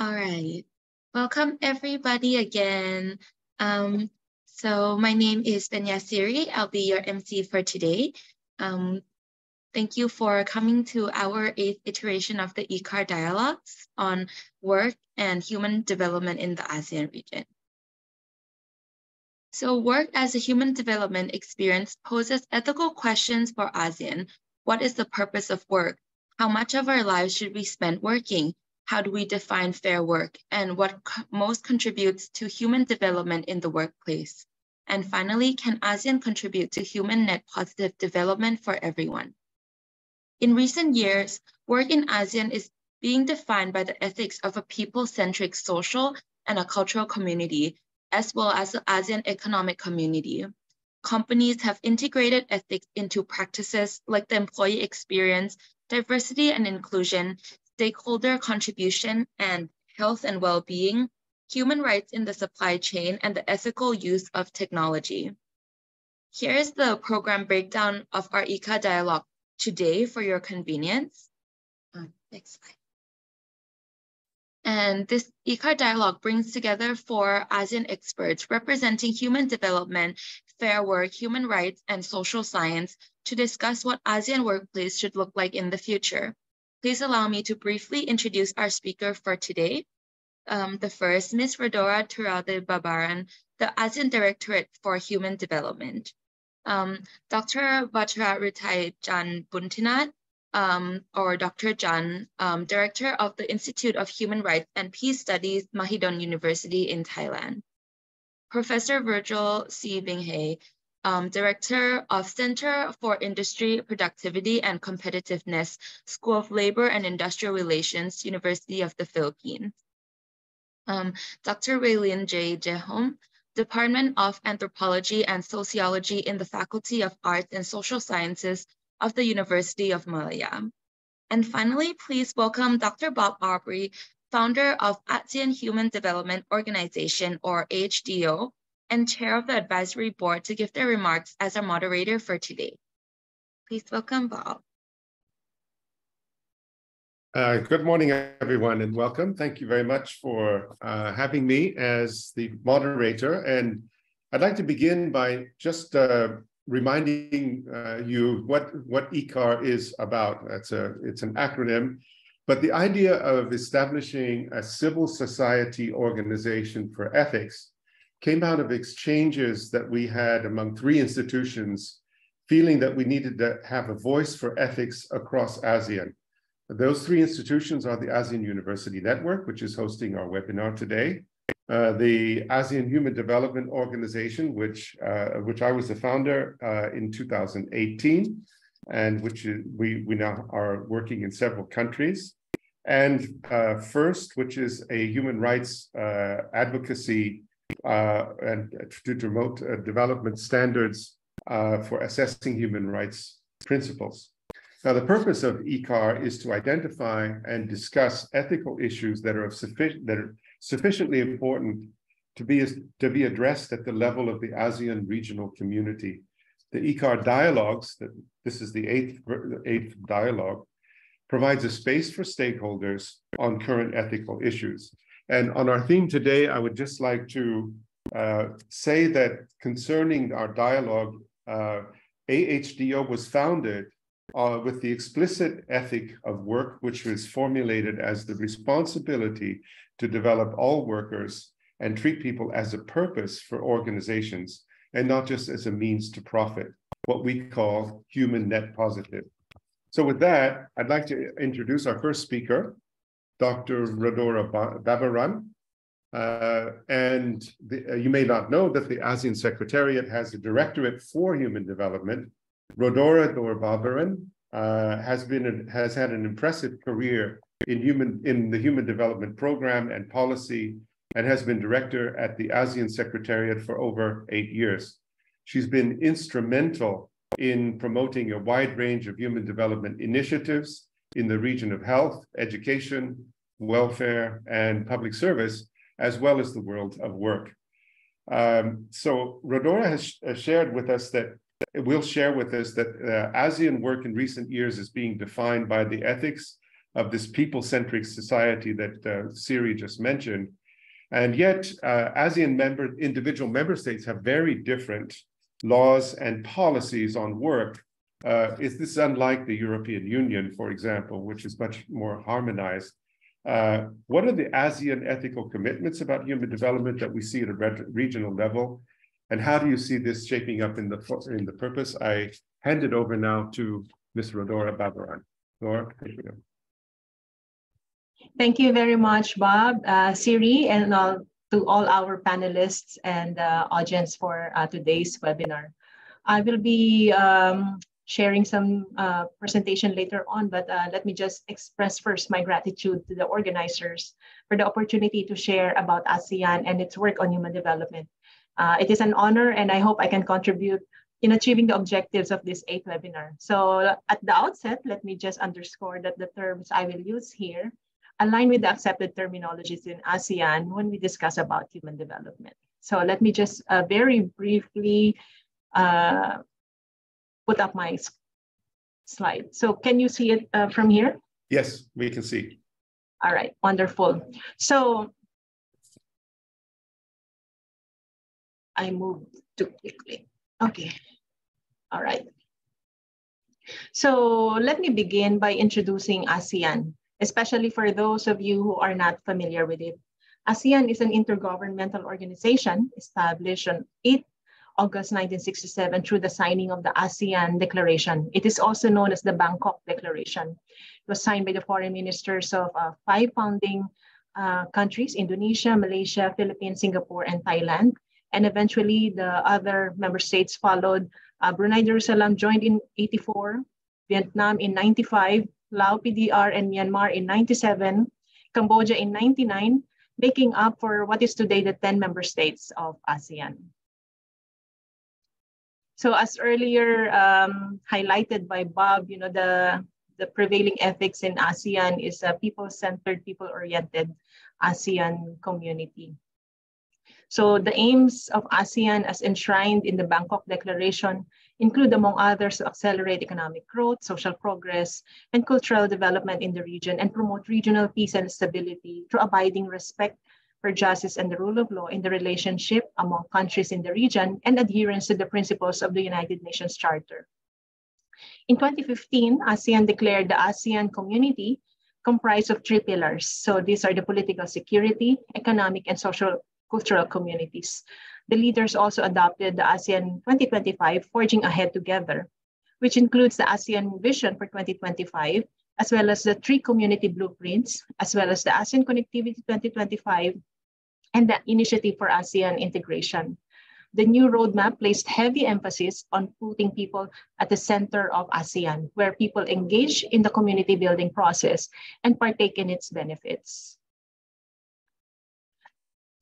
All right. Welcome everybody again. Um, my name is Benyasiri. I'll be your MC for today. Thank you for coming to our 8th iteration of the ECAAR dialogues on work and human development in the ASEAN region. So work as a human development experience poses ethical questions for ASEAN. What is the purpose of work? How much of our lives should we spend working? How do we define fair work? And what most contributes to human development in the workplace? And finally, can ASEAN contribute to human net positive development for everyone? In recent years, work in ASEAN is being defined by the ethics of a people-centric social and a cultural community, as well as the ASEAN economic community. Companies have integrated ethics into practices like the employee experience, diversity and inclusion, stakeholder contribution, and health and well-being, human rights in the supply chain, and the ethical use of technology. Here is the program breakdown of our ECAAR dialogue today for your convenience. Next slide. And this ECAAR dialogue brings together 4 ASEAN experts representing human development, fair work, human rights, and social science to discuss what ASEAN workplace should look like in the future. Please allow me to briefly introduce our speaker for today. The first, Ms. Rodora Turalde Babaran, the ASEAN Directorate for Human Development. Dr. Vajra Ritai Jan Buntinat, or Dr. Jan, Director of the Institute of Human Rights and Peace Studies, Mahidol University in Thailand. Professor Virgil C. Binghe, Director of Center for Industry, Productivity and Competitiveness, School of Labor and Industrial Relations, University of the Philippines. Dr. Raylene J. Jehom, Department of Anthropology and Sociology in the Faculty of Arts and Social Sciences of the University of Malaya. And finally, please welcome Dr. Bob Aubrey, founder of ASEAN Human Development Organization, or AHDO, and chair of the advisory board to give their remarks as our moderator for today. Please welcome Bob. Good morning, everyone, and welcome. Thank you very much for having me as the moderator. And I'd like to begin by just reminding you what ECAAR is about. It's an acronym, but the idea of establishing a civil society organization for ethics came out of exchanges that we had among 3 institutions, feeling that we needed to have a voice for ethics across ASEAN. Those 3 institutions are the ASEAN University Network, which is hosting our webinar today, the ASEAN Human Development Organization, which I was the founder in 2018, and which we now are working in several countries, and FIRST, which is a human rights advocacy and to promote development standards for assessing human rights principles. Now, the purpose of ECAAR is to identify and discuss ethical issues that are sufficiently important to be addressed at the level of the ASEAN regional community. The ECAAR dialogues, this is the eighth dialogue, provides a space for stakeholders on current ethical issues. And on our theme today, I would just like to say that concerning our dialogue, AHDO was founded with the explicit ethic of work, which was formulated as the responsibility to develop all workers and treat people as a purpose for organizations and not just as a means to profit, what we call human net positive. So with that, I'd like to introduce our first speaker, Dr. Rodora Babaran. You may not know that the ASEAN Secretariat has a Directorate for Human Development. Rodora Babaran has had an impressive career in the Human Development Program and Policy, and has been director at the ASEAN Secretariat for over 8 years. She's been instrumental in promoting a wide range of human development initiatives in the region of health, education, welfare, and public service, as well as the world of work. So Rodora has shared with us that ASEAN work in recent years is being defined by the ethics of this people-centric society that Siri just mentioned. And yet, ASEAN individual member states have very different laws and policies on work. Is this unlike the European Union, for example, which is much more harmonized? What are the ASEAN ethical commitments about human development that we see at a regional level? And how do you see this shaping up in the purpose? I hand it over now to Ms. Rodora Babaran. Laura, thank you. Thank you very much, Bob, Siri, and to all our panelists and audience for today's webinar. I will be sharing some presentation later on, but let me just express first my gratitude to the organizers for the opportunity to share about ASEAN and its work on human development. It is an honor, and I hope I can contribute in achieving the objectives of this 8th webinar. So at the outset, let me just underscore that the terms I will use here align with the accepted terminologies in ASEAN when we discuss about human development. So let me just very briefly put up my slide. So can you see it from here? Yes, we can see. All right, wonderful. So I moved too quickly. Okay, all right. So let me begin by introducing ASEAN, especially for those of you who are not familiar with it. ASEAN is an intergovernmental organization established on 8 August 1967 through the signing of the ASEAN Declaration. It is also known as the Bangkok Declaration. It was signed by the foreign ministers of 5 founding countries: Indonesia, Malaysia, Philippines, Singapore, and Thailand. And eventually the other member states followed. Brunei Darussalam joined in 84, Vietnam in 95, Laos, PDR, and Myanmar in 97, Cambodia in 99, making up for what is today the 10 member states of ASEAN. So as earlier highlighted by Bob, you know, the prevailing ethics in ASEAN is a people-centered, people-oriented ASEAN community. So the aims of ASEAN as enshrined in the Bangkok Declaration include, among others, to accelerate economic growth, social progress, and cultural development in the region, and promote regional peace and stability through abiding respect for justice and the rule of law in the relationship among countries in the region, and adherence to the principles of the United Nations Charter. In 2015, ASEAN declared the ASEAN community comprised of 3 pillars. So these are the political security, economic, and social cultural communities. The leaders also adopted the ASEAN 2025 Forging Ahead Together, which includes the ASEAN Vision for 2025, as well as the 3 community blueprints, as well as the ASEAN Connectivity 2025, and the Initiative for ASEAN Integration. The new roadmap placed heavy emphasis on putting people at the center of ASEAN, where people engage in the community building process and partake in its benefits.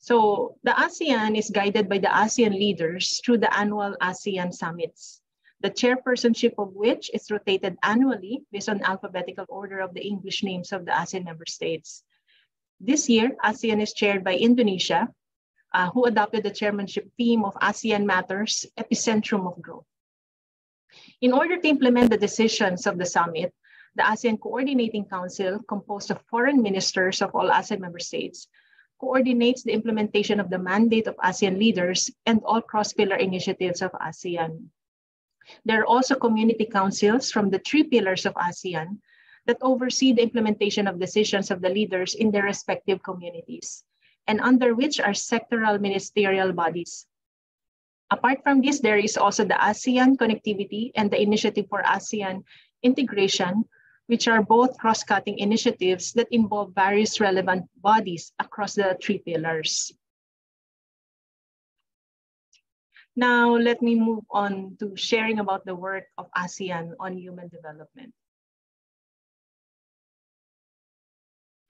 So the ASEAN is guided by the ASEAN leaders through the annual ASEAN summits, the chairpersonship of which is rotated annually based on alphabetical order of the English names of the ASEAN member states. This year, ASEAN is chaired by Indonesia, who adopted the chairmanship theme of ASEAN Matters, Epicentrum of Growth. In order to implement the decisions of the summit, the ASEAN Coordinating Council, composed of foreign ministers of all ASEAN member states, coordinates the implementation of the mandate of ASEAN leaders and all cross-pillar initiatives of ASEAN. There are also community councils from the 3 pillars of ASEAN that oversee the implementation of decisions of the leaders in their respective communities, and under which are sectoral ministerial bodies. Apart from this, there is also the ASEAN Connectivity and the Initiative for ASEAN Integration, which are both cross-cutting initiatives that involve various relevant bodies across the 3 pillars. Now, let me move on to sharing about the work of ASEAN on human development.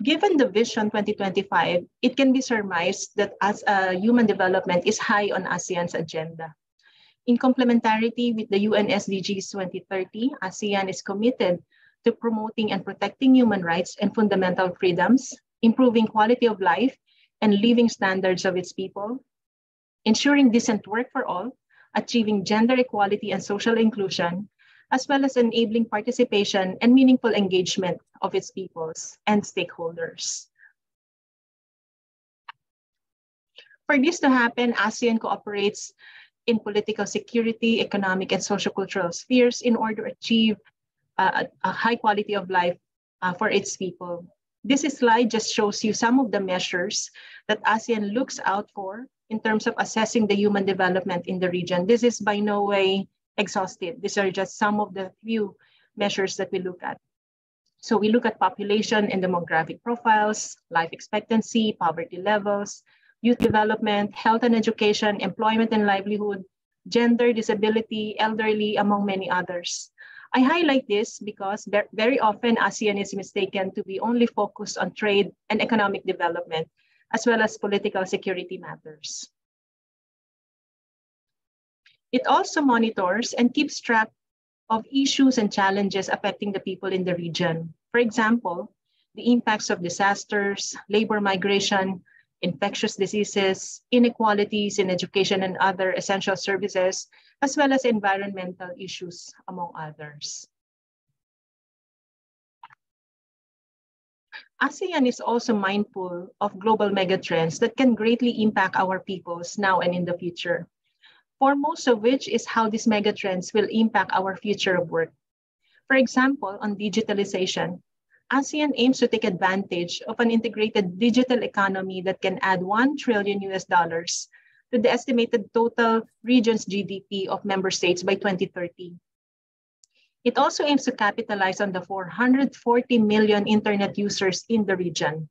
Given the Vision 2025, it can be surmised that as human development is high on ASEAN's agenda. In complementarity with the UN SDGs 2030, ASEAN is committed to promoting and protecting human rights and fundamental freedoms, improving quality of life and living standards of its people, ensuring decent work for all, achieving gender equality and social inclusion, as well as enabling participation and meaningful engagement of its peoples and stakeholders. For this to happen, ASEAN cooperates in political security, economic, and sociocultural spheres in order to achieve a high quality of life for its people. This slide just shows you some of the measures that ASEAN looks out for in terms of assessing the human development in the region. This is by no way exhaustive. These are just some of the few measures that we look at. So we look at population and demographic profiles, life expectancy, poverty levels, youth development, health and education, employment and livelihood, gender, disability, elderly, among many others. I highlight this because very often ASEAN is mistaken to be only focused on trade and economic development, as well as political security matters. It also monitors and keeps track of issues and challenges affecting the people in the region. For example, the impacts of disasters, labor migration, infectious diseases, inequalities in education and other essential services, as well as environmental issues, among others. ASEAN is also mindful of global megatrends that can greatly impact our peoples now and in the future, foremost of which is how these megatrends will impact our future of work. For example, on digitalization, ASEAN aims to take advantage of an integrated digital economy that can add $1 trillion to the estimated total region's GDP of member states by 2030. It also aims to capitalize on the 440 million internet users in the region,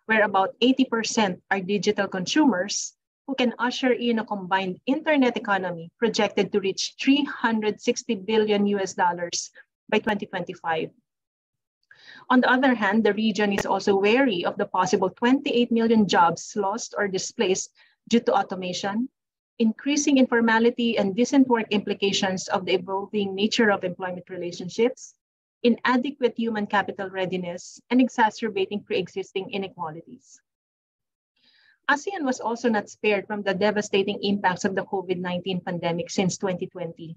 where about 80% are digital consumers who can usher in a combined internet economy projected to reach $360 billion by 2025. On the other hand, the region is also wary of the possible 28 million jobs lost or displaced due to automation, increasing informality and decent work implications of the evolving nature of employment relationships, inadequate human capital readiness, and exacerbating pre-existing inequalities. ASEAN was also not spared from the devastating impacts of the COVID-19 pandemic since 2020,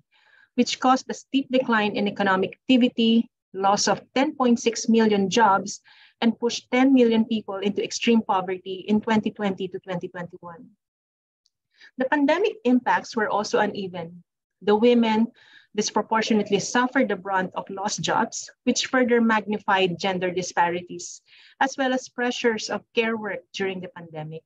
which caused a steep decline in economic activity, loss of 10.6 million jobs, and pushed 10 million people into extreme poverty in 2020 to 2021. The pandemic impacts were also uneven. The women disproportionately suffered the brunt of lost jobs, which further magnified gender disparities, as well as pressures of care work during the pandemic.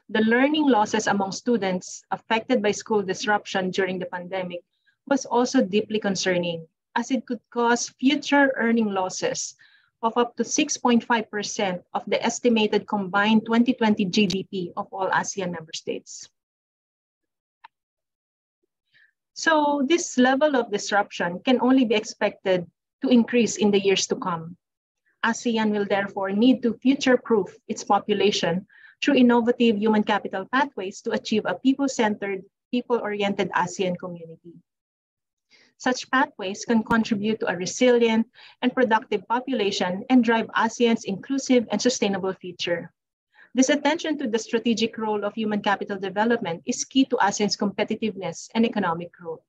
The learning losses among students affected by school disruption during the pandemic was also deeply concerning, as it could cause future earning losses of up to 6.5% of the estimated combined 2020 GDP of all ASEAN member states. So this level of disruption can only be expected to increase in the years to come. ASEAN will therefore need to future-proof its population through innovative human capital pathways to achieve a people-centered, people-oriented ASEAN community. Such pathways can contribute to a resilient and productive population and drive ASEAN's inclusive and sustainable future. This attention to the strategic role of human capital development is key to ASEAN's competitiveness and economic growth.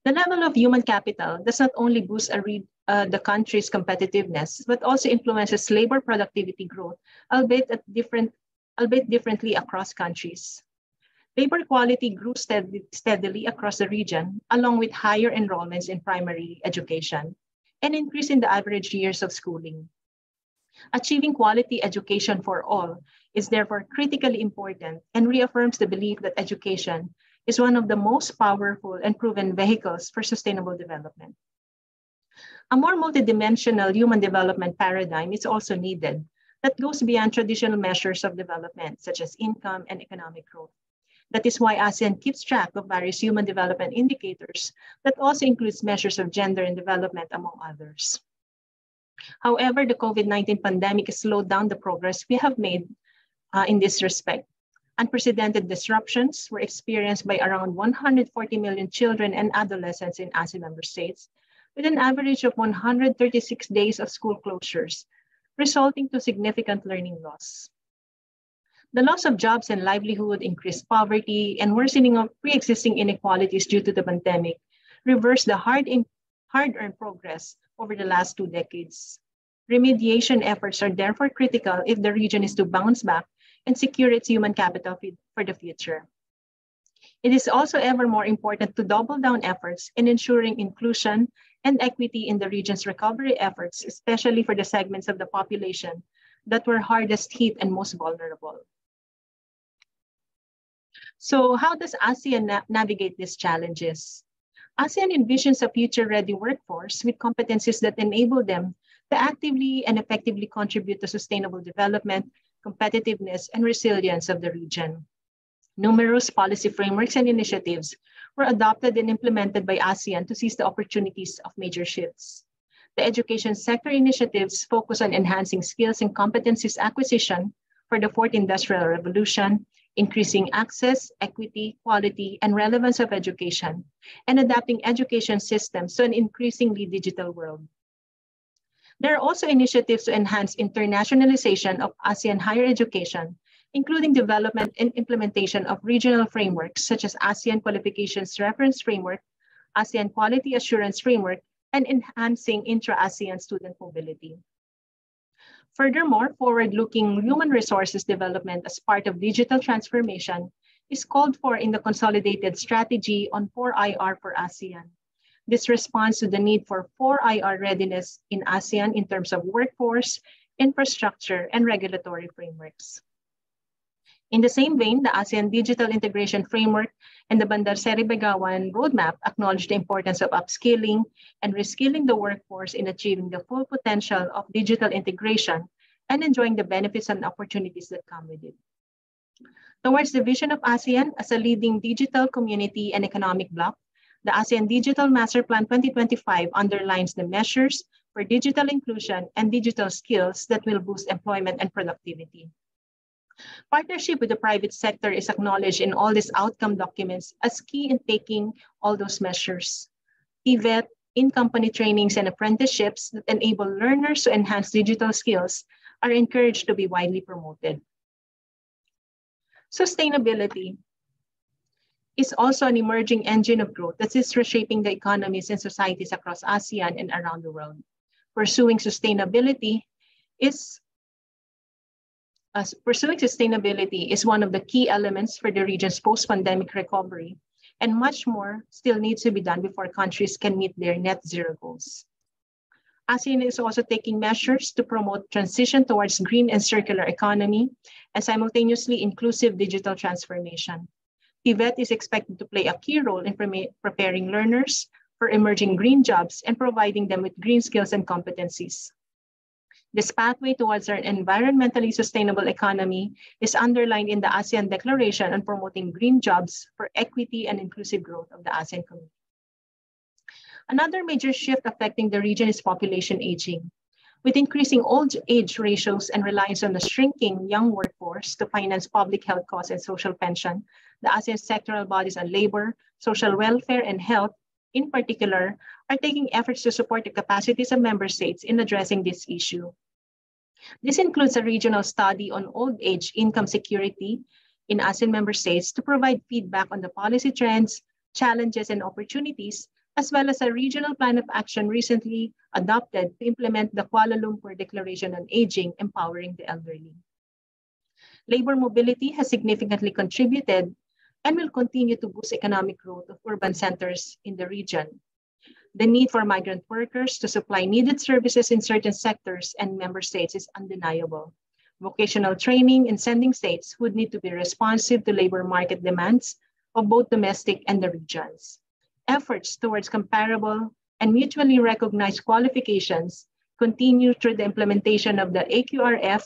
The level of human capital does not only boost the country's competitiveness, but also influences labor productivity growth, albeit differently across countries. Labor quality grew steadily across the region, along with higher enrollments in primary education and increase in the average years of schooling. Achieving quality education for all is therefore critically important and reaffirms the belief that education is one of the most powerful and proven vehicles for sustainable development. A more multidimensional human development paradigm is also needed that goes beyond traditional measures of development, such as income and economic growth. That is why ASEAN keeps track of various human development indicators that also includes measures of gender and development, among others. However, the COVID-19 pandemic has slowed down the progress we have made in this respect. Unprecedented disruptions were experienced by around 140 million children and adolescents in ASEAN member states, with an average of 136 days of school closures, resulting to significant learning loss. The loss of jobs and livelihood, increased poverty, and worsening of pre-existing inequalities due to the pandemic reversed the hard-earned progress over the last 2 decades. Remediation efforts are therefore critical if the region is to bounce back and secure its human capital for the future. It is also ever more important to double down efforts in ensuring inclusion and equity in the region's recovery efforts, especially for the segments of the population that were hardest hit and most vulnerable. So how does ASEAN navigate these challenges? ASEAN envisions a future-ready workforce with competencies that enable them to actively and effectively contribute to sustainable development, competitiveness, and resilience of the region. Numerous policy frameworks and initiatives were adopted and implemented by ASEAN to seize the opportunities of major shifts. The education sector initiatives focus on enhancing skills and competencies acquisition for the Fourth Industrial Revolution, increasing access, equity, quality, and relevance of education, and adapting education systems to an increasingly digital world. There are also initiatives to enhance internationalization of ASEAN higher education, including development and implementation of regional frameworks such as ASEAN Qualifications Reference Framework, ASEAN Quality Assurance Framework, and enhancing intra-ASEAN student mobility. Furthermore, forward-looking human resources development as part of digital transformation is called for in the Consolidated Strategy on 4IR for ASEAN. This responds to the need for 4IR readiness in ASEAN in terms of workforce, infrastructure, and regulatory frameworks. In the same vein, the ASEAN Digital Integration Framework and the Bandar Seri Begawan Roadmap acknowledge the importance of upskilling and reskilling the workforce in achieving the full potential of digital integration and enjoying the benefits and opportunities that come with it. Towards the vision of ASEAN as a leading digital community and economic bloc, the ASEAN Digital Master Plan 2025 underlines the measures for digital inclusion and digital skills that will boost employment and productivity. Partnership with the private sector is acknowledged in all these outcome documents as key in taking all those measures. PVET, in-company trainings and apprenticeships that enable learners to enhance digital skills are encouraged to be widely promoted. Sustainability is also an emerging engine of growth that is reshaping the economies and societies across ASEAN and around the world. Pursuing sustainability is one of the key elements for the region's post-pandemic recovery, and much more still needs to be done before countries can meet their net zero goals. ASEAN is also taking measures to promote transition towards green and circular economy and simultaneously inclusive digital transformation. PVET is expected to play a key role in preparing learners for emerging green jobs and providing them with green skills and competencies. This pathway towards an environmentally sustainable economy is underlined in the ASEAN Declaration on promoting green jobs for equity and inclusive growth of the ASEAN community. Another major shift affecting the region is population aging. With increasing old age ratios and reliance on the shrinking young workforce to finance public health costs and social pension, the ASEAN sectoral bodies on labor, social welfare, and health, in particular, are taking efforts to support the capacities of member states in addressing this issue. This includes a regional study on old age income security in ASEAN member states to provide feedback on the policy trends, challenges, and opportunities, as well as a regional plan of action recently adopted to implement the Kuala Lumpur Declaration on Aging, Empowering the Elderly. Labor mobility has significantly contributed and will continue to boost economic growth of urban centers in the region. The need for migrant workers to supply needed services in certain sectors and member states is undeniable. Vocational training in sending states would need to be responsive to labor market demands of both domestic and the regions. Efforts towards comparable and mutually recognized qualifications continue through the implementation of the AQRF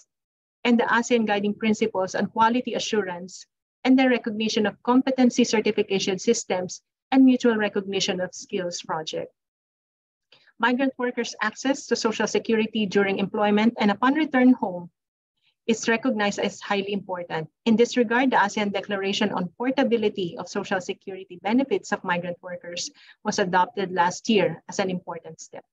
and the ASEAN Guiding Principles on Quality Assurance and the recognition of competency certification systems and mutual recognition of skills project. Migrant workers' access to Social Security during employment and upon return home is recognized as highly important. In this regard, the ASEAN Declaration on Portability of Social Security Benefits of Migrant Workers was adopted last year as an important step.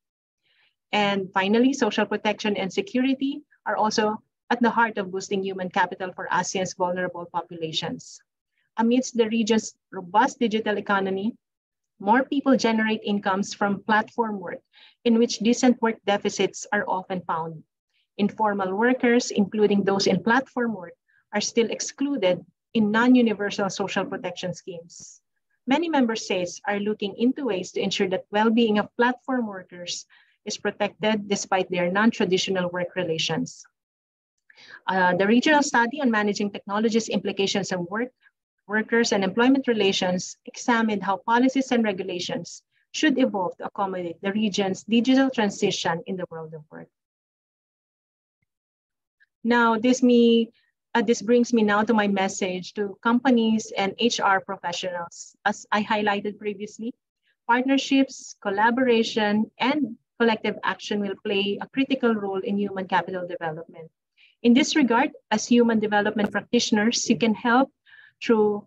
And finally, social protection and security are also at the heart of boosting human capital for ASEAN's vulnerable populations. Amidst the region's robust digital economy, more people generate incomes from platform work, in which decent work deficits are often found. Informal workers, including those in platform work, are still excluded in non-universal social protection schemes. Many member states are looking into ways to ensure that well-being of platform workers is protected despite their non-traditional work relations. The regional study on managing technology's implications on workers and employment relations examined how policies and regulations should evolve to accommodate the region's digital transition in the world of work. Now, this brings me now to my message to companies and HR professionals. As I highlighted previously, partnerships, collaboration, and collective action will play a critical role in human capital development. In this regard, as human development practitioners, you can help through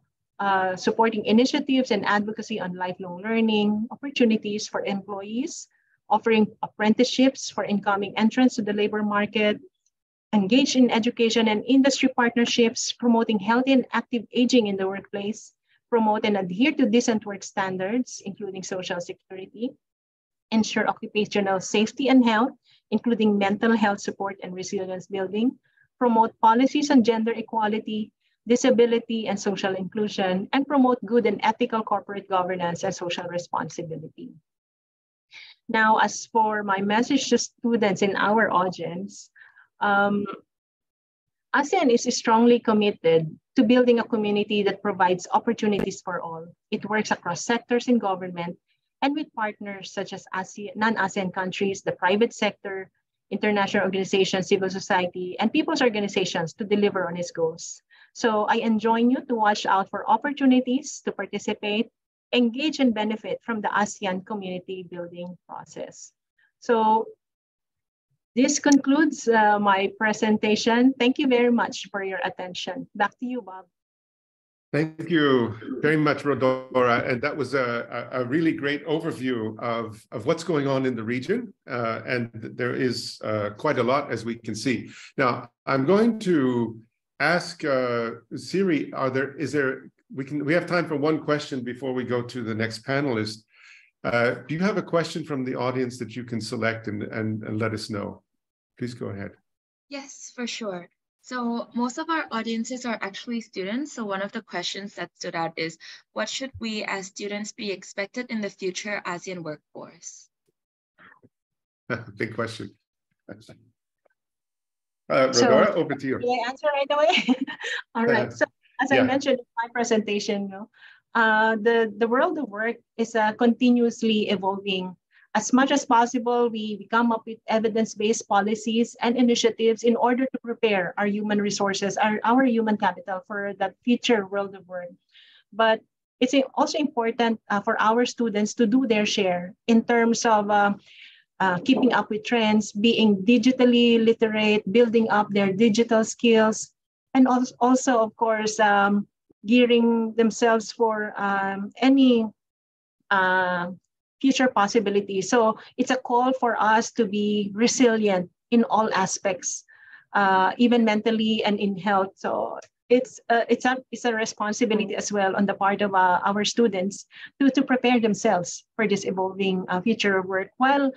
supporting initiatives and advocacy on lifelong learning, opportunities for employees, offering apprenticeships for incoming entrants to the labor market, engage in education and industry partnerships, promoting healthy and active aging in the workplace, promote and adhere to decent work standards, including social security, ensure occupational safety and health, including mental health support and resilience building, promote policies on gender equality, disability and social inclusion, and promote good and ethical corporate governance and social responsibility. Now, as for my message to students in our audience, ASEAN is strongly committed to building a community that provides opportunities for all. It works across sectors in government and with partners such as non-ASEAN countries, the private sector, international organizations, civil society, and people's organizations to deliver on its goals. So I enjoin you to watch out for opportunities to participate, engage, and benefit from the ASEAN community building process. So this concludes my presentation. Thank you very much for your attention. Back to you, Bob. Thank you very much, Rodora. And that was a really great overview of what's going on in the region. And there is quite a lot, as we can see. Now, I'm going to ask Siri, we have time for one question before we go to the next panelist. Do you have a question from the audience that you can select and let us know? Please go ahead. Yes, for sure. So most of our audiences are actually students. So one of the questions that stood out is, what should we as students be expected in the future ASEAN workforce? Big question. Rodora, over to you. Do I answer right away? All right. So as I mentioned in my presentation, the world of work is continuously evolving. As much as possible, we come up with evidence-based policies and initiatives in order to prepare our human resources, our human capital for that future world of work. But it's also important for our students to do their share in terms of keeping up with trends, being digitally literate, building up their digital skills, and also, of course, gearing themselves for any future possibilities. So it's a call for us to be resilient in all aspects, even mentally and in health. So it's a responsibility as well on the part of our students to prepare themselves for this evolving future of work, while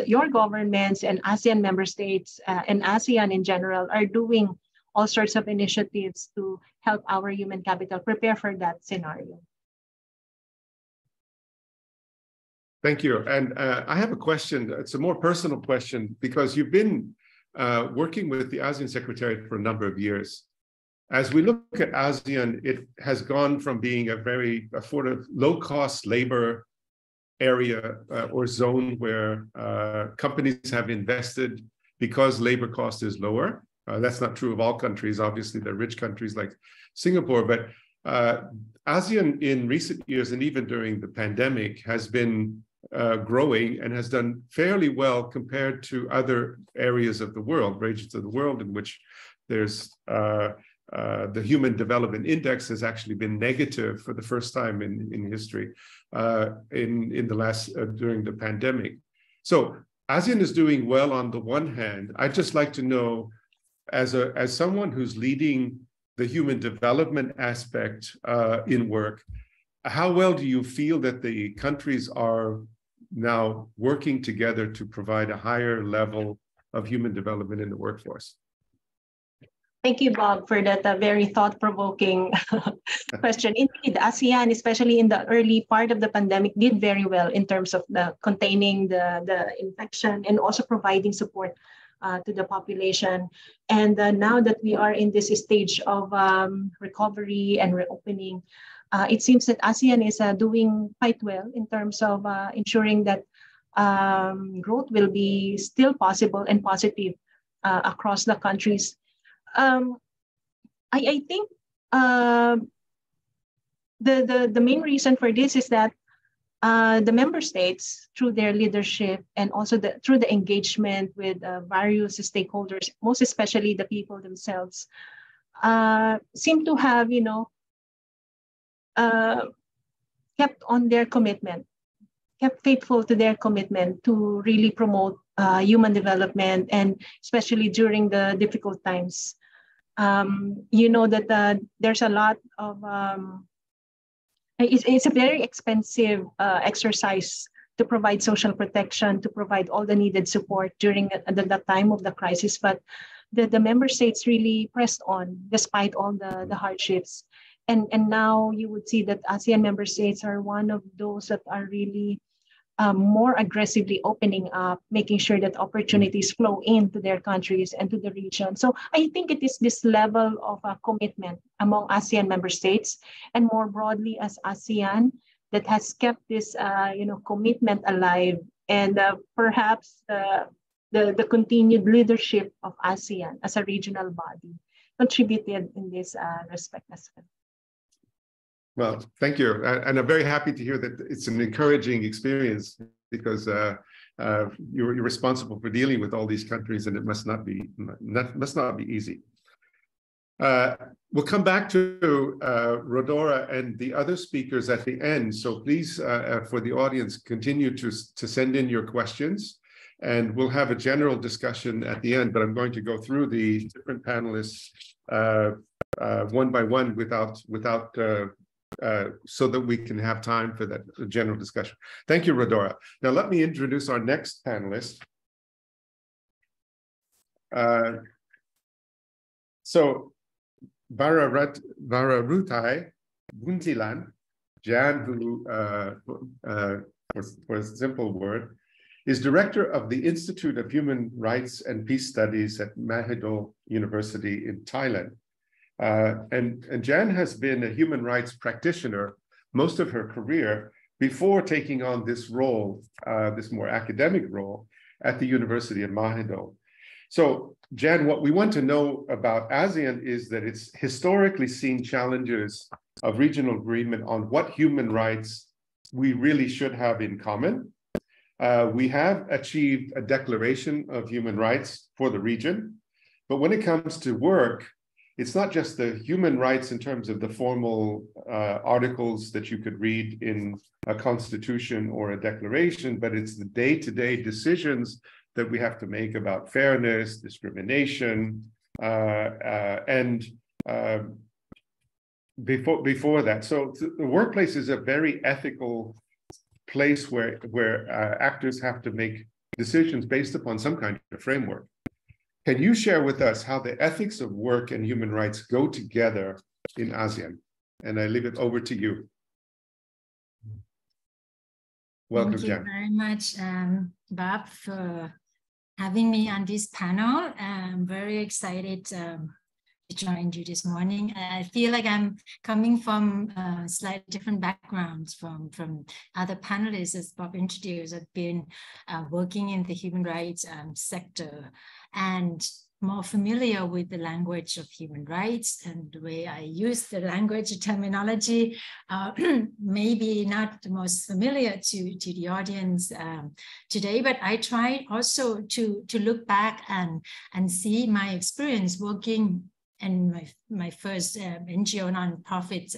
your governments and ASEAN member states and ASEAN in general are doing all sorts of initiatives to help our human capital prepare for that scenario. Thank you. And I have a question. It's a more personal question, because you've been working with the ASEAN Secretariat for a number of years. As we look at ASEAN, it has gone from being a very low-cost labor area or zone where companies have invested because labor cost is lower. That's not true of all countries. Obviously, there are rich countries like Singapore, but ASEAN in recent years, and even during the pandemic, has been growing and has done fairly well compared to other areas of the world, regions of the world in which there's the Human Development Index has actually been negative for the first time in history in the last during the pandemic. So ASEAN is doing well on the one hand. I'd just like to know as someone who's leading the human development aspect in work, how well do you feel that the countries are now working together to provide a higher level of human development in the workforce? Thank you, Bob, for that very thought-provoking question. Indeed, ASEAN, especially in the early part of the pandemic, did very well in terms of the containing the infection and also providing support to the population. And now that we are in this stage of recovery and reopening, it seems that ASEAN is doing quite well in terms of ensuring that growth will be still possible and positive across the countries. I think the main reason for this is that the member states, through their leadership and also through the engagement with various stakeholders, most especially the people themselves, seem to have, kept on their commitment, kept faithful to their commitment to really promote human development, and especially during the difficult times. That there's a lot of, it's a very expensive exercise to provide social protection, to provide all the needed support during the time of the crisis. But the member states really pressed on despite all the hardships. And now you would see that ASEAN member states are one of those that are really more aggressively opening up, making sure that opportunities flow into their countries and to the region. So I think it is this level of commitment among ASEAN member states and more broadly as ASEAN that has kept this commitment alive, and perhaps the continued leadership of ASEAN as a regional body contributed in this respect as well. Well, thank you. And I'm very happy to hear that it's an encouraging experience, because you're responsible for dealing with all these countries, and it must not be easy. We'll come back to Rodora and the other speakers at the end. So please, for the audience, continue to send in your questions, and we'll have a general discussion at the end. But I'm going to go through the different panelists one by one so that we can have time for that general discussion. Thank you, Rodora. Now let me introduce our next panelist. So Vararutai Buntilan, Jan, who for a simple word, is director of the Institute of Human Rights and Peace Studies at Mahidol University in Thailand. And Jan has been a human rights practitioner most of her career before taking on this role, this more academic role at the University of Mahidol. So, Jan, what we want to know about ASEAN is that it's historically seen challenges of regional agreement on what human rights we really should have in common. We have achieved a declaration of human rights for the region, but when it comes to work, it's not just the human rights in terms of the formal articles that you could read in a constitution or a declaration, but it's the day-to-day decisions that we have to make about fairness, discrimination, and before that. So the workplace is a very ethical place where actors have to make decisions based upon some kind of framework. Can you share with us how the ethics of work and human rights go together in ASEAN? And I leave it over to you. Welcome, Jan. Thank you very much, Bob, for having me on this panel. I'm very excited to join you this morning. I feel like I'm coming from slightly different backgrounds from other panelists. As Bob introduced, I've been working in the human rights sector and more familiar with the language of human rights, and the way I use the language terminology, maybe not the most familiar to the audience today, but I try also to look back and see my experience working in my first NGO nonprofit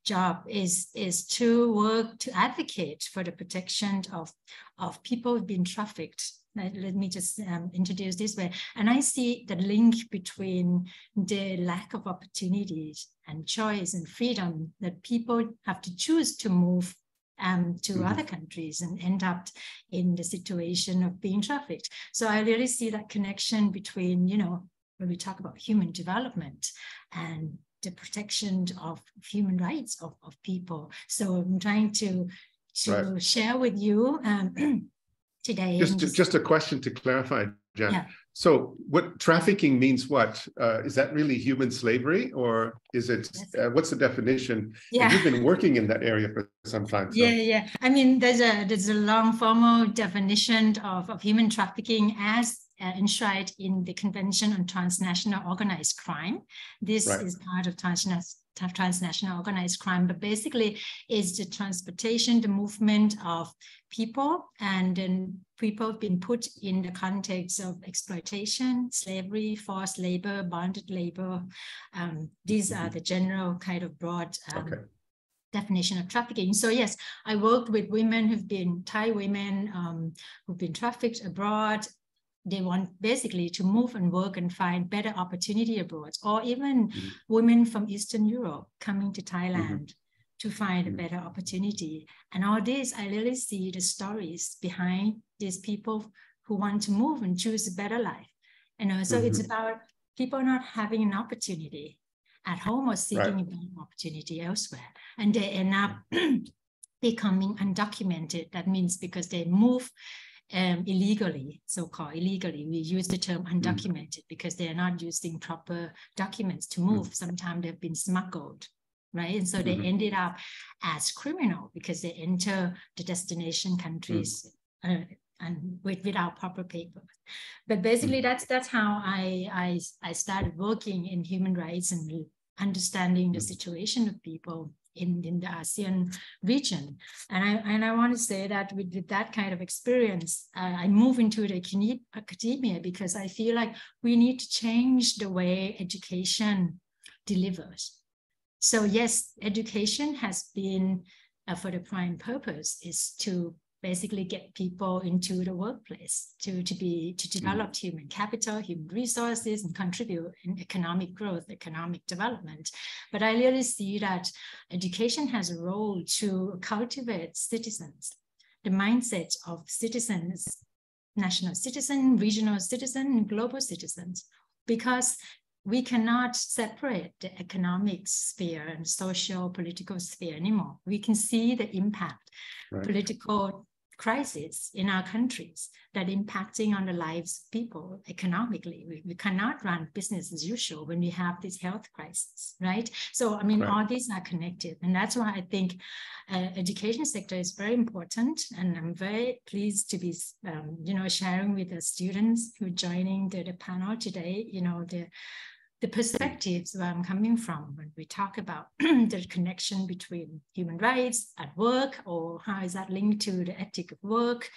job is to work to advocate for the protection of people being trafficked. Let me just introduce this way. And I see the link between the lack of opportunities and choice and freedom that people have to choose to move to other countries and end up in the situation of being trafficked. So I really see that connection between, you know, when we talk about human development and the protection of human rights of people. So I'm trying to share with you today. Just a question to clarify, Jan. Yeah. So what trafficking means what? Is that really human slavery, or is it, what's the definition? Yeah. And you've been working in that area for some time. So. Yeah. I mean, there's a long formal definition of human trafficking as enshrined in the Convention on Transnational Organized Crime. This is part of transnational organized crime, but basically is the transportation, the movement of people, and then people being put in the context of exploitation, slavery, forced labor, bonded labor. These are the general kind of broad definition of trafficking. So yes, I worked with women who've been Thai women who've been trafficked abroad. They want basically to move and work and find better opportunity abroad, or even women from Eastern Europe coming to Thailand to find a better opportunity. And all this, I really see the stories behind these people who want to move and choose a better life. And so it's about people not having an opportunity at home or seeking a better opportunity elsewhere. And they end up becoming undocumented. That means because they move illegally, so-called illegally. We use the term undocumented because they are not using proper documents to move. Sometimes they've been smuggled, right? And so they ended up as criminal because they enter the destination countries and without proper papers. But basically, that's how I started working in human rights and understanding the situation of people in the ASEAN region. And I want to say that with that kind of experience, I move into the academia because I feel like we need to change the way education delivers. So yes, education has been for the prime purpose is to basically get people into the workplace to develop human capital, human resources, and contribute in economic growth, economic development. But I really see that education has a role to cultivate citizens, the mindset of citizens, national citizen, regional citizen, and global citizens, because we cannot separate the economic sphere and social political sphere anymore. We can see the impact, political crisis in our countries that impacting on the lives of people economically. We cannot run business as usual when we have this health crisis, right? So, I mean, all these are connected. And that's why I think education sector is very important. And I'm very pleased to be, sharing with the students who are joining the panel today, the perspectives where I'm coming from when we talk about the connection between human rights at work, or how is that linked to the ethic of work.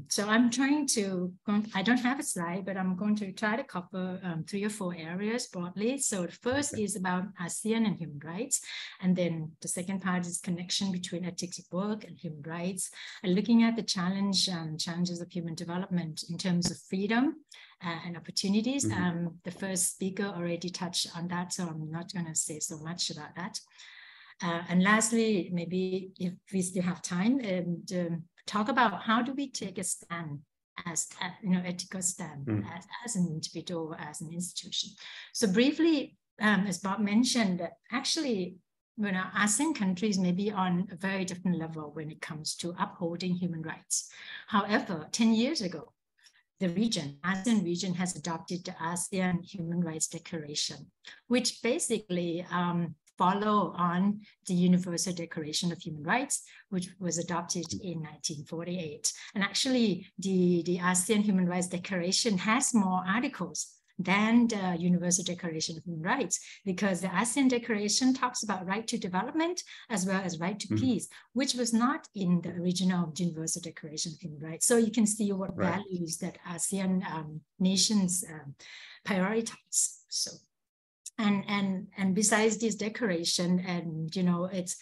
So I'm trying to, I don't have a slide, but I'm going to try to cover 3 or 4 areas broadly. So the first is about ASEAN and human rights. And then the second part is connection between ethics of work and human rights, and looking at the challenges of human development in terms of freedom and opportunities. The first speaker already touched on that, so I'm not going to say so much about that. And lastly, maybe if we still have time, talk about how do we take a stand as ethical stand as an individual, as an institution. So briefly, as Bob mentioned, actually, ASEAN countries may be on a very different level when it comes to upholding human rights. However, 10 years ago, the ASEAN region has adopted the ASEAN Human Rights Declaration, which basically follow on the Universal Declaration of Human Rights, which was adopted in 1948. And actually, the ASEAN Human Rights Declaration has more articles than the Universal Declaration of Human Rights, because the ASEAN Declaration talks about right to development as well as right to peace, which was not in the original Universal Declaration of Human Rights. So you can see what values that ASEAN nations prioritize. So And besides this decoration, and it's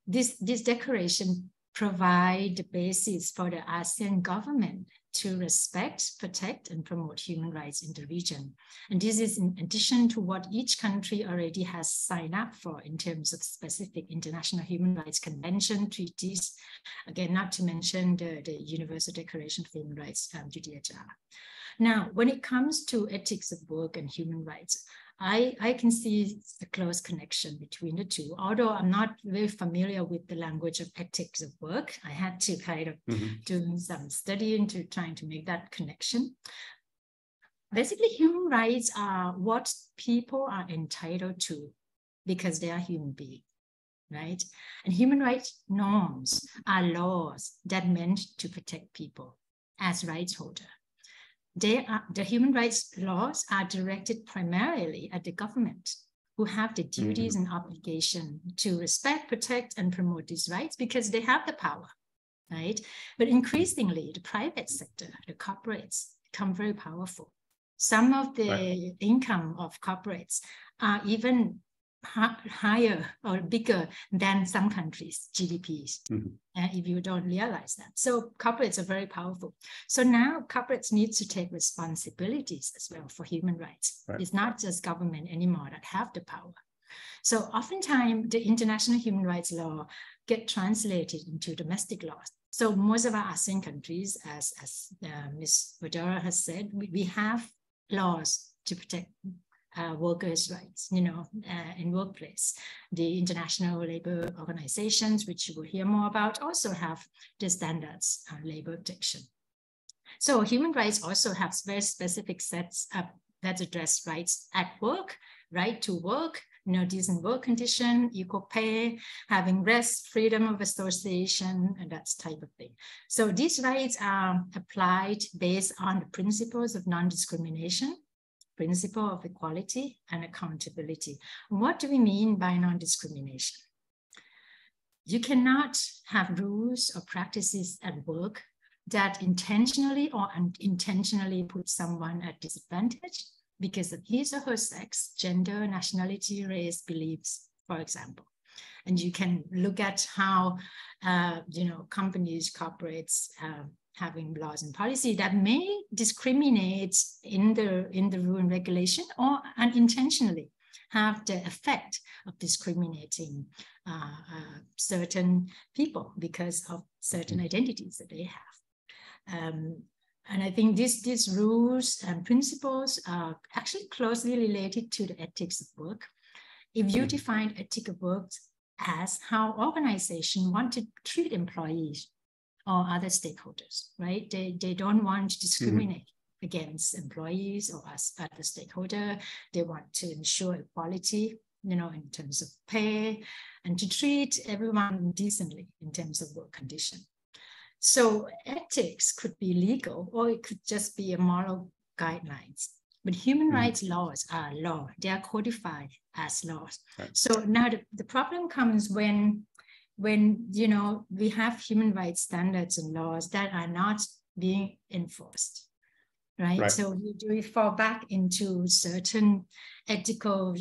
this decoration provide the basis for the ASEAN government to respect, protect, and promote human rights in the region. And this is in addition to what each country already has signed up for in terms of specific international human rights convention treaties. Again, not to mention the Universal Declaration of Human Rights, UDHR. Now, when it comes to ethics of work and human rights, I can see a close connection between the two, although I'm not very familiar with the language of ethics of work. I had to kind of do some studying to trying to make that connection. Basically, human rights are what people are entitled to because they are human beings, right? And human rights norms are laws that meant to protect people as rights holder. The human rights laws are directed primarily at the government, who have the duties and obligation to respect, protect, and promote these rights because they have the power, right? But increasingly, the private sector, the corporates, become very powerful. Some of the income of corporates are even higher or bigger than some countries' GDPs, if you don't realize that. So corporates are very powerful. So now corporates need to take responsibilities as well for human rights. It's not just government anymore that have the power. So oftentimes the international human rights law get translated into domestic laws. So most of our ASEAN countries, as Ms. Vadora has said, we have laws to protect workers' rights, in workplace. The international labor organizations, which you will hear more about, also have the standards on labor protection. So human rights also have very specific sets that address rights at work, right to work, decent work condition, equal pay, having rest, freedom of association, and that type of thing. So these rights are applied based on the principles of non-discrimination, principle of equality, and accountability. What do we mean by non-discrimination? You cannot have rules or practices at work that intentionally or unintentionally put someone at disadvantage because of his or her sex, gender, nationality, race, beliefs, for example. And you can look at how, companies, corporates, having laws and policy that may discriminate in the rule and regulation or unintentionally have the effect of discriminating certain people because of certain identities that they have. And I think these rules and principles are actually closely related to the ethics of work. If you define ethics of work as how organizations want to treat employees or other stakeholders, right? They don't want to discriminate against employees or other stakeholders. They want to ensure equality, in terms of pay, and to treat everyone decently in terms of work condition. So ethics could be legal, or it could just be a moral guidelines. But human rights laws are law. They are codified as laws. Right. So now the problem comes when we have human rights standards and laws that are not being enforced, right? So we fall back into certain ethical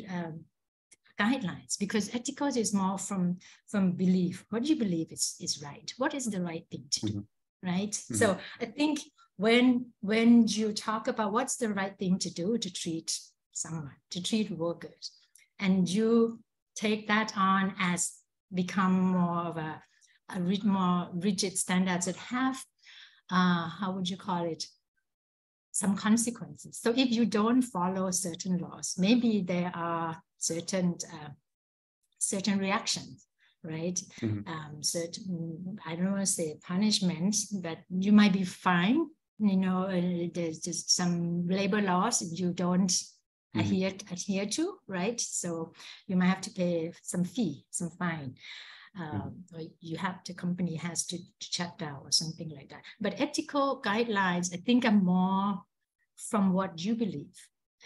guidelines, because ethical is more from belief. What do you believe is right? What is the right thing to do, right? So I think when you talk about what's the right thing to do to treat someone, to treat workers, and you take that on as become more of a more rigid standards that have, how would you call it, some consequences. So if you don't follow certain laws, maybe there are certain reactions, right? Certain, I don't want to say punishments, but you might be fined. There's just some labor laws you don't adhere to, right? So you might have to pay some fee, some fine. Or the company has to shut down or something like that. But ethical guidelines, I think, are more from what you believe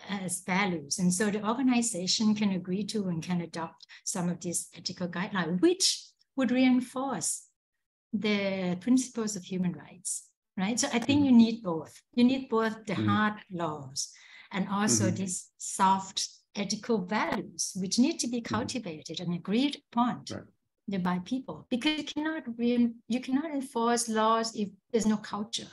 as values. And so the organization can agree to and can adopt some of these ethical guidelines, which would reinforce the principles of human rights, right? So I think you need both. You need both the hard laws and also these soft ethical values, which need to be cultivated and agreed upon by people, because you cannot enforce laws if there's no culture.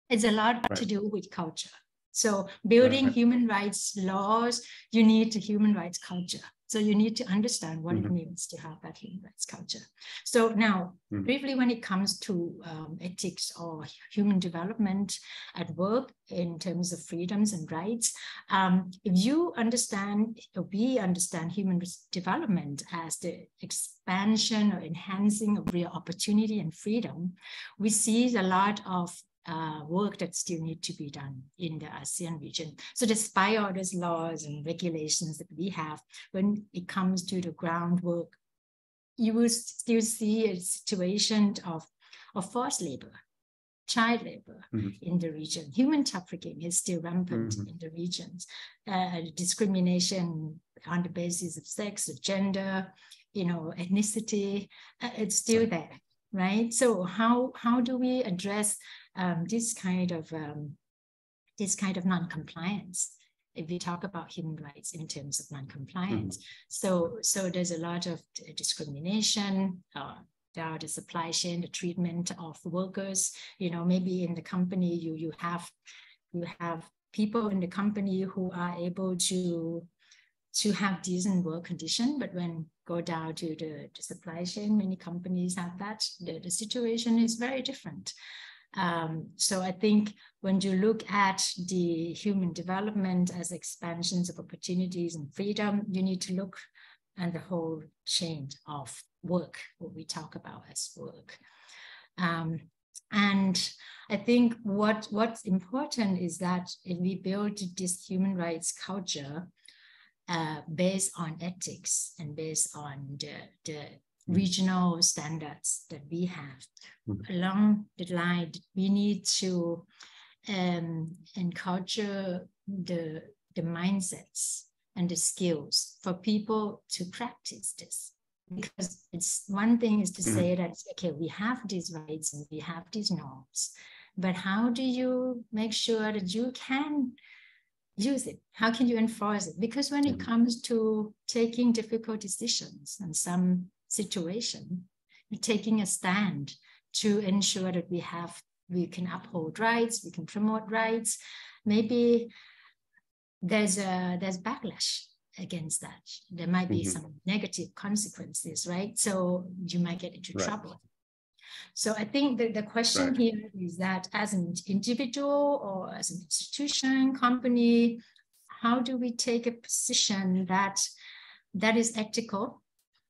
It's a lot to do with culture. So building human rights laws, you need a human rights culture. So you need to understand what it means to have that human rights culture. So now, briefly, when it comes to ethics or human development at work in terms of freedoms and rights, if you understand, or we understand human development as the expansion or enhancing of real opportunity and freedom, we see a lot of work that still need to be done in the ASEAN region. So despite all those laws and regulations that we have, when it comes to the groundwork, you will still see a situation of forced labor, child labor in the region. Human trafficking is still rampant in the regions. Discrimination on the basis of sex or gender, ethnicity, it's still there, right? So how do we address this kind of non-compliance if we talk about human rights in terms of non-compliance? So there's a lot of discrimination, the supply chain, the treatment of workers. Maybe in the company you have people in the company who are able to have decent work condition, but when go down to the supply chain, many companies have that. The situation is very different. So I think when you look at the human development as expansions of opportunities and freedom, you need to look at the whole chain of work, what we talk about as work. And I think what's important is that if we build this human rights culture based on ethics and based on the regional standards that we have, along the line, we need to encourage the mindsets and the skills for people to practice this. Because it's one thing is to say that, okay, we have these rights and we have these norms, but how do you make sure that you can use it? How can you enforce it? Because when it comes to taking difficult decisions in some situation, taking a stand to ensure that we can uphold rights, we can promote rights, maybe there's backlash against that. There might be some negative consequences, right? So you might get into trouble. So I think the question here is that as an individual or as an institution, company, how do we take a position that is ethical,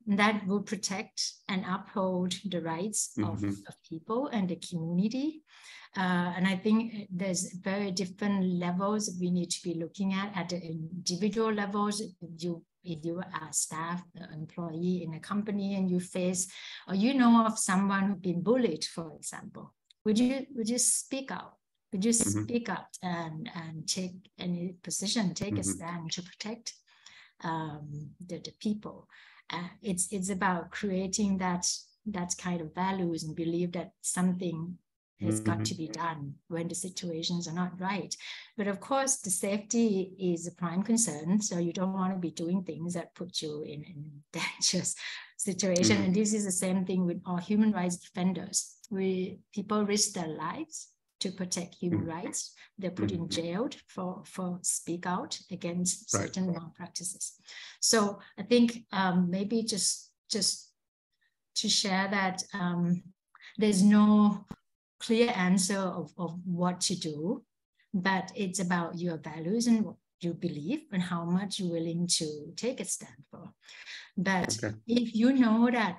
that will protect and uphold the rights of people and the community? And I think there's very different levels that we need to be looking at the individual levels. If you are a staff, employee in a company, and you face, or of someone who's been bullied, for example, would you speak out? Would you speak up and take any position, take a stand to protect the people? It's about creating that kind of values and believe that something has got to be done when the situations are not right. But of course, the safety is a prime concern. So you don't want to be doing things that put you in dangerous situation. And this is the same thing with our human rights defenders. People risk their lives to protect human rights. They're put in jail for speak out against certain malpractices. So I think maybe just to share that there's no clear answer of what to do, but it's about your values and what you believe and how much you're willing to take a stand for. But if you know that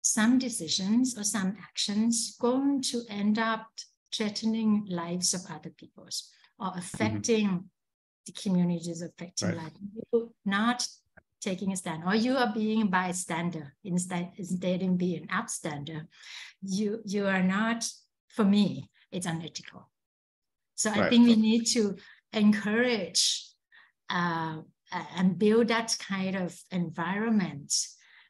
some decisions or some actions going to end up threatening lives of other peoples or affecting the communities, affecting life, you're not taking a stand, or you are being a bystander instead of being an upstander, you are not. For me, it's unethical. So I think we need to encourage and build that kind of environment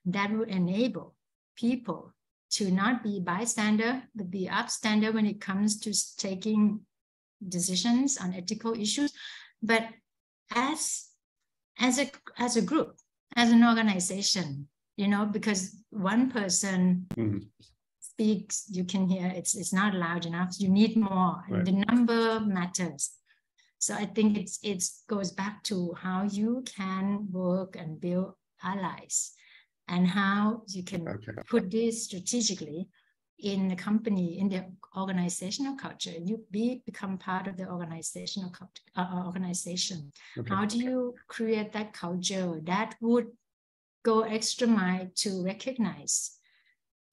that will enable people to not be bystander, but be upstander when it comes to taking decisions on ethical issues. But as as a group, as an organization, you know, because one person speaks, you can hear it's not loud enough. You need more. Right. And the number matters. So I think it goes back to how you can work and build allies, and how you can put this strategically in the company, in the organizational culture. You become part of the organizational organization. How do you create that culture that would go extra mile to recognize,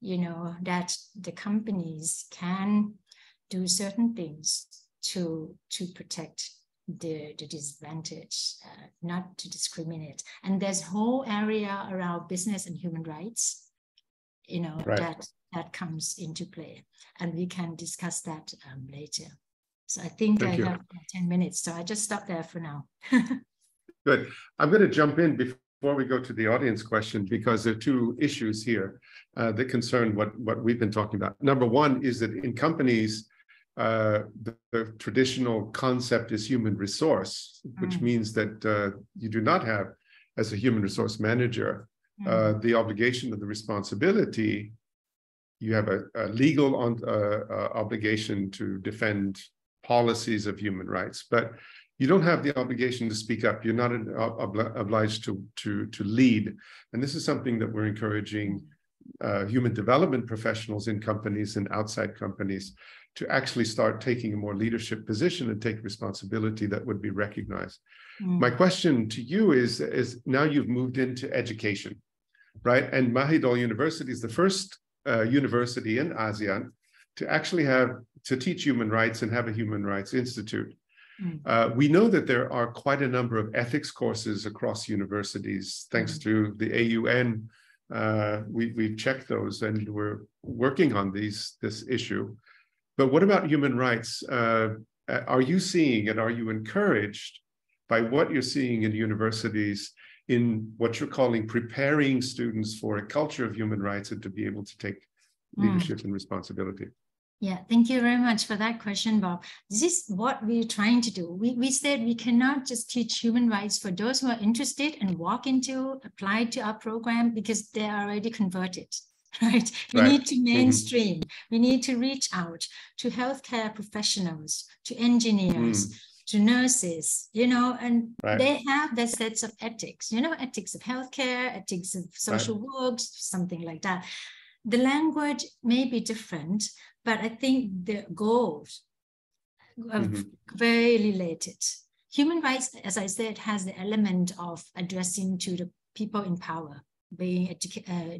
you know, that the companies can do certain things to protect the disadvantaged, not to discriminate. And there's a whole area around business and human rights, you know, that comes into play. And we can discuss that later. So I think I have 10 minutes, so I just stop there for now. Good. I'm going to jump in before we go to the audience question, because there are two issues here that concern what we've been talking about. Number one is that in companies, the traditional concept is human resource, which means that you do not have, as a human resource manager, the obligation or the responsibility. You have a legal obligation to defend policies of human rights, but you don't have the obligation to speak up. You're not obliged to lead. And this is something that we're encouraging human development professionals in companies and outside companies to actually start taking a more leadership position and take responsibility that would be recognized. My question to you is now you've moved into education, right? And Mahidol University is the first university in ASEAN to actually to teach human rights and have a human rights institute. We know that there are quite a number of ethics courses across universities, thanks to the AUN. We've checked those and we're working on this issue. But what about human rights? Are you seeing and are you encouraged by what you're seeing in universities in what you're calling preparing students for a culture of human rights and to be able to take leadership and responsibility? Yeah, thank you very much for that question, Bob. This is what we're trying to do. We said we cannot just teach human rights for those who are interested and apply to our program because they are already converted, right? We need to mainstream. We need to reach out to healthcare professionals, to engineers, to nurses, you know, and they have their sets of ethics, you know, ethics of healthcare, ethics of social work, something like that. The language may be different, but I think the goals are very related. Human rights, as I said, has the element of addressing to the people in power, being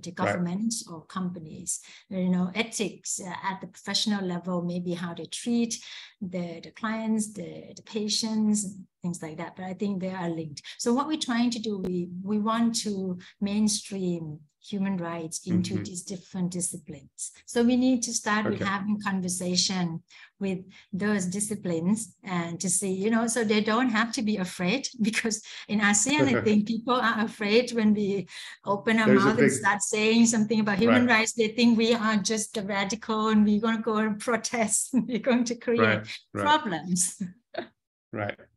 the governments or companies. You know, ethics at the professional level, maybe how they treat the clients, the patients, things like that. But I think they are linked. So what we're trying to do, we want to mainstream human rights into these different disciplines. So we need to start with having conversation with those disciplines and to see, you know, so they don't have to be afraid, because in ASEAN, I think people are afraid when we open our mouth and start saying something about human rights. They think we are just a radical and we're going to go and protest. We're going to create problems.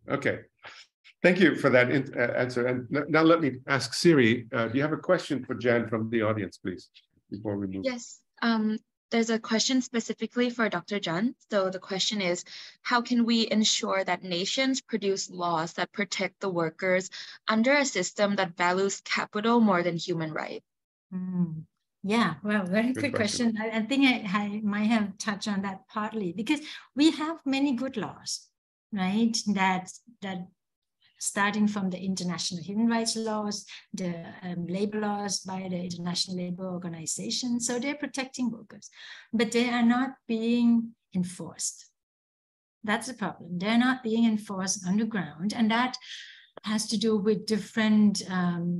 Okay. Thank you for that answer. And now let me ask Siri, do you have a question for Jan from the audience, please, before we move? Yes, there's a question specifically for Dr. Jan. So the question is, how can we ensure that nations produce laws that protect the workers under a system that values capital more than human rights? Yeah, well, very good question. I think I might have touched on that partly, because we have many good laws, right? That starting from the international human rights laws, the labor laws by the International Labour Organization. So they're protecting workers, but they are not being enforced. That's the problem. They're not being enforced on the ground. And that has to do with different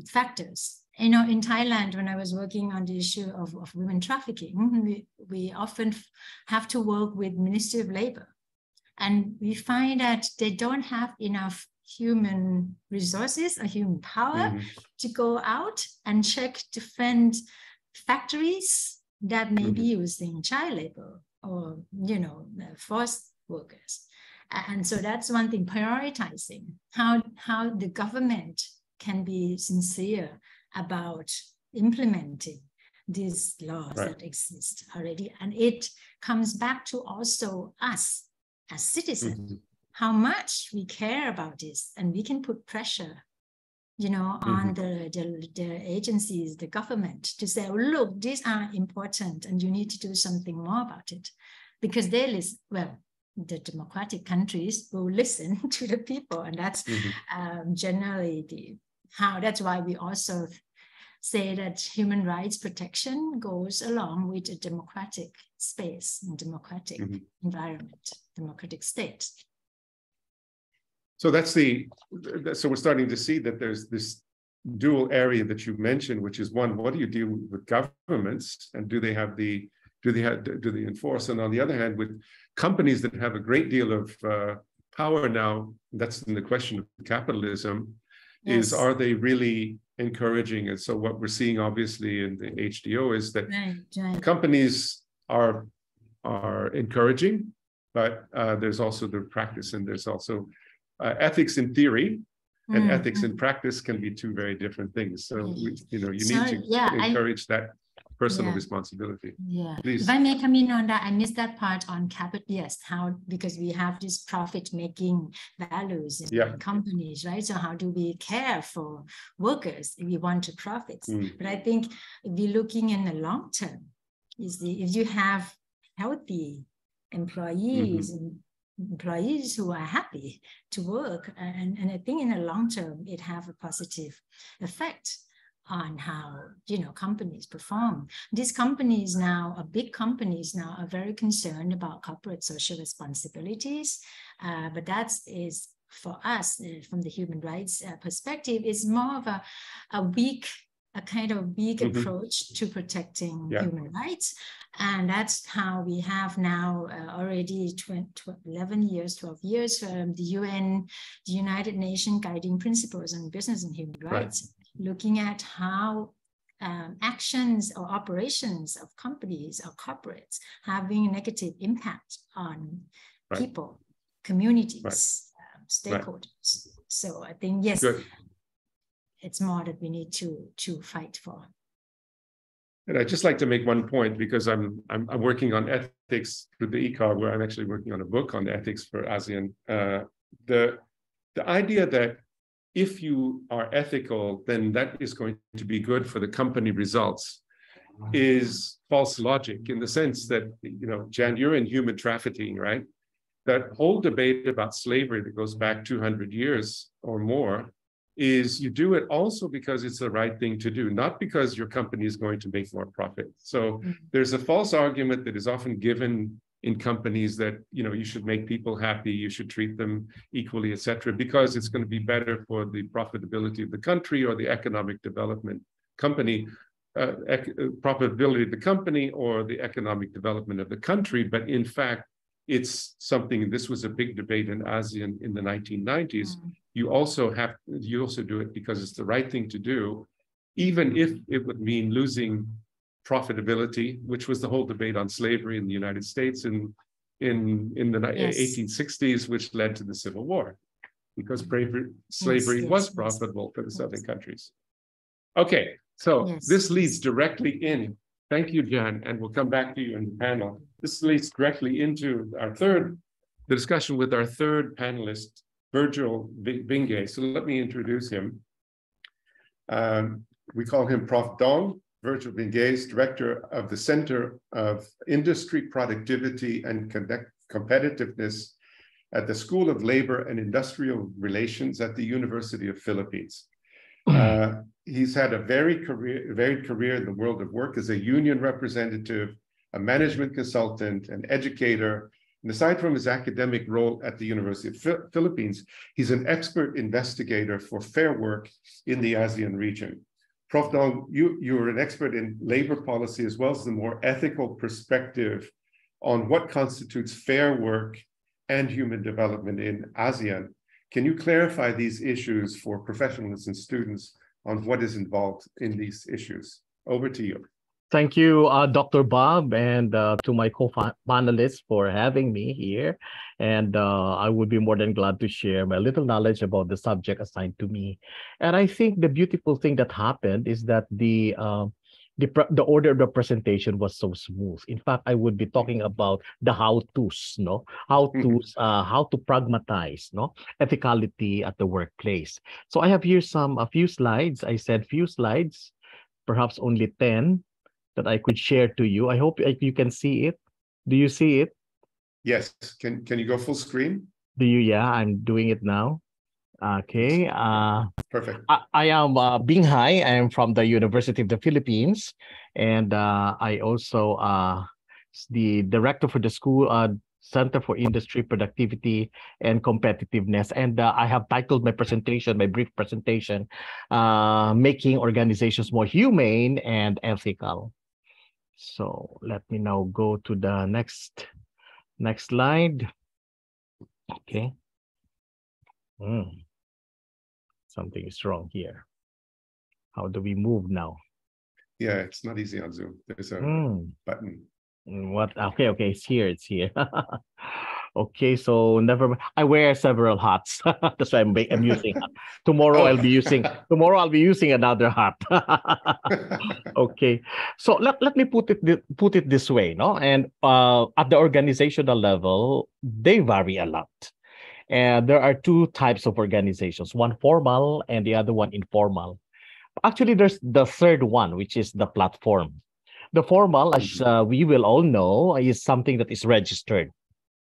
factors. You know, in Thailand, when I was working on the issue of women trafficking, we often have to work with Ministry of Labor. And we find that they don't have enough human resources or human power to go out and check different factories that may be using child labor or, you know, forced workers. And so that's one thing, prioritizing how the government can be sincere about implementing these laws that exist already. And it comes back to also us as citizens, how much we care about this, and we can put pressure, you know, on the agencies, the government, to say, oh, look, these are important and you need to do something more about it. Because they listen, well, the democratic countries will listen to the people, and that's generally that's why we also say that human rights protection goes along with a democratic space and democratic environment, democratic state. So so we're starting to see that there's this dual area that you mentioned, which is one, what do you do with governments, and do they enforce? And on the other hand, with companies that have a great deal of power now, that's in the question of capitalism, is are they really encouraging? And so what we're seeing obviously in the HDO is that companies are encouraging, but there's also the practice, and there's also ethics in theory and ethics in practice can be two very different things. So you need to encourage that personal responsibility. Yeah. Please. If I may come in on that, I missed that part on capital. Yes, because we have these profit-making values in companies, right? So how do we care for workers if we want to profit? But I think if we're looking in the long term, if you have healthy employees and employees who are happy to work, and I think in the long term, it have a positive effect on how, you know, companies perform. These companies now, big companies now, are very concerned about corporate social responsibilities, but that is, for us, from the human rights perspective, is more of a kind of weak approach to protecting human rights. And that's how we have now already 12 years, the UN, the United Nations Guiding Principles on Business and Human Rights, looking at how actions or operations of companies or corporates having a negative impact on people, communities, stakeholders. So I think, yes, it's more that we need to fight for. And I'd just like to make one point, because I'm working on ethics through the ECAAR, where I'm actually working on a book on ethics for ASEAN. The idea that if you are ethical, then that is going to be good for the company results is false logic, in the sense that, you know, Jan, you're in human trafficking, right? That whole debate about slavery that goes back 200 years or more is you do it also because it's the right thing to do, not because your company is going to make more profit. So there's a false argument that is often given in companies that, you know, you should make people happy, you should treat them equally, et cetera, because it's going to be better for the profitability of the country or the economic development profitability of the company or the economic development of the country. But in fact, it's something, this was a big debate in ASEAN in the 1990s. You also do it because it's the right thing to do, even if it would mean losing profitability, which was the whole debate on slavery in the United States in the 1860s, which led to the Civil War, because slavery was profitable for the Southern countries. Okay, so this leads directly in. Thank you, Jan, and we'll come back to you in the panel. This leads directly into the discussion with our third panelist, Virgil Bingay. So let me introduce him. We call him Prof. Dong. Virgil Bingay is director of the Center of Industry Productivity and Competitiveness at the School of Labor and Industrial Relations at the University of Philippines. He's had a varied career in the world of work as a union representative, a management consultant, an educator. And aside from his academic role at the University of Philippines, he's an expert investigator for fair work in the ASEAN region. Prof. Dong, you're an expert in labor policy as well as the more ethical perspective on what constitutes fair work and human development in ASEAN. Can you clarify these issues for professionals and students on what is involved in these issues? Over to you. Thank you, Dr. Bob, and to my co-panelists for having me here. And I would be more than glad to share my little knowledge about the subject assigned to me. And I think the beautiful thing that happened is that the order of the presentation was so smooth. In fact, I would be talking about the how-tos, no, how to pragmatize, no, ethicality at the workplace. So I have here a few slides. I said few slides, perhaps only 10 that I could share to you. I hope you can see it. Do you see it? Yes. Can you go full screen? Do you? Yeah, I'm doing it now. Okay. Perfect. I am Bing Hai. I am from the University of the Philippines, and I also the director for the school Center for Industry Productivity and Competitiveness. And I have titled my presentation, my brief presentation, "Making Organizations More Humane and Ethical." So let me now go to the next slide. Okay. Something is wrong here. How do we move now? Yeah, it's not easy on Zoom. There's a button. What? Okay, it's here. It's here. Okay, so never mind. I wear several hats. That's why I'm using. Tomorrow I'll be using another hat. Okay, so let me put it this way, no? And at the organizational level, they vary a lot. And there are two types of organizations: one formal and the other one informal. Actually, there's the third one, which is the platform. The formal, as we will all know, is something that is registered.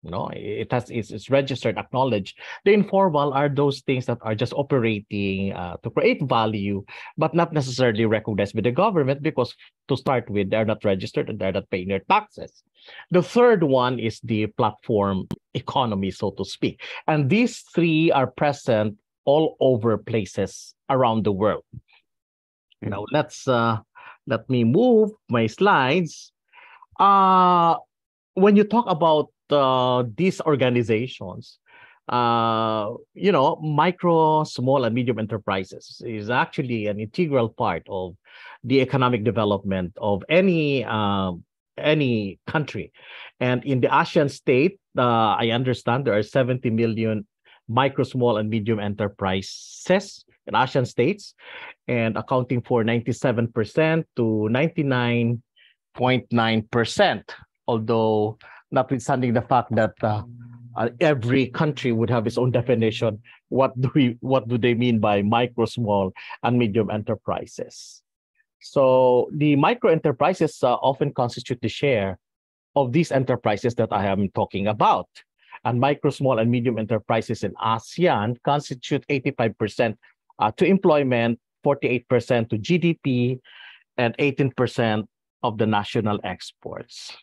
It's registered, acknowledged. The informal are those things that are just operating to create value, but not necessarily recognized by the government because, to start with, they're not registered and they're not paying their taxes. The third one is the platform economy, so to speak. And these three are present all over places around the world. Now, let me move my slides. When you talk about these organizations, micro, small, and medium enterprises is actually an integral part of the economic development of any country. And in the ASEAN state, I understand there are 70 million micro, small, and medium enterprises in ASEAN states, and accounting for 97% to 99.9%. Although, notwithstanding the fact that every country would have its own definition, what do they mean by micro, small, and medium enterprises? So the micro enterprises often constitute the share of these enterprises that I am talking about. And micro, small, and medium enterprises in ASEAN constitute 85% to employment, 48% to GDP, and 18% of the national exports.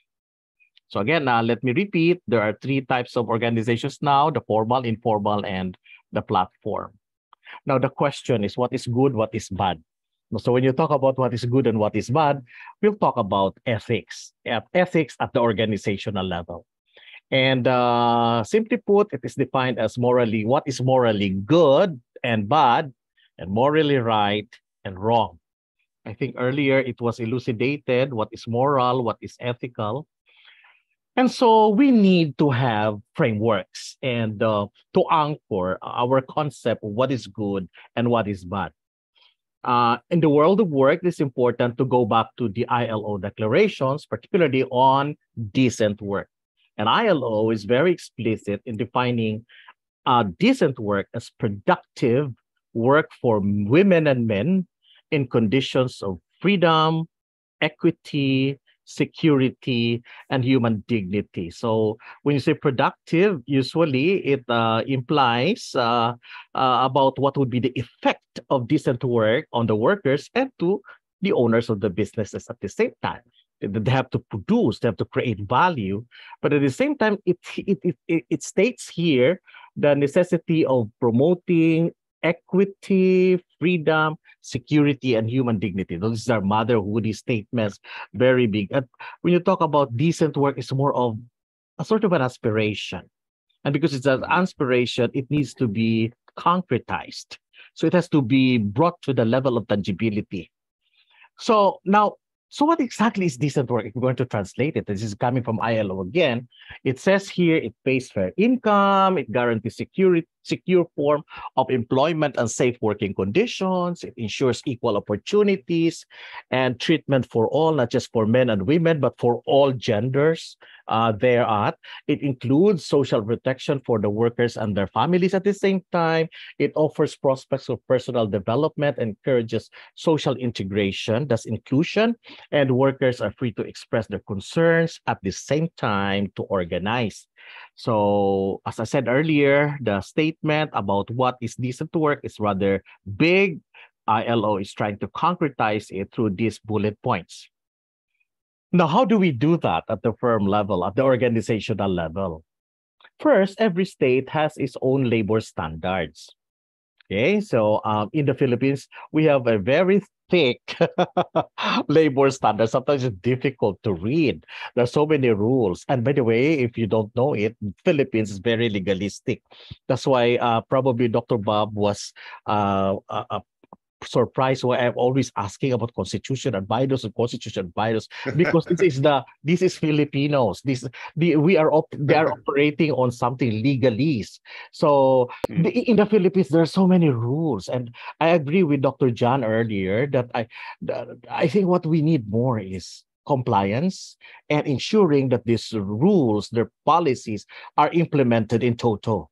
So again, let me repeat, there are three types of organizations now: the formal, informal, and the platform. Now, the question is, what is good, what is bad? So when you talk about what is good and what is bad, we'll talk about ethics at the organizational level. And simply put, it is defined as what is morally good and bad, and morally right and wrong. I think earlier it was elucidated what is moral, what is ethical. And so we need to have frameworks and to anchor our concept of what is good and what is bad. In the world of work, it's important to go back to the ILO declarations, particularly on decent work. And ILO is very explicit in defining decent work as productive work for women and men in conditions of freedom, equity, security, and human dignity. So when you say productive, usually it implies about what would be the effect of decent work on the workers and to the owners of the businesses at the same time. They have to produce, they have to create value, but at the same time, it states here the necessity of promoting equity, freedom, security, and human dignity. Those are motherhoody statements, very big. And when you talk about decent work, it's more of a sort of an aspiration. And because it's an aspiration, it needs to be concretized. So it has to be brought to the level of tangibility. So now, So what exactly is decent work? If we're going to translate it, this is coming from ILO again. It says here it pays fair income, it guarantees secure form of employment and safe working conditions, it ensures equal opportunities and treatment for all, not just for men and women, but for all genders thereat. It includes social protection for the workers and their families at the same time. It offers prospects of personal development, encourages social integration, that's inclusion, and workers are free to express their concerns at the same time to organize. So, as I said earlier, the statement about what is decent work is rather big. ILO is trying to concretize it through these bullet points. Now, how do we do that at the firm level, at the organizational level? First, every state has its own labor standards. Okay, so in the Philippines, we have a very thick labor standard. Sometimes it's difficult to read. There's so many rules. And by the way, if you don't know it, Philippines is very legalistic. That's why probably Dr. Bob was surprised why I'm always asking about constitution advisors and constitution advisors, because this is Filipinos. They are operating on something legalese. So in the Philippines there are so many rules, and I agree with Dr. John earlier that I think what we need more is compliance and ensuring that these rules, their policies are implemented in toto.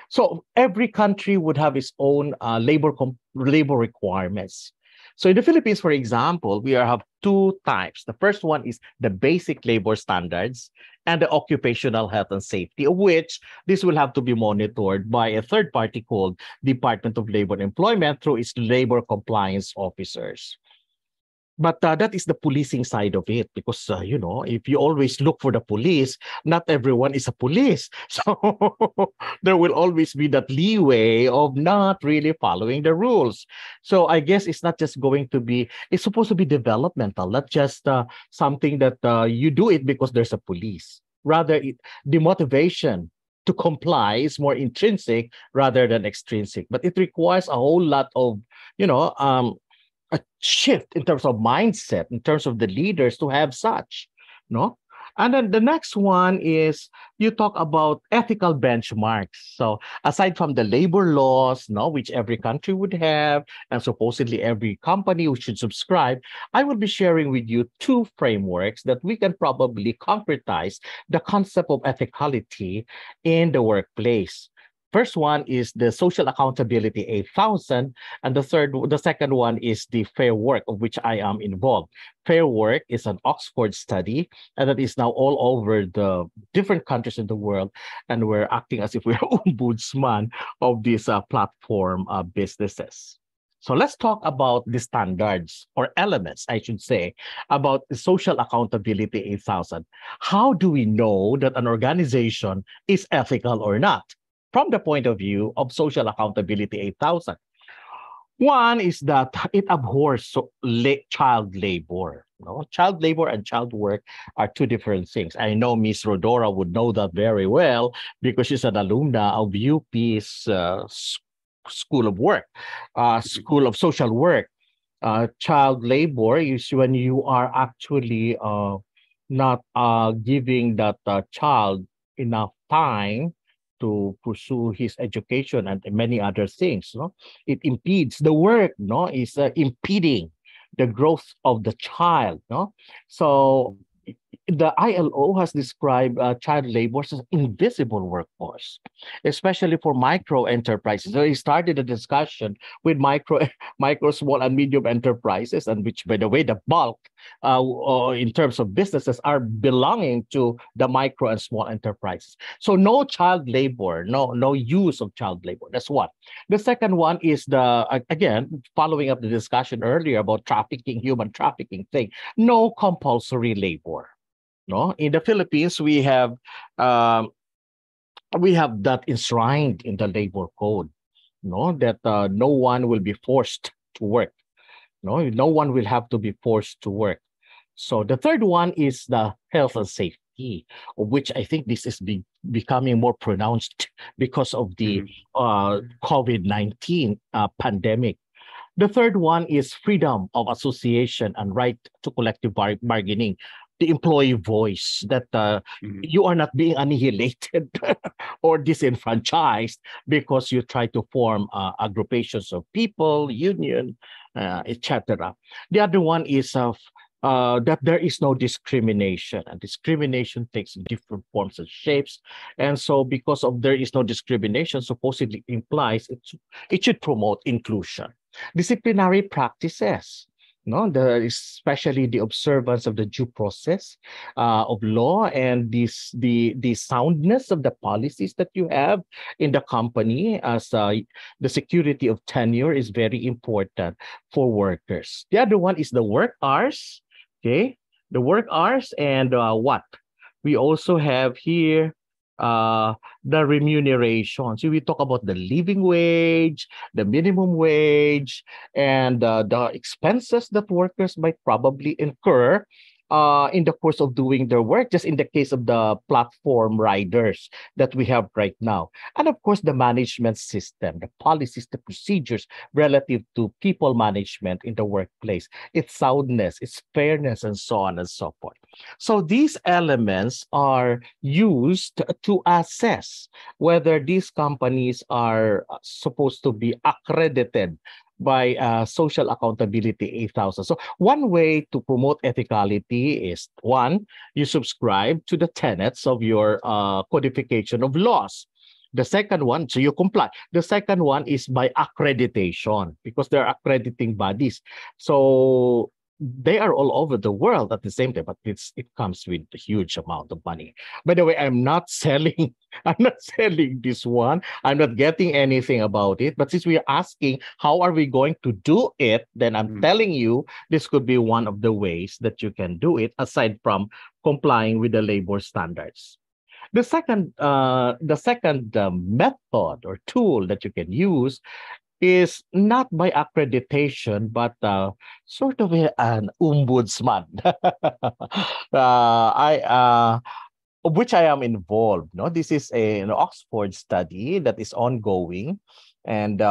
So every country would have its own labor requirements. So in the Philippines, for example, we have two types. The first one is the basic labor standards and the occupational health and safety, of which this will have to be monitored by a third party called Department of Labor and Employment through its labor compliance officers. But that is the policing side of it, because, if you always look for the police, not everyone is a police. So there will always be that leeway of not really following the rules. So I guess it's not just going to be, it's supposed to be developmental, not just something that you do it because there's a police. Rather, the motivation to comply is more intrinsic rather than extrinsic. But it requires a whole lot of, a shift in terms of mindset, in terms of the leaders to have such, no? And then the next one is you talk about ethical benchmarks. So aside from the labor laws, no, which every country would have, and supposedly every company who should subscribe, I will be sharing with you two frameworks that we can probably concretize the concept of ethicality in the workplace. First one is the Social Accountability 8000, and the second one is the Fair Work, of which I am involved. Fair Work is an Oxford study, and that is now all over the different countries in the world, and we're acting as if we're ombudsman of these platform businesses. So let's talk about the standards, or elements, I should say, about the Social Accountability 8000. How do we know that an organization is ethical or not? From the point of view of Social Accountability 8000. One is that it abhors child labor. Child labor and child work are two different things. I know Miss Rodora would know that very well because she's an alumna of UP's School of Work, School of Social Work. Child labor is when you are actually not giving that child enough time to pursue his education and many other things. It impedes the work, is impeding the growth of the child. So the ILO has described child labor as an invisible workforce, especially for micro enterprises. So he started a discussion with micro, small, and medium enterprises, and which, by the way, the bulk in terms of businesses are belonging to the micro and small enterprises. So no child labor, no use of child labor. That's one. The second one is again, following up the discussion earlier about trafficking, human trafficking thing, no compulsory labor. In the Philippines, we have that enshrined in the labor code, that no one will be forced to work. No one will have to be forced to work. So the third one is the health and safety, of which I think this is becoming more pronounced because of the COVID-19 pandemic. The third one is freedom of association and right to collective bargaining, the employee voice, that you are not being annihilated or disenfranchised because you try to form agrupations of people, union, etc. The other one is that there is no discrimination, and discrimination takes different forms and shapes. And so because of there is no discrimination, supposedly implies it should promote inclusion. Disciplinary practices, no, especially the observance of the due process of law, and the soundness of the policies that you have in the company, as the security of tenure is very important for workers. The other one is the work hours. Okay, the work hours, and what we also have here, the remuneration. So we talk about the living wage, the minimum wage, and the expenses that workers might probably incur in the course of doing their work, just in the case of the platform riders that we have right now. And of course, the management system, the policies, the procedures relative to people management in the workplace, its soundness, its fairness, and so on and so forth. So these elements are used to assess whether these companies are supposed to be accredited by Social Accountability 8000. So one way to promote ethicality is, one, you subscribe to the tenets of your codification of laws. The second one, so you comply. The second one is by accreditation, because they're accrediting bodies. So they are all over the world at the same time, but it comes with a huge amount of money. By the way, I'm not selling this one. I'm not getting anything about it. But since we're asking how are we going to do it, then I'm telling you this could be one of the ways that you can do it, aside from complying with the labor standards. The second method or tool that you can use is not by accreditation, but sort of an ombudsman. Of which I am involved. No, this is an Oxford study that is ongoing, and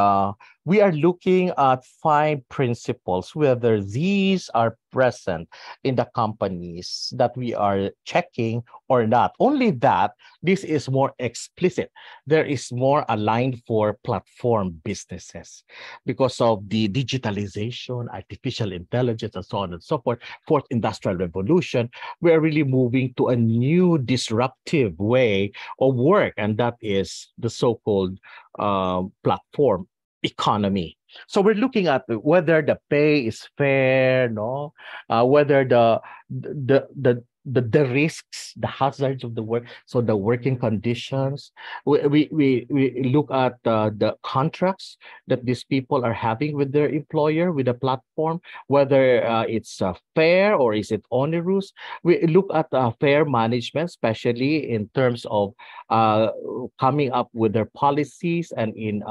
we are looking at 5 principles, whether these are present in the companies that we are checking or not. Only that this is more explicit. There is more aligned for platform businesses because of the digitalization, artificial intelligence, and so on and so forth. Fourth industrial revolution, we are really moving to a new disruptive way of work, and that is the so-called platform economy. So we're looking at whether the pay is fair, no, whether the risks, the hazards of the work, so the working conditions. We look at the contracts that these people are having with their employer, with the platform, whether it's fair or is it onerous. We look at fair management, especially in terms of coming up with their policies and in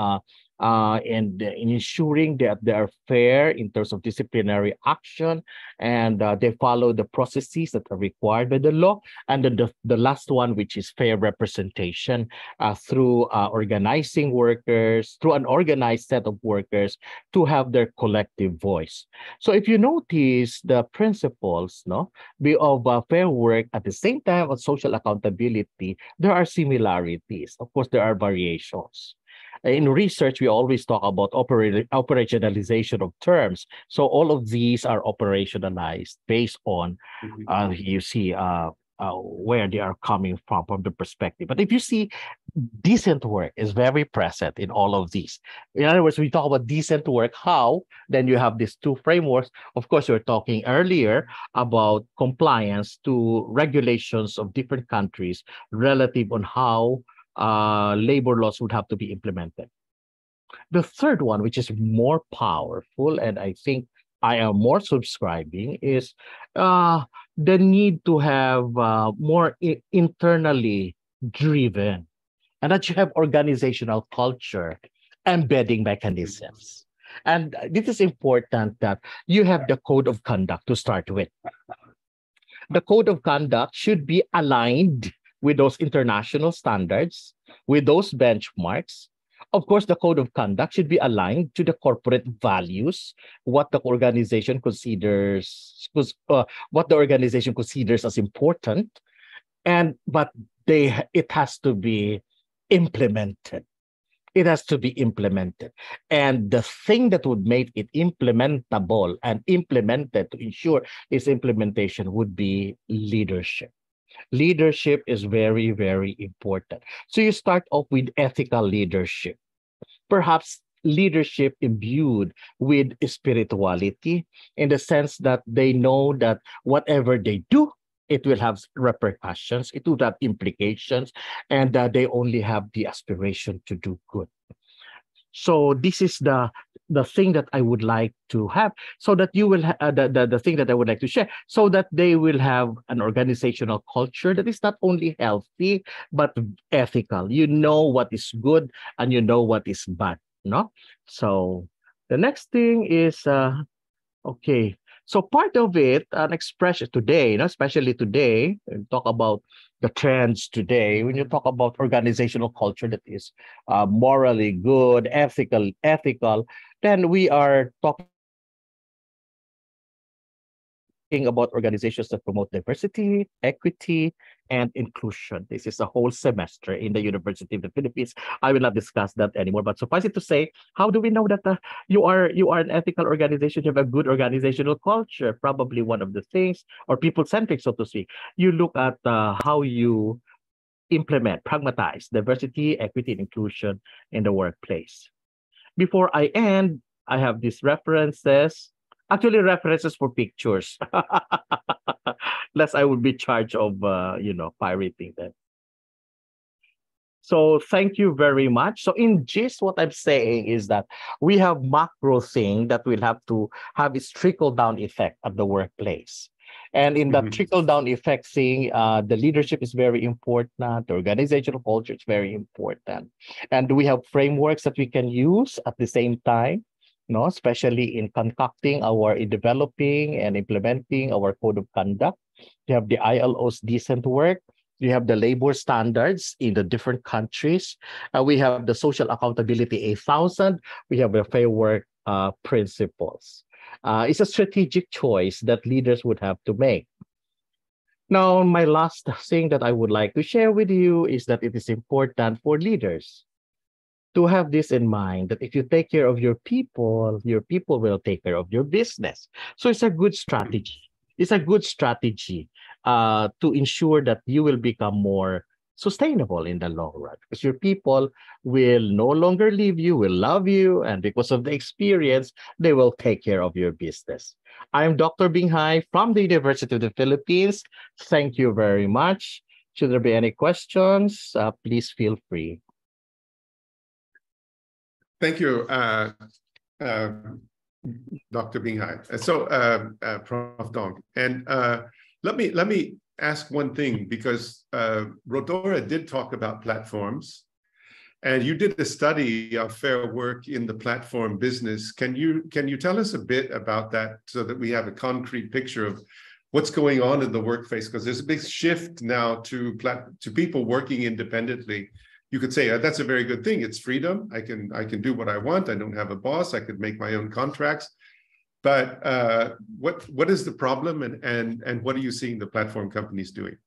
ensuring that they are fair in terms of disciplinary action, and they follow the processes that are required by the law. And the last one, which is fair representation through organizing workers, through an organized set of workers to have their collective voice. So if you notice the principles, no, of fair work at the same time of social accountability, there are similarities. Of course, there are variations. In research, we always talk about operationalization of terms. So all of these are operationalized based on, you see, where they are coming from the perspective. But if you see, decent work is very present in all of these. In other words, we talk about decent work, how? Then you have these 2 frameworks. Of course, we were talking earlier about compliance to regulations of different countries relative on how labor laws would have to be implemented. The third one, which is more powerful, and I think I am more subscribing, is the need to have more internally driven, and that you have organizational culture embedding mechanisms. And this is important that you have the code of conduct to start with. The code of conduct should be aligned with those international standards, with those benchmarks, Of course, the code of conduct should be aligned to the corporate values, what the organization what the organization considers as important, but it has to be implemented. It has to be implemented. And the thing that would make it implementable and implemented to ensure its implementation would be leadership. Leadership is very, very important. So you start off with ethical leadership, perhaps leadership imbued with spirituality, in the sense that they know that whatever they do, it will have repercussions, it will have implications, and they only have the aspiration to do good. So this is the thing that I would like to have, so that you will the thing that I would like to share, so that they will have an organizational culture that is not only healthy but ethical. You know what is good and you know what is bad, no? So the next thing is okay. So part of it, an expression today, especially today, and talk about the trends today. When you talk about organizational culture that is morally good, ethical, then we are talking about organizations that promote diversity, equity, and inclusion. This is a whole semester in the University of the Philippines. I will not discuss that anymore, but suffice it to say, how do we know that you are an ethical organization, you have a good organizational culture? Probably one of the things, or people-centric, so to speak. You look at how you implement, pragmatize diversity, equity, and inclusion in the workplace. Before I end, I have these references. Actually, references for pictures. Lest I would be charged of, pirating them. So thank you very much. So in gist, what I'm saying is that we have macro thing that will have to have its trickle-down effect at the workplace. And in the trickle-down effect thing, the leadership is very important. The organizational culture is very important. And we have frameworks that we can use at the same time, especially in developing and implementing our code of conduct. You have the ILO's decent work. You have the labor standards in the different countries. We have the social accountability 8,000. We have the fair work principles. It's a strategic choice that leaders would have to make. Now, my last thing that I would like to share with you is that it is important for leaders to have this in mind, that if you take care of your people will take care of your business. So it's a good strategy. It's a good strategy to ensure that you will become more sustainable in the long run, because your people will no longer leave you, will love you, and because of the experience, they will take care of your business. I'm Dr. Binghai from the University of the Philippines. Thank you very much. Should there be any questions, please feel free. Thank you, Dr. Binghai. So, Prof. Dong, and let me ask one thing, because Rodora did talk about platforms, and you did a study of fair work in the platform business. Can you tell us a bit about that, so that we have a concrete picture of what's going on in the workplace? Because there's a big shift now to people working independently. You could say that's a very good thing. It's freedom. I can do what I want. I don't have a boss. I could make my own contracts. But what is the problem, and what are you seeing the platform companies doing?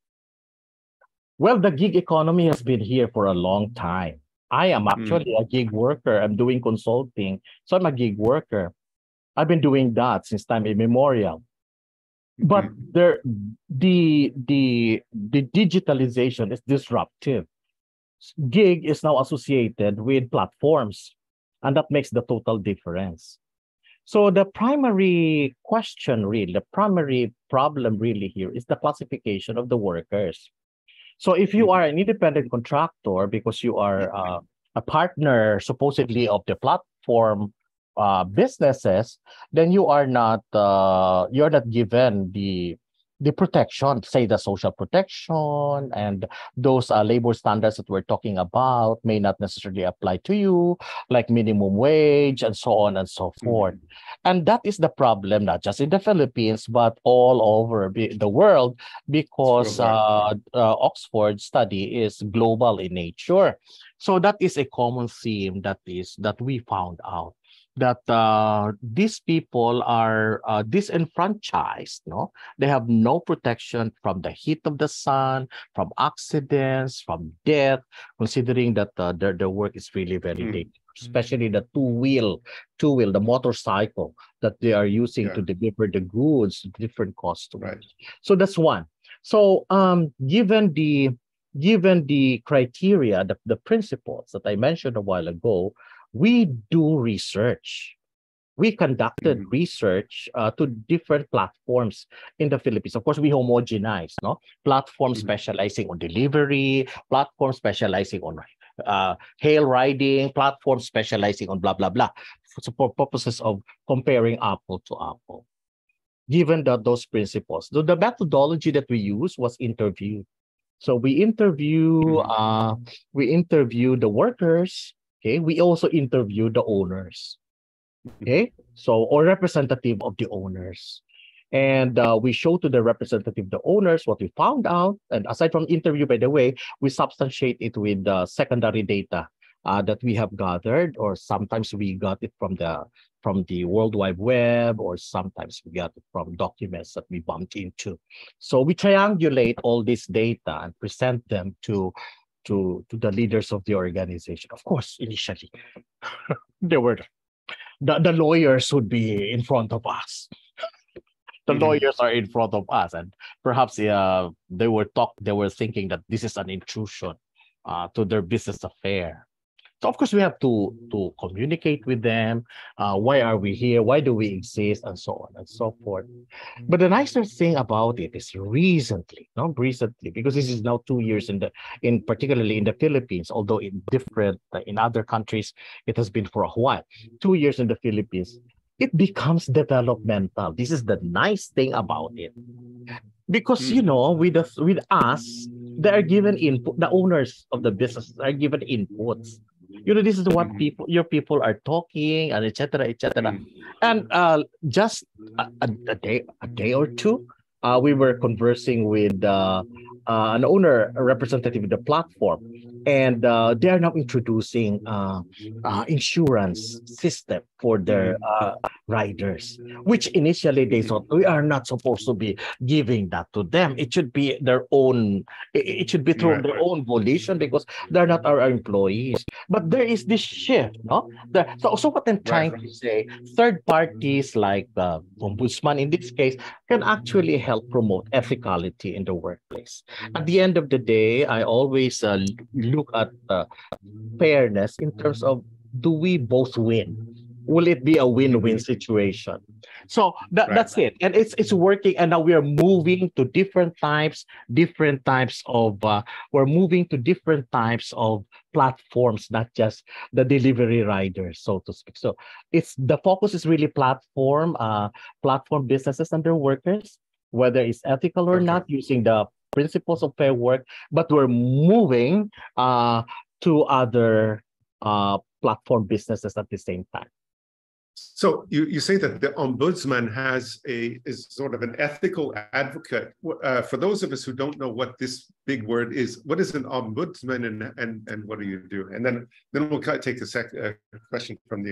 Well, the gig economy has been here for a long time. I am actually a gig worker. I'm doing consulting, so I'm a gig worker. I've been doing that since time immemorial. But the digitalization is disruptive. Gig is now associated with platforms, and that makes the total difference. So the primary question, really, the primary problem really here is the classification of the workers. So if you are an independent contractor, because you are a partner supposedly of the platform businesses, then you're not given the the protection, say the social protection and those labor standards that we're talking about may not necessarily apply to you, like minimum wage and so on and so forth. And that is the problem, not just in the Philippines, but all over the world, because Oxford study is global in nature. So that is a common theme that we found out, that these people are disenfranchised. No, they have no protection from the heat of the sun, from accidents, from death, considering that their work is really very dangerous, especially the two-wheel, the motorcycle that they are using to deliver the goods to different customers. So that's one. So given the criteria, the principles that I mentioned a while ago, we do research. We conducted research to different platforms in the Philippines. Of course, we homogenize, no? Platforms specializing on delivery, platforms specializing on hail riding, platforms specializing on blah, blah, blah. So for purposes of comparing apple to apple. Given those principles, the methodology that we used was interview. So we interview the workers. Okay, we also interview the owners. Okay, so or representative of the owners, and we show to the representative, the owners, what we found out. And aside from interview, by the way, we substantiate it with secondary data that we have gathered, or sometimes we got it from the World Wide Web, or sometimes we got it from documents that we bumped into. So we triangulate all this data and present them to the leaders of the organization. Of course, initially, they were the lawyers would be in front of us. The lawyers are in front of us, and perhaps they were thinking that this is an intrusion to their business affair. So of course we have to communicate with them. Why are we here? Why do we exist? And so on and so forth. But the nicer thing about it is recently, because this is now 2 years particularly in the Philippines, although in other countries it has been for a while. 2 years in the Philippines, it becomes developmental. This is the nice thing about it. Because with us, they are given input. The owners of the business are given inputs. This is what your people are talking, and etc. etc. And just a day or two, we were conversing with an owner, a representative of the platform, and they are now introducing insurance system for their riders, which initially they thought we are not supposed to be giving that to them. It should be their own. It should be through their own volition, because they're not our employees. But there is this shift, no? So what I'm trying to say, third parties like the ombudsman in this case can actually help promote ethicality in the workplace. At the end of the day, I always look at fairness in terms of, do we both win? Will it be a win-win situation? So that's it, and it's working. And now we are moving to different types of we're moving to different types of platforms, not just the delivery riders, so to speak. So the focus is really platform businesses and their workers, whether it's ethical or not, using the principles of fair work. But we're moving to other platform businesses at the same time. So you say that the ombudsman is sort of an ethical advocate. For those of us who don't know what this big word is, what is an ombudsman, and what do you do? And then we'll take the question from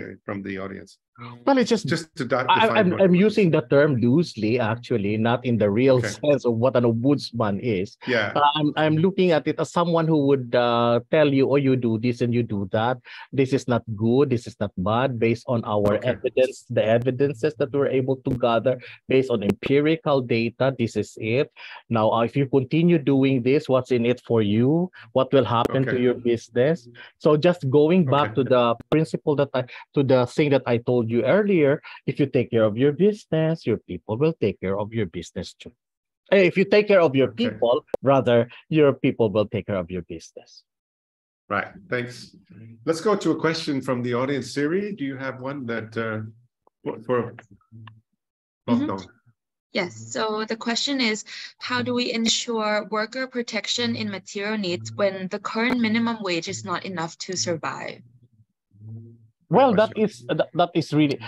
the audience. Well, it's just to define. I'm using the term loosely, actually, not in the real sense of what an ombudsman is. Yeah. I'm looking at it as someone who would tell you, oh, you do this and you do that. This is not good. This is not bad, based on our evidence, the evidences that we're able to gather based on empirical data. This is it. Now, if you continue doing this, what's in it for you? What will happen to your business? So just going back to the principle to the thing that I told you earlier, if you take care of your business, your people will take care of your business too. If you take care of your people, rather, your people will take care of your business. Right. Thanks. Let's go to a question from the audience. Siri, do you have one that for Yes, so the question is, how do we ensure worker protection in material needs when the current minimum wage is not enough to survive? Well, that is really,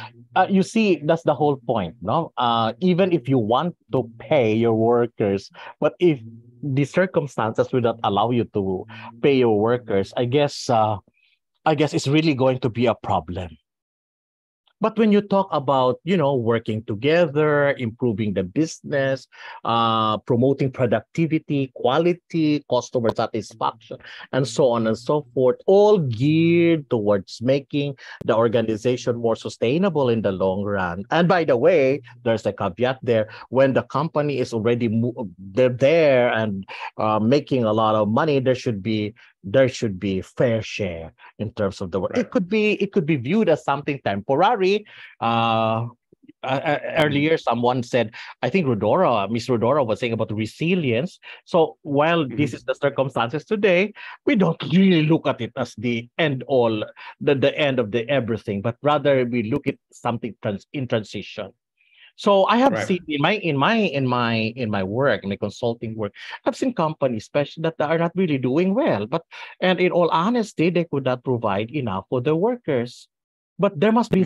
you see, that's the whole point, no? Even if you want to pay your workers, but if the circumstances will not allow you to pay your workers, I guess it's really going to be a problem. But when you talk about, working together, improving the business, promoting productivity, quality, customer satisfaction, and so on and so forth, all geared towards making the organization more sustainable in the long run. And by the way, there's a caveat there. When the company is already they're there and making a lot of money, there should be fair share in terms of the work. Right. It could be viewed as something temporary. Earlier, someone said, I think Miss Rodora was saying about resilience. So while this is the circumstances today, we don't really look at it as the end all, the end of the everything, but rather we look at something in transition. So I have seen in my work, in my consulting work, I've seen companies, especially that are not really doing well. And in all honesty, they could not provide enough for their workers. But there must be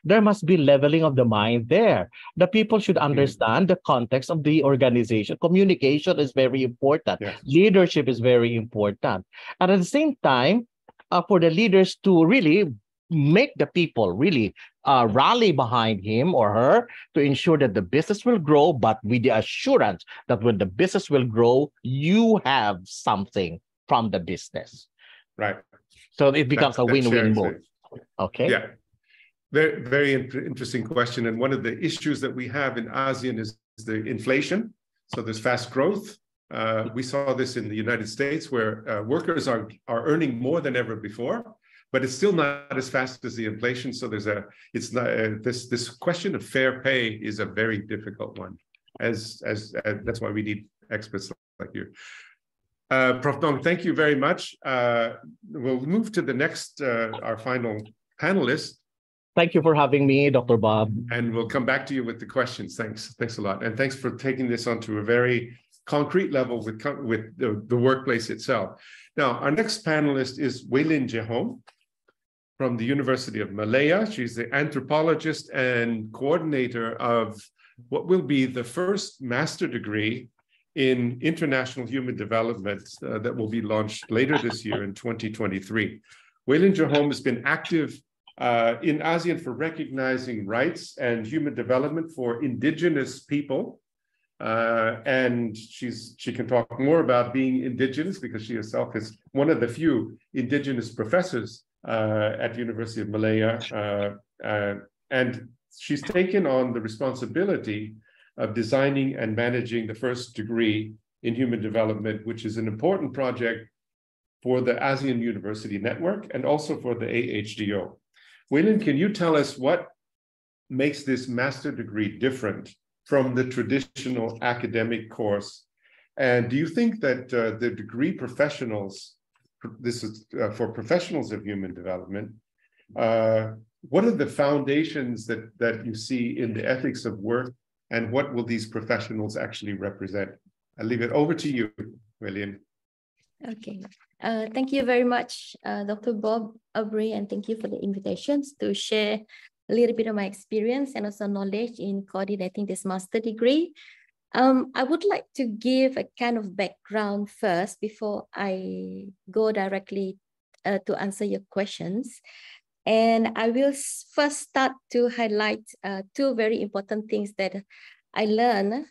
there must be leveling of the mind there. The people should understand the context of the organization. Communication is very important. Yes. Leadership is very important. And at the same time, for the leaders to really make the people really rally behind him or her to ensure that the business will grow, but with the assurance that when the business will grow, you have something from the business. Right. So it becomes a win-win mode. Okay. Yeah. Very, very interesting question. And one of the issues that we have in ASEAN is the inflation. So there's fast growth. We saw this in the United States where workers are earning more than ever before, but it's still not as fast as the inflation. So this question of fair pay is a very difficult one. As that's why we need experts like you. Prof. Dong, thank you very much. We'll move to the next, our final panelist. Thank you for having me, Dr. Bob. And we'll come back to you with the questions. Thanks a lot. And thanks for taking this onto a very concrete level with the workplace itself. Now, our next panelist is Weilin Jehom from the University of Malaya. She's the anthropologist and coordinator of what will be the first master degree in international human development that will be launched later this year in 2023. Weilin Jehom has been active in ASEAN for recognizing rights and human development for indigenous people. And she can talk more about being indigenous because she herself is one of the few indigenous professors at the University of Malaya. And she's taken on the responsibility of designing and managing the first degree in human development, which is an important project for the ASEAN University Network and also for the AHDO. Weilin, can you tell us what makes this master degree different from the traditional academic course? And do you think that the degree professionals, this is for professionals of human development, what are the foundations that you see in the ethics of work, and what will these professionals actually represent? I'll leave it over to you, Weilin. Okay. Thank you very much, Dr. Bob Aubrey, and thank you for the invitations to share a little bit of my experience and also knowledge in coordinating this master degree. I would like to give a kind of background first before I go directly to answer your questions. And I will first start to highlight two very important things that I learned.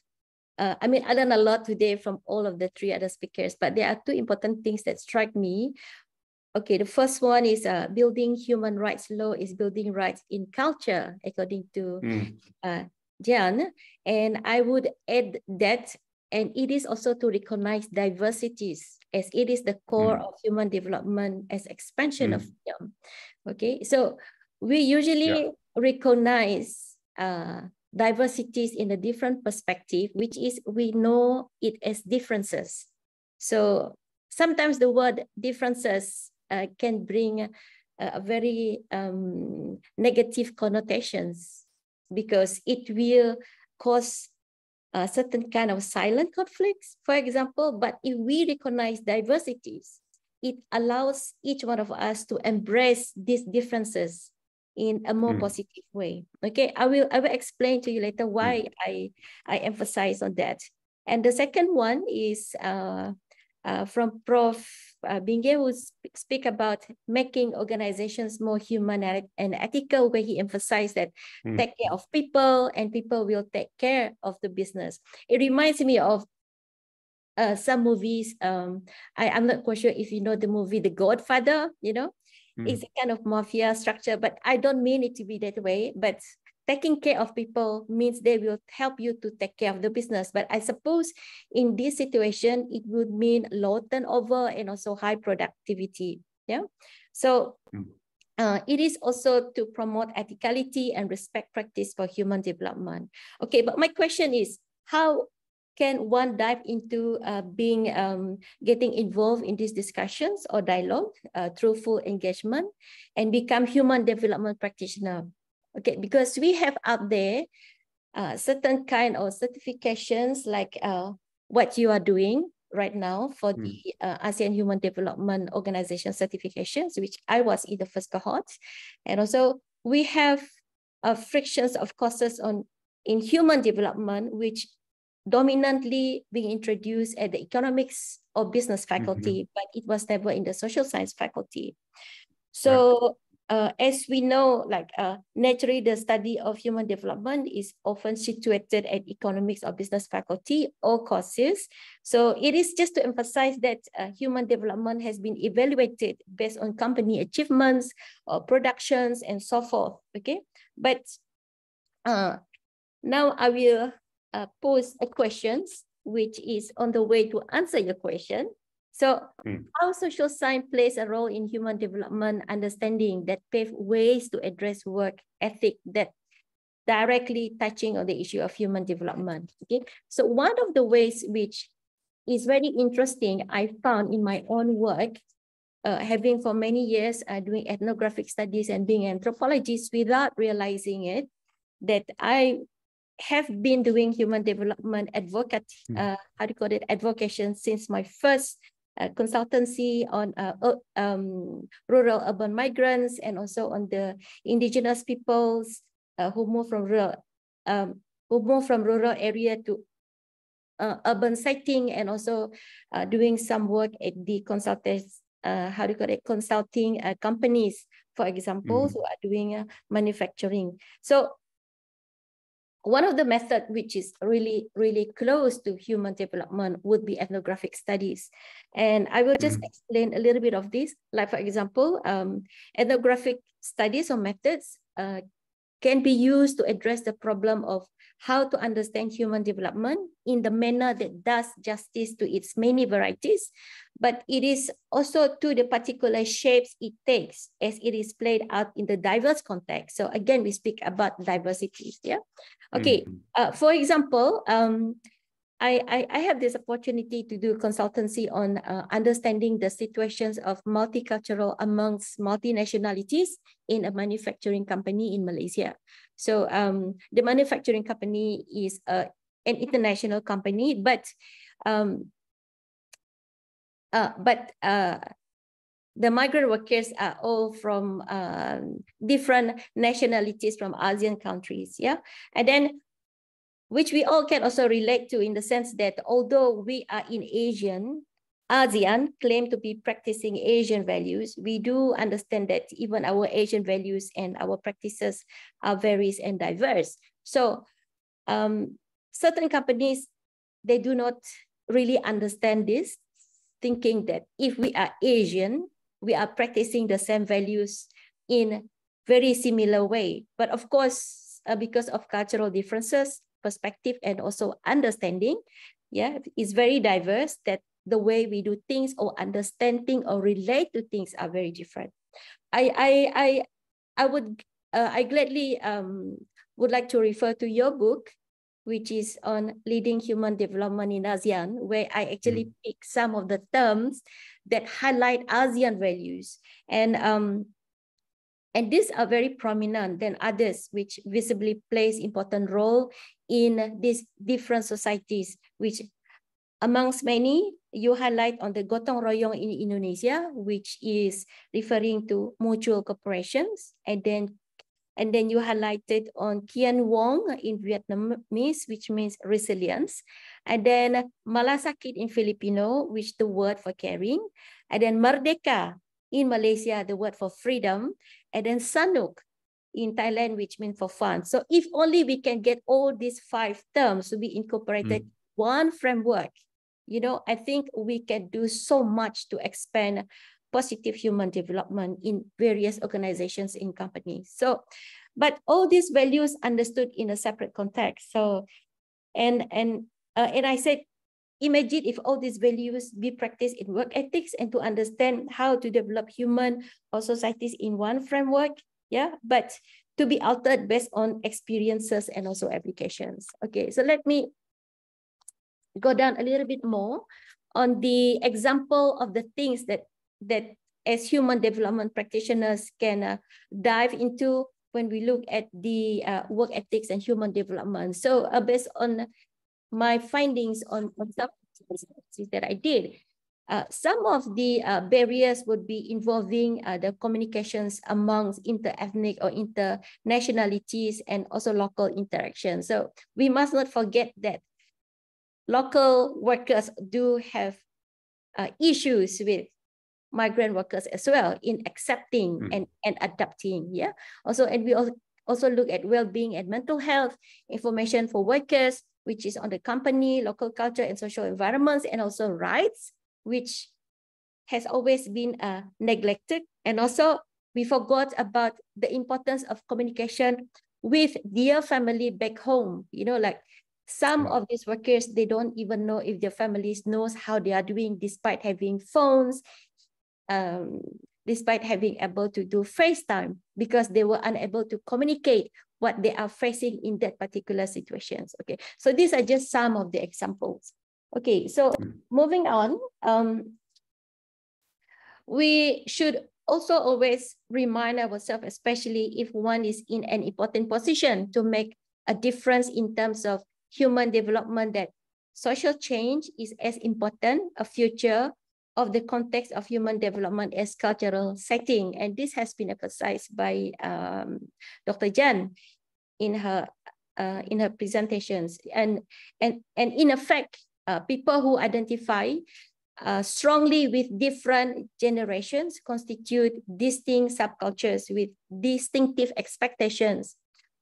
I learned a lot today from all of the three other speakers, but there are two important things that strike me. Okay, the first one is building human rights law is building rights in culture, according to Jan. And I would add that, and it is also to recognize diversities, as it is the core of human development as expansion of freedom. Okay, so we usually recognize diversities in a different perspective, which is we know it as differences. So sometimes the word differences can bring a very negative connotations, because it will cause certain kind of silent conflicts, for example. But if we recognize diversities, it allows each one of us to embrace these differences in a more positive way. Okay, I will explain to you later why I emphasize on that. And the second one is from Prof. Bingye, who speak about making organizations more human and ethical, where he emphasized that take care of people and people will take care of the business. It reminds me of some movies. I'm not quite sure if you know the movie The Godfather, you know, it's a kind of mafia structure, but I don't mean it to be that way. But taking care of people means they will help you to take care of the business. But I suppose in this situation, it would mean low turnover and also high productivity. Yeah. So it is also to promote ethicality and respect practice for human development. Okay, but my question is, how can one dive into getting involved in these discussions or dialogue through full engagement and become human development practitioner? Okay, because we have out there certain kind of certifications like what you are doing right now for the ASEAN Human Development Organization certifications, which I was in the first cohort. And also we have frictions of courses in human development, which dominantly being introduced at the economics or business faculty, but it was never in the social science faculty. So as we know, like naturally the study of human development is often situated at economics or business faculty or courses. So it is just to emphasize that human development has been evaluated based on company achievements or productions and so forth, okay? But now I will pose a question which is on the way to answer your question. So how social science plays a role in human development understanding that pave ways to address work ethic that directly touching on the issue of human development. Okay, so one of the ways which is very interesting I found in my own work, having for many years doing ethnographic studies and being an anthropologist without realizing it, that I have been doing human development advocation since my first consultancy on rural urban migrants and also on the indigenous peoples who move from rural area to urban setting, and also doing some work at the consulting companies, for example, who are doing manufacturing. So one of the methods which is really, really close to human development would be ethnographic studies. And I will just explain a little bit of this. Like, for example, ethnographic studies or methods can be used to address the problem of how to understand human development in the manner that does justice to its many varieties, but it is also to the particular shapes it takes as it is played out in the diverse context. So again, we speak about diversities. Yeah. Okay. For example, I have this opportunity to do consultancy on understanding the situations of multicultural amongst multinationalities in a manufacturing company in Malaysia. So the manufacturing company is an international company, but the migrant workers are all from different nationalities from ASEAN countries. Yeah, and then which we all can also relate to in the sense that although we are in ASEAN claim to be practicing Asian values, we do understand that even our Asian values and our practices are various and diverse. So certain companies, they do not really understand this, thinking that if we are Asian, we are practicing the same values in very similar way. But of course, because of cultural differences, perspective, and also understanding, yeah, it's very diverse, that the way we do things or understand things or relate to things are very different. I gladly would like to refer to your book, which is on leading human development in ASEAN, where I actually pick some of the terms that highlight ASEAN values. And And these are very prominent than others, which visibly plays important role in these different societies, which amongst many, you highlight on the gotong royong in Indonesia, which is referring to mutual corporations. And then you highlighted on Kien Wong in Vietnamese, which means resilience. And then Malasakit in Filipino, which the word for caring. And then Merdeka in Malaysia, the word for freedom. And then Sanuk in Thailand, which means for fun. So if only we can get all these 5 terms to be incorporated one framework, you know, I think we can do so much to expand positive human development in various organizations in companies. So, but all these values understood in a separate context. So, and I said, imagine if all these values be practiced in work ethics and to understand how to develop human or societies in one framework, yeah, but to be altered based on experiences and also applications. Okay, so let me go down a little bit more on the example of the things that as human development practitioners can dive into when we look at the work ethics and human development. So based on my findings on some that I did, some of the barriers would be involving the communications amongst inter-ethnic or inter-nationalities and also local interactions. So we must not forget that local workers do have issues with migrant workers as well in accepting and adapting. Yeah. Also, and we also look at well-being and mental health, information for workers, which is on the company, local culture and social environments, and also rights, which has always been neglected. And also we forgot about the importance of communication with their family back home. You know, like some of these workers, they don't even know if their families knows how they are doing despite having phones, despite having able to do FaceTime, because they were unable to communicate what they are facing in that particular situations. Okay, so these are just some of the examples. Okay, so moving on, we should also always remind ourselves, especially if one is in an important position to make a difference in terms of human development, that social change is as important a feature of the context of human development as cultural setting. And this has been emphasized by Dr. Jan in her presentations. And in effect, people who identify strongly with different generations constitute distinct subcultures with distinctive expectations,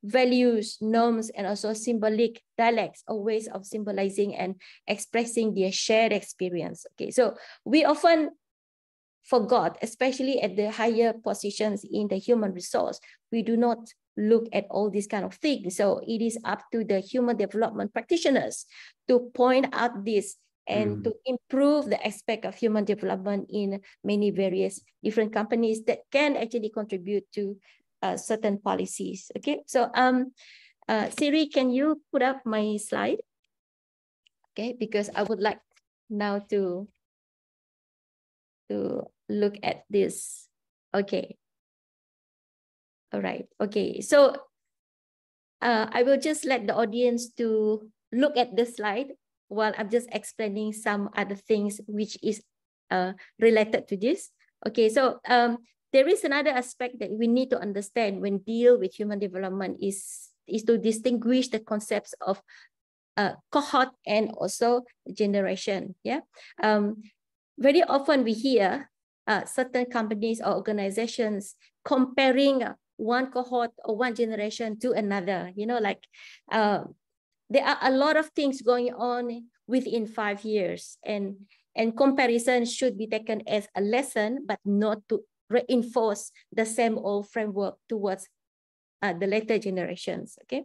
values, norms, and also symbolic dialects or ways of symbolizing and expressing their shared experience. Okay, so we often forgot, especially at the higher positions in the human resource, we do not look at all these kind of things. So it is up to the human development practitioners to point out this and to improve the aspect of human development in many various different companies that can actually contribute to certain policies. Okay, so Siri, can you put up my slide? Okay, because I would like now to look at this. Okay. All right. Okay, so I will just let the audience to look at the slide while I'm just explaining some other things which is related to this. Okay, so there is another aspect that we need to understand when deal with human development is to distinguish the concepts of cohort and also generation. Yeah, very often we hear certain companies or organizations comparing one cohort or one generation to another. You know, like there are a lot of things going on within 5 years, and comparison should be taken as a lesson, but not to reinforce the same old framework towards the later generations. Okay,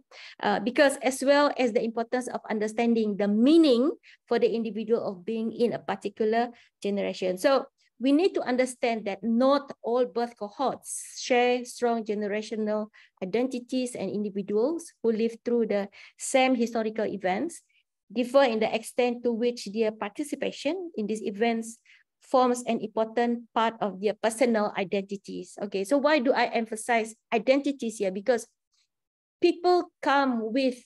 because as well as the importance of understanding the meaning for the individual of being in a particular generation. So we need to understand that not all birth cohorts share strong generational identities, and individuals who live through the same historical events differ in the extent to which their participation in these events forms an important part of their personal identities. Okay, so why do I emphasize identities here? Because people come with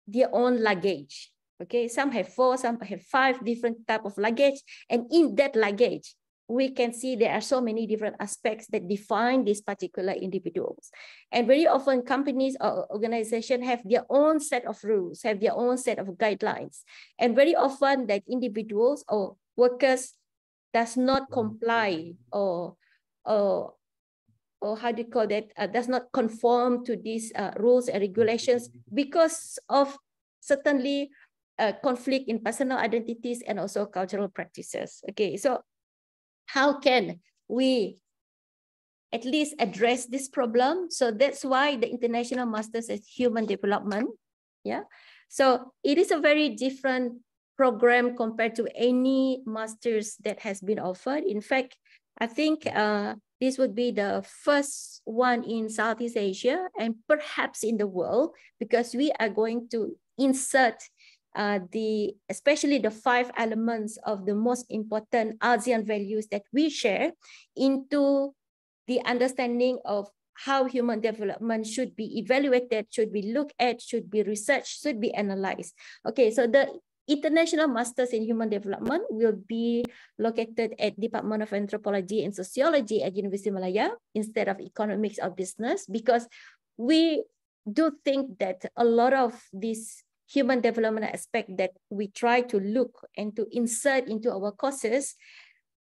their own luggage. Okay, some have 4, some have 5 different type of luggage. And in that luggage, we can see there are so many different aspects that define these particular individuals. And very often companies or organizations have their own set of rules, have their own set of guidelines. And very often that individuals or workers does not comply or how do you call that, does not conform to these rules and regulations because of certainly conflict in personal identities and also cultural practices. Okay, so how can we at least address this problem? So that's why the International Masters in Human Development, yeah. So it is a very different program compared to any masters that has been offered. In fact, I think this would be the first one in Southeast Asia and perhaps in the world, because we are going to insert especially the 5 elements of the most important ASEAN values that we share into the understanding of how human development should be evaluated, should be looked at, should be researched, should be analyzed. Okay, so the International Masters in Human Development will be located at Department of Anthropology and Sociology at University of Malaya instead of Economics or Business, because we do think that a lot of these human development aspect that we try to look and to insert into our courses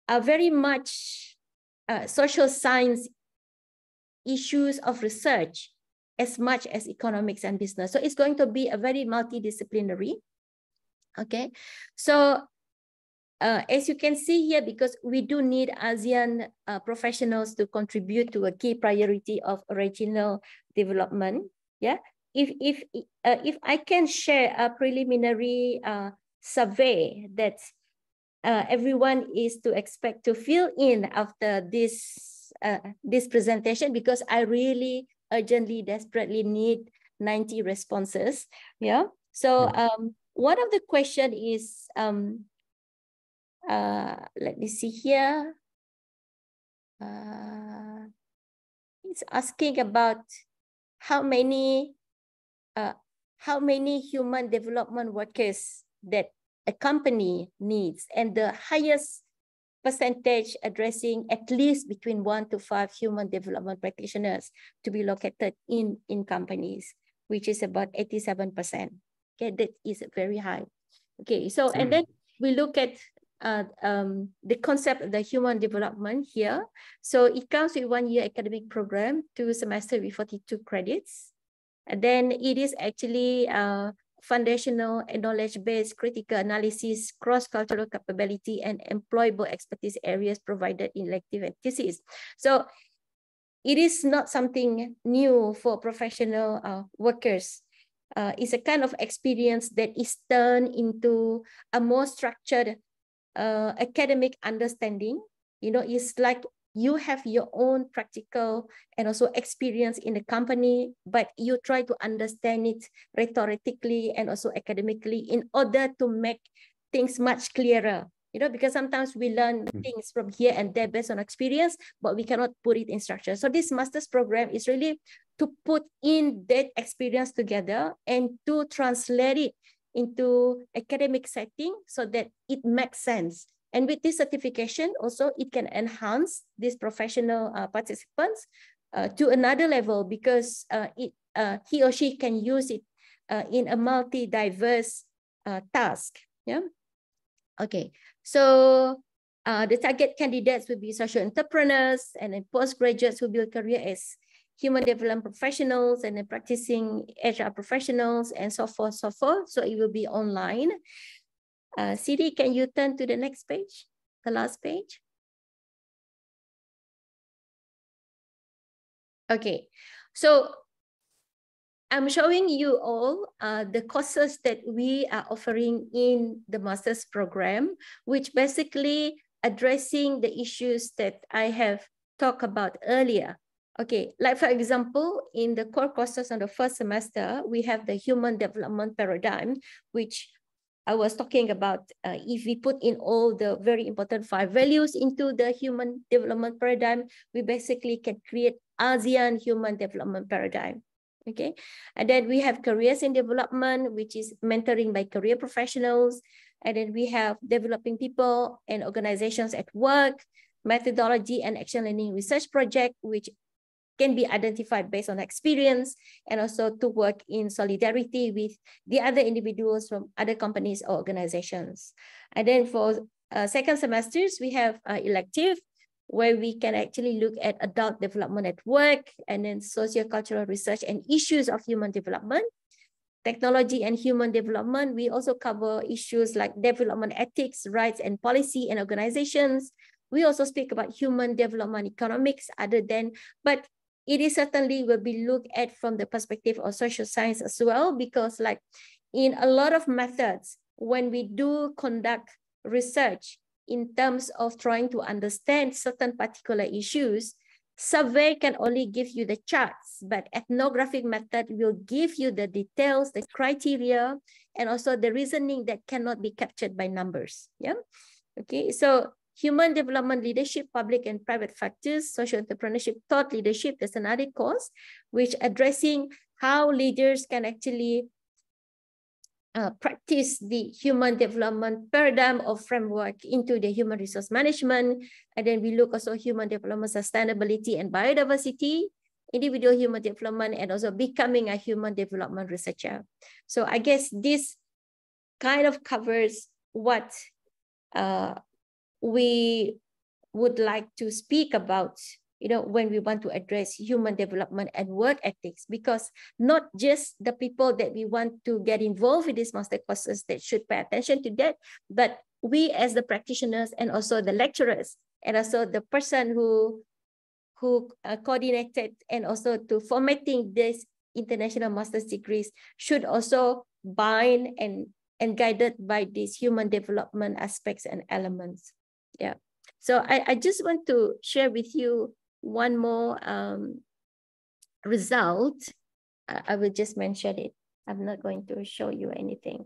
are very much social science issues of research as much as economics and business. So it's going to be a very multidisciplinary. Okay, so as you can see here, because we do need ASEAN professionals to contribute to a key priority of regional development. Yeah, if I can share a preliminary survey that everyone is to expect to fill in after this presentation, because I really urgently, desperately need 90 responses. Yeah, so one of the question is, let me see here. It's asking about how many human development workers that a company needs, and the highest percentage addressing at least between 1 to 5 human development practitioners to be located in companies, which is about 87%. Okay, that is very high. Okay, so and then we look at the concept of the human development here. So it comes with 1-year academic program, 2 semesters with 42 credits. And then it is actually foundational and knowledge-based critical analysis, cross-cultural capability, and employable expertise areas provided in elective and thesis. So it is not something new for professional workers. It's a kind of experience that is turned into a more structured academic understanding. You know, it's like you have your own practical and also experience in the company, but you try to understand it rhetorically and also academically in order to make things much clearer. You know, because sometimes we learn things from here and there based on experience, but we cannot put it in structure. So this master's program is really to put in that experience together and to translate it into academic setting so that it makes sense. And with this certification, also it can enhance these professional participants to another level, because he or she can use it in a multi-diverse task. Yeah. Okay. So the target candidates will be social entrepreneurs, and then postgraduates who build career as human development professionals, and then practicing HR professionals, and so forth, so forth. So it will be online. CD, can you turn to the next page, the last page? Okay, so I'm showing you all the courses that we are offering in the master's program, which basically addressing the issues that I have talked about earlier. Okay, like for example, in the core courses on the first semester, we have the human development paradigm, which I was talking about if we put in all the very important 5 values into the human development paradigm, we basically can create ASEAN human development paradigm. Okay, and then we have careers in development, which is mentoring by career professionals. And then we have developing people and organizations at work, methodology and action learning research project, which can be identified based on experience, and also to work in solidarity with the other individuals from other companies or organizations. And then for second semesters, we have elective, where we can actually look at adult development at work, and then sociocultural research and issues of human development. Technology and human development, we also cover issues like development ethics, rights and policy and organizations. We also speak about human development economics but it is certainly will be looked at from the perspective of social science as well, because like in a lot of methods, when we do conduct research in terms of trying to understand certain particular issues, survey can only give you the charts, but ethnographic method will give you the details, the criteria, and also the reasoning that cannot be captured by numbers. Yeah. Okay. So human development leadership, public and private factors, social entrepreneurship, thought leadership, there's another course which addressing how leaders can actually practice the human development paradigm or framework into the human resource management. And then we look also human development, sustainability and biodiversity, individual human development, and also becoming a human development researcher. So I guess this kind of covers what we would like to speak about, you know, when we want to address human development and work ethics, because not just the people that we want to get involved with these master courses that should pay attention to that, but we as the practitioners and also the lecturers and also the person who coordinated and also to formatting this international master's degrees should also bind and guided by these human development aspects and elements. Yeah. So I just want to share with you one more result. I will just mention it. I'm not going to show you anything.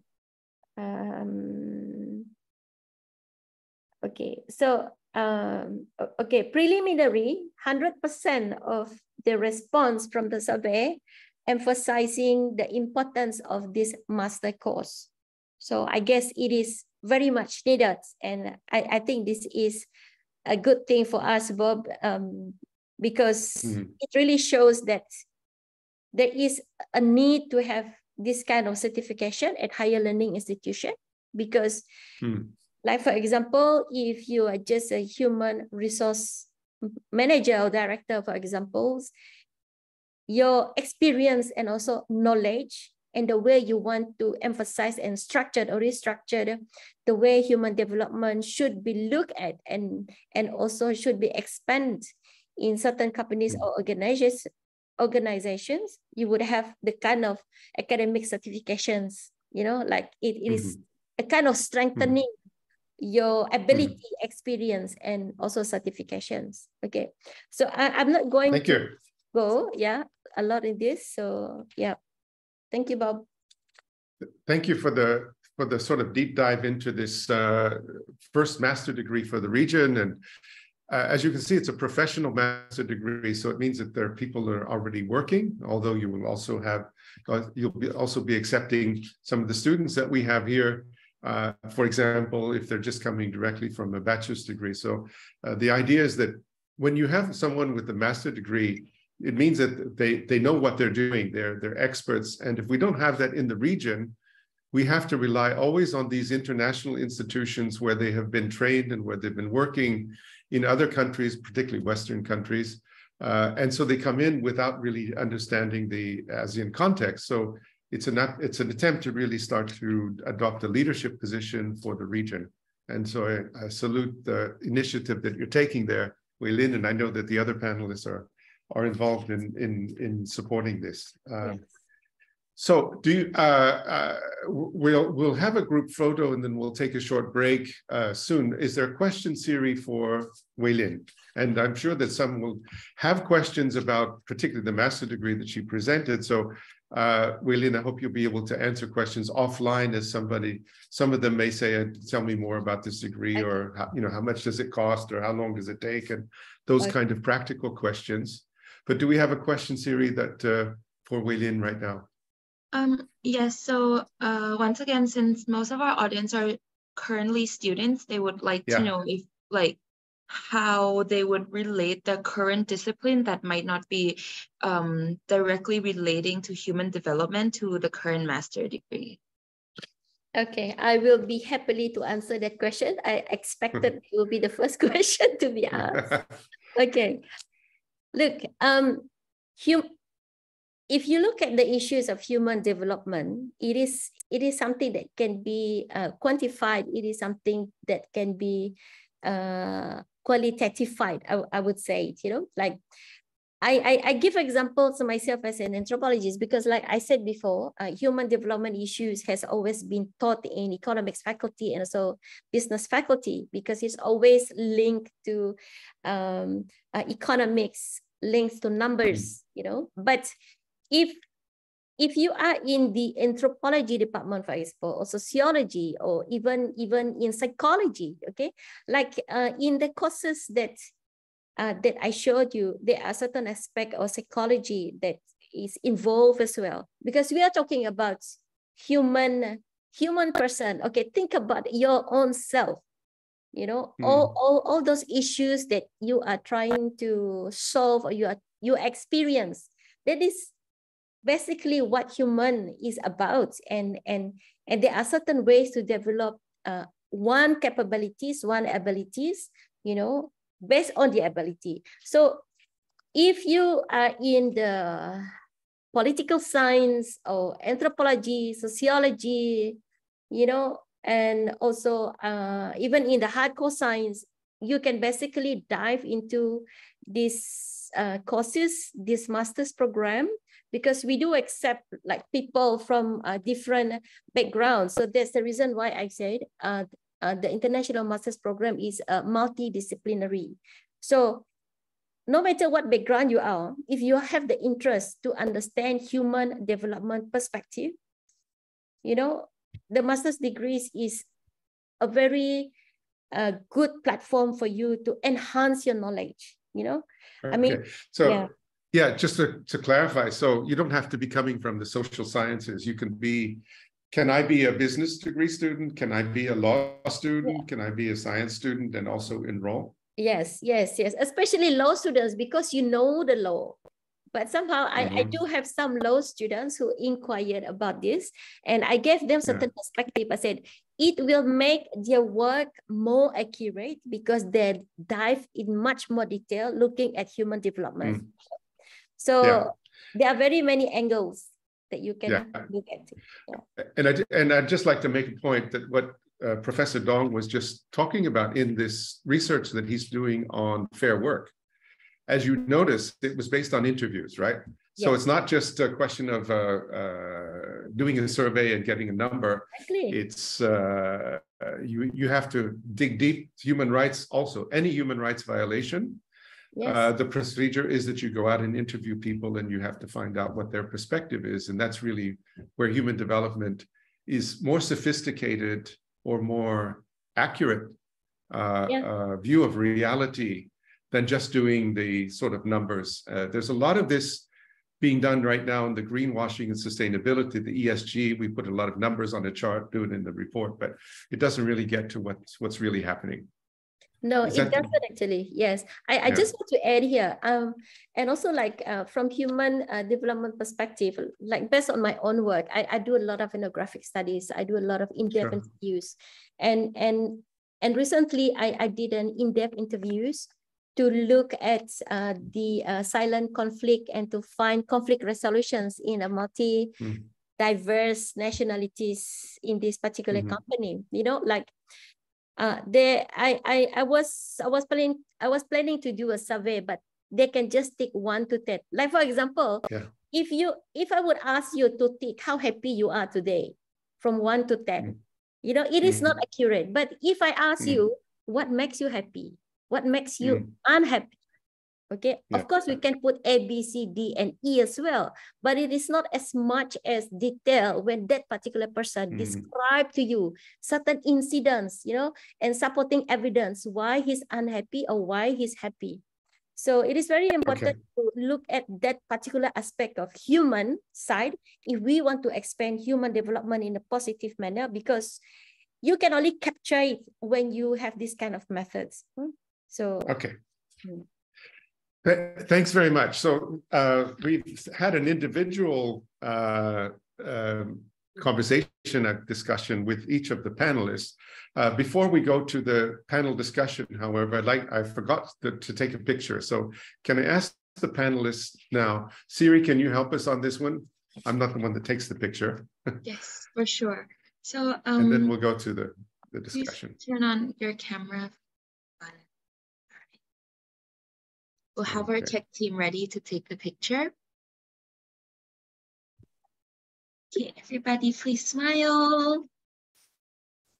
Okay, so okay, preliminary, 100% of the response from the survey emphasizing the importance of this master course. So I guess it is very much needed, and I think this is a good thing for us, Bob, because it really shows that there is a need to have this kind of certification at higher learning institution, because like, for example, if you are just a human resource manager or director, for example, your experience and also knowledge and the way you want to emphasize and structure or restructure the way human development should be looked at and also should be expanded in certain companies or organizations, you would have the kind of academic certifications, you know, like it is a kind of strengthening your ability, experience, and also certifications. Okay, so I'm not going to go a lot in this. So yeah, thank you, Bob. Thank you for the sort of deep dive into this first master degree for the region. And as you can see, it's a professional master degree, so it means that there are people that are already working, although you will also have, also be accepting some of the students that we have here, for example, if they're just coming directly from a bachelor's degree. So the idea is that when you have someone with a master degree, it means that they know what they're doing, they're experts. And if we don't have that in the region, we have to rely always on these international institutions where they have been trained and where they've been working in other countries, particularly Western countries. And so they come in without really understanding the ASEAN context. So it's an attempt to really start to adopt a leadership position for the region. And so I salute the initiative that you're taking there, Wei Lin, and I know that the other panelists are involved in supporting this. Yes. So do you, we'll have a group photo and then we'll take a short break soon. Is there a question series for Wei Lin? And I'm sure that some will have questions about particularly the master degree that she presented. So Wei Lin, I hope you'll be able to answer questions offline as some of them may say, tell me more about this degree, or how, how much does it cost, or how long does it take, and those kind of practical questions. But do we have a question series that for Wei Lin right now? Yes, so once again, since most of our audience are currently students, they would like to know if how they would relate the current discipline that might not be directly relating to human development to the current master degree. Okay, I will be happily to answer that question. I expected it will be the first question to be asked. Okay, look, if you look at the issues of human development, it is something that can be quantified. It is something that can be qualitatified, I would say, like I give examples to myself as an anthropologist, because like I said before, human development issues has always been taught in economics faculty and also business faculty, because it's always linked to economics, links to numbers, but if you are in the anthropology department, for example, or sociology, or even in psychology, okay, like in the courses that I showed you, there are certain aspects of psychology that is involved as well, because we are talking about human person. Okay, think about your own self. All those issues that you are trying to solve, or you experience. That is basically what human is about, and there are certain ways to develop one capabilities, one abilities, based on the ability. So if you are in the political science or anthropology, sociology, and also even in the hardcore science, you can basically dive into these courses, this master's program, because we do accept like people from different backgrounds. So that's the reason why I said the international master's program is multidisciplinary. So no matter what background you are, if you have the interest to understand human development perspective, the master's degrees is a very good platform for you to enhance your knowledge, Okay. I mean, so yeah, just to clarify, so you don't have to be coming from the social sciences. You can I be a business degree student? Can I be a law student? Can I be a science student and also enroll? Yes, especially law students, because you know the law. But somehow I do have some law students who inquired about this, and I gave them certain perspective. I said, it will make their work more accurate because they dive in much more detail looking at human development. So there are very many angles that you can look at. And I'd just like to make a point that what Professor Dong was just talking about in this research that he's doing on fair work, as you notice, it was based on interviews, right? So it's not just a question of doing a survey and getting a number. Exactly. It's you have to dig deep. Human rights also, any human rights violation. The procedure is that you go out and interview people, and you have to find out what their perspective is. And that's really where human development is more sophisticated or more accurate view of reality than just doing the sort of numbers. There's a lot of this being done right now in the greenwashing and sustainability, the ESG. We put a lot of numbers on a chart, do it in the report, but it doesn't really get to what's really happening. No, it doesn't actually. Yes, I just want to add here, and also like from human development perspective, like based on my own work, I do a lot of ethnographic studies. I do a lot of in-depth interviews, and recently I did an in-depth interviews to look at the silent conflict and to find conflict resolutions in a diverse nationalities in this particular company. Like. I was planning to do a survey, but they can just take 1 to 10. Like for example, if I would ask you to tick how happy you are today from 1 to 10, you know, it is not accurate. But if I ask you what makes you happy, what makes you unhappy, okay, of course we can put A, B, C, D, and E as well, but it is not as much as detail when that particular person describe to you certain incidents, you know, and supporting evidence why he's unhappy or why he's happy. So it is very important to look at that particular aspect of human side if we want to expand human development in a positive manner, because you can only capture it when you have this kind of methods. So thanks very much. So we've had an individual conversation, a discussion with each of the panelists. Before we go to the panel discussion, however, I forgot to take a picture. So can I ask the panelists now, Siri, can you help us on this one? I'm not the one that takes the picture. Yes, for sure. So and then we'll go to the discussion. Please turn on your camera. We'll have our tech team ready to take the picture. Okay, everybody please smile.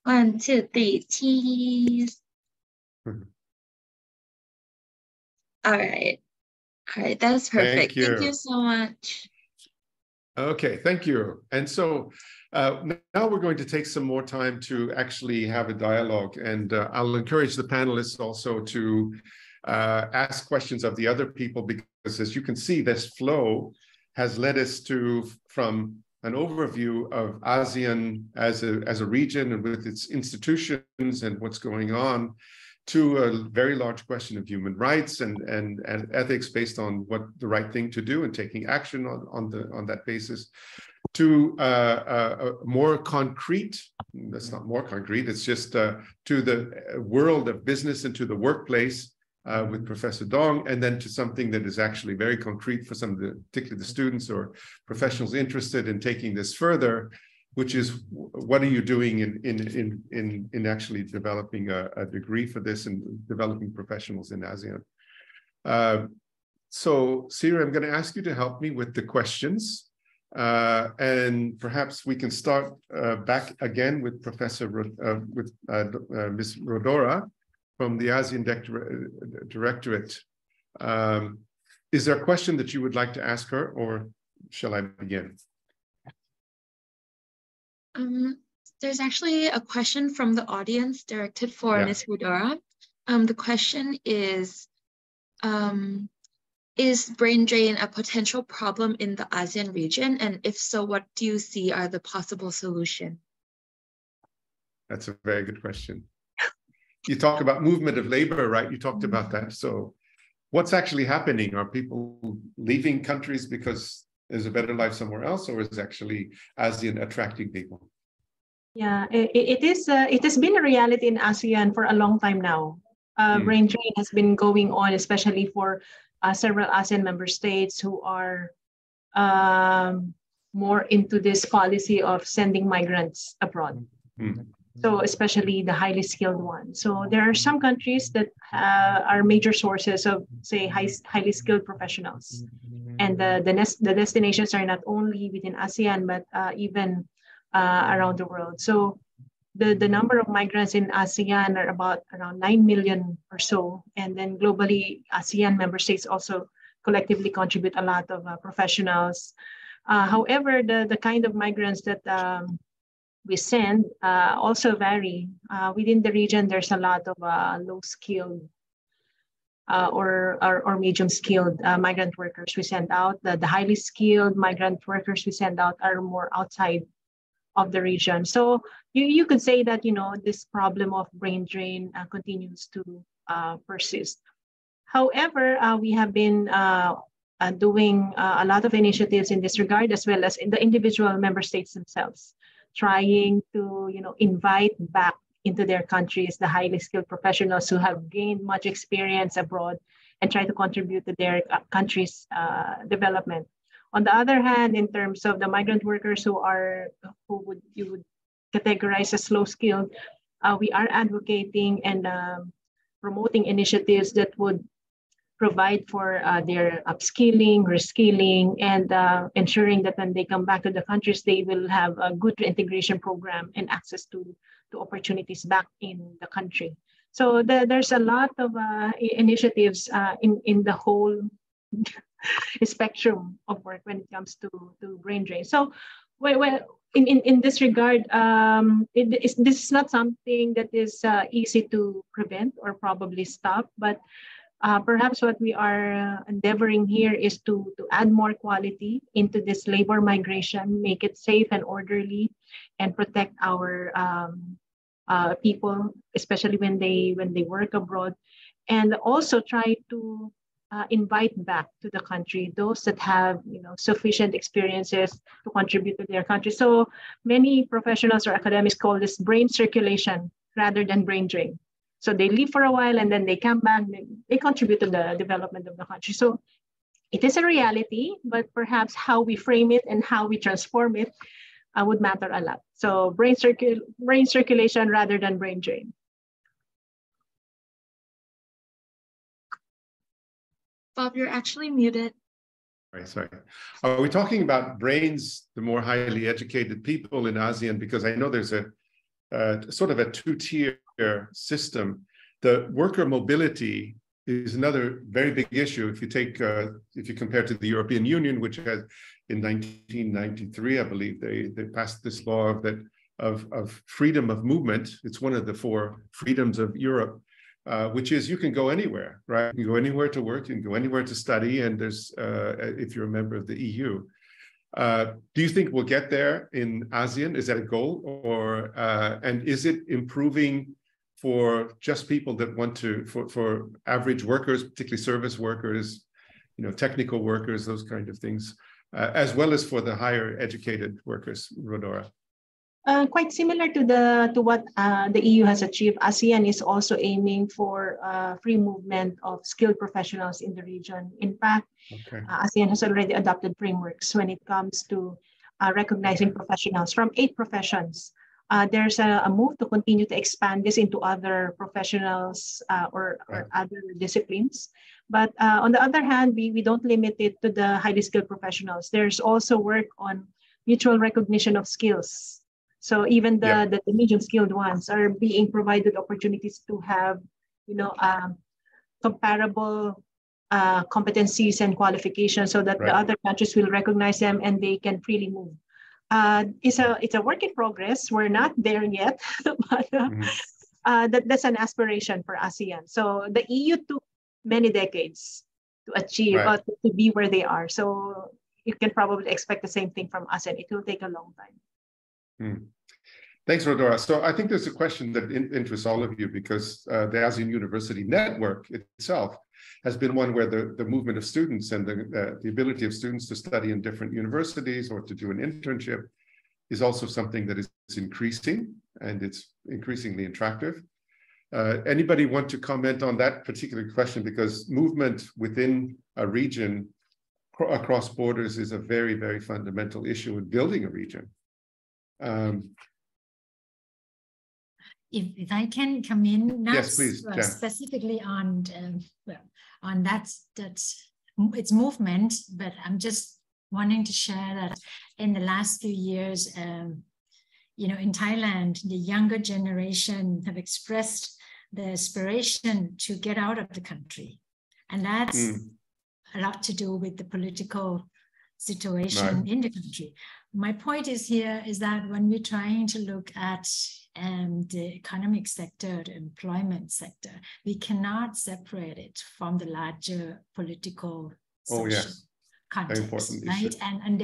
1, 2, 3, cheese. All right, that's perfect. Thank you so much. Okay, thank you. And so now we're going to take some more time to actually have a dialogue, and I'll encourage the panelists also to ask questions of the other people, because as you can see, this flow has led us to from an overview of ASEAN as a region and with its institutions and what's going on, to a very large question of human rights and ethics based on what the right thing to do and taking action on that basis, to a more concrete, that's not more concrete, it's just to the world of business and to the workplace with Professor Dong, and then to something that is actually very concrete for some of the, particularly the students or professionals interested in taking this further, which is what are you doing in actually developing a degree for this and developing professionals in ASEAN. So Siri, I'm going to ask you to help me with the questions, and perhaps we can start back again with Ms. Rodora from the ASEAN Directorate. Is there a question that you would like to ask her, or shall I begin? There's actually a question from the audience directed for Ms. Rodora. The question is brain drain a potential problem in the ASEAN region? And if so, what do you see are the possible solutions? That's a very good question. You talk about movement of labor, right? You talked about that. So what's actually happening? Are people leaving countries because there's a better life somewhere else, or is actually ASEAN attracting people? Yeah, it has been a reality in ASEAN for a long time now. Brain drain has been going on, especially for several ASEAN member states who are more into this policy of sending migrants abroad. So especially the highly skilled ones. So there are some countries that are major sources of, say, highly skilled professionals. And the destinations are not only within ASEAN, but even around the world. So the number of migrants in ASEAN are about around 9 million or so. And then globally, ASEAN member states also collectively contribute a lot of professionals. However, the kind of migrants that we send also vary. Within the region, there's a lot of low-skilled or medium-skilled migrant workers we send out. The highly skilled migrant workers we send out are more outside of the region. So you could say that, you know, this problem of brain drain continues to persist. However, we have been doing a lot of initiatives in this regard, as well as in the individual member states themselves, trying to, you know, invite back into their countries the highly skilled professionals who have gained much experience abroad and try to contribute to their country's development. On the other hand, in terms of the migrant workers you would categorize as low skilled, we are advocating and promoting initiatives that would provide for their upskilling, reskilling, and ensuring that when they come back to the countries, they will have a good reintegration program and access to opportunities back in the country. So there's a lot of initiatives in the whole spectrum of work when it comes to brain drain. So in this regard, this is not something that is easy to prevent or probably stop, but perhaps what we are endeavoring here is to add more quality into this labor migration, make it safe and orderly, and protect our people, especially when they work abroad, and also try to invite back to the country those that have sufficient experiences to contribute to their country. So many professionals or academics call this brain circulation rather than brain drain. So they leave for a while and then they come back, they contribute to the development of the country. So it is a reality, but perhaps how we frame it and how we transform it would matter a lot. So brain circulation rather than brain drain. Bob, you're actually muted. Sorry. Are we talking about brains, the more highly educated people in ASEAN? Because I know there's a sort of a two-tier system. The worker mobility is another very big issue. If you compare to the European Union, which has in 1993, I believe they passed this law of freedom of movement. It's one of the 4 freedoms of Europe. Which is you can go anywhere, right? You can go anywhere to work, you can go anywhere to study, and there's, if you're a member of the EU. Do you think we'll get there in ASEAN? Is that a goal? Or, and is it improving for just people that want to, for average workers, particularly service workers, technical workers, those kind of things, as well as for the higher educated workers, Rodora? Quite similar to what the EU has achieved, ASEAN is also aiming for free movement of skilled professionals in the region. In fact, ASEAN has already adopted frameworks when it comes to recognizing professionals from 8 professions. There's a move to continue to expand this into other professionals or other disciplines. But on the other hand, we don't limit it to the highly skilled professionals. There's also work on mutual recognition of skills. So even the medium skilled ones are being provided opportunities to have, comparable competencies and qualifications, so that the other countries will recognize them and they can freely move. It's a work in progress. We're not there yet, but that's an aspiration for ASEAN. So the EU took many decades to achieve, to be where they are. So you can probably expect the same thing from ASEAN. It will take a long time. Thanks, Rodora. So I think there's a question that interests all of you, because the ASEAN University Network itself has been one where the movement of students and the ability of students to study in different universities or to do an internship is also something that is increasing, and it's increasingly attractive. Anybody want to comment on that particular question? Because movement within a region across borders is a very, very fundamental issue in building a region. If I can come in, not yes, please, specifically on that it's movement, but I'm just wanting to share that in the last few years, in Thailand, the younger generation have expressed the aspiration to get out of the country, and that's a lot to do with the political situation in the country. My point is that when we're trying to look at the economic sector, the employment sector, we cannot separate it from the larger political social context, right? And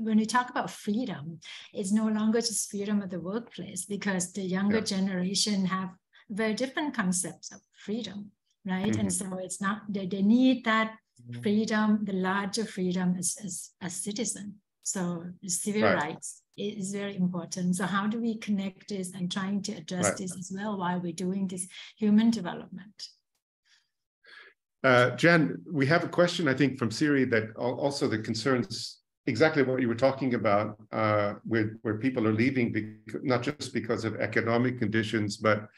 when we talk about freedom, it's no longer just freedom of the workplace, because the younger generation have very different concepts of freedom, right? And so it's not, they need that freedom, the larger freedom as a citizen. So civil rights is very important. So how do we connect this and trying to address this as well while we're doing this human development? Jan, we have a question, I think, from Siri that also that concerns exactly what you were talking about, where people are leaving, not just because of economic conditions, but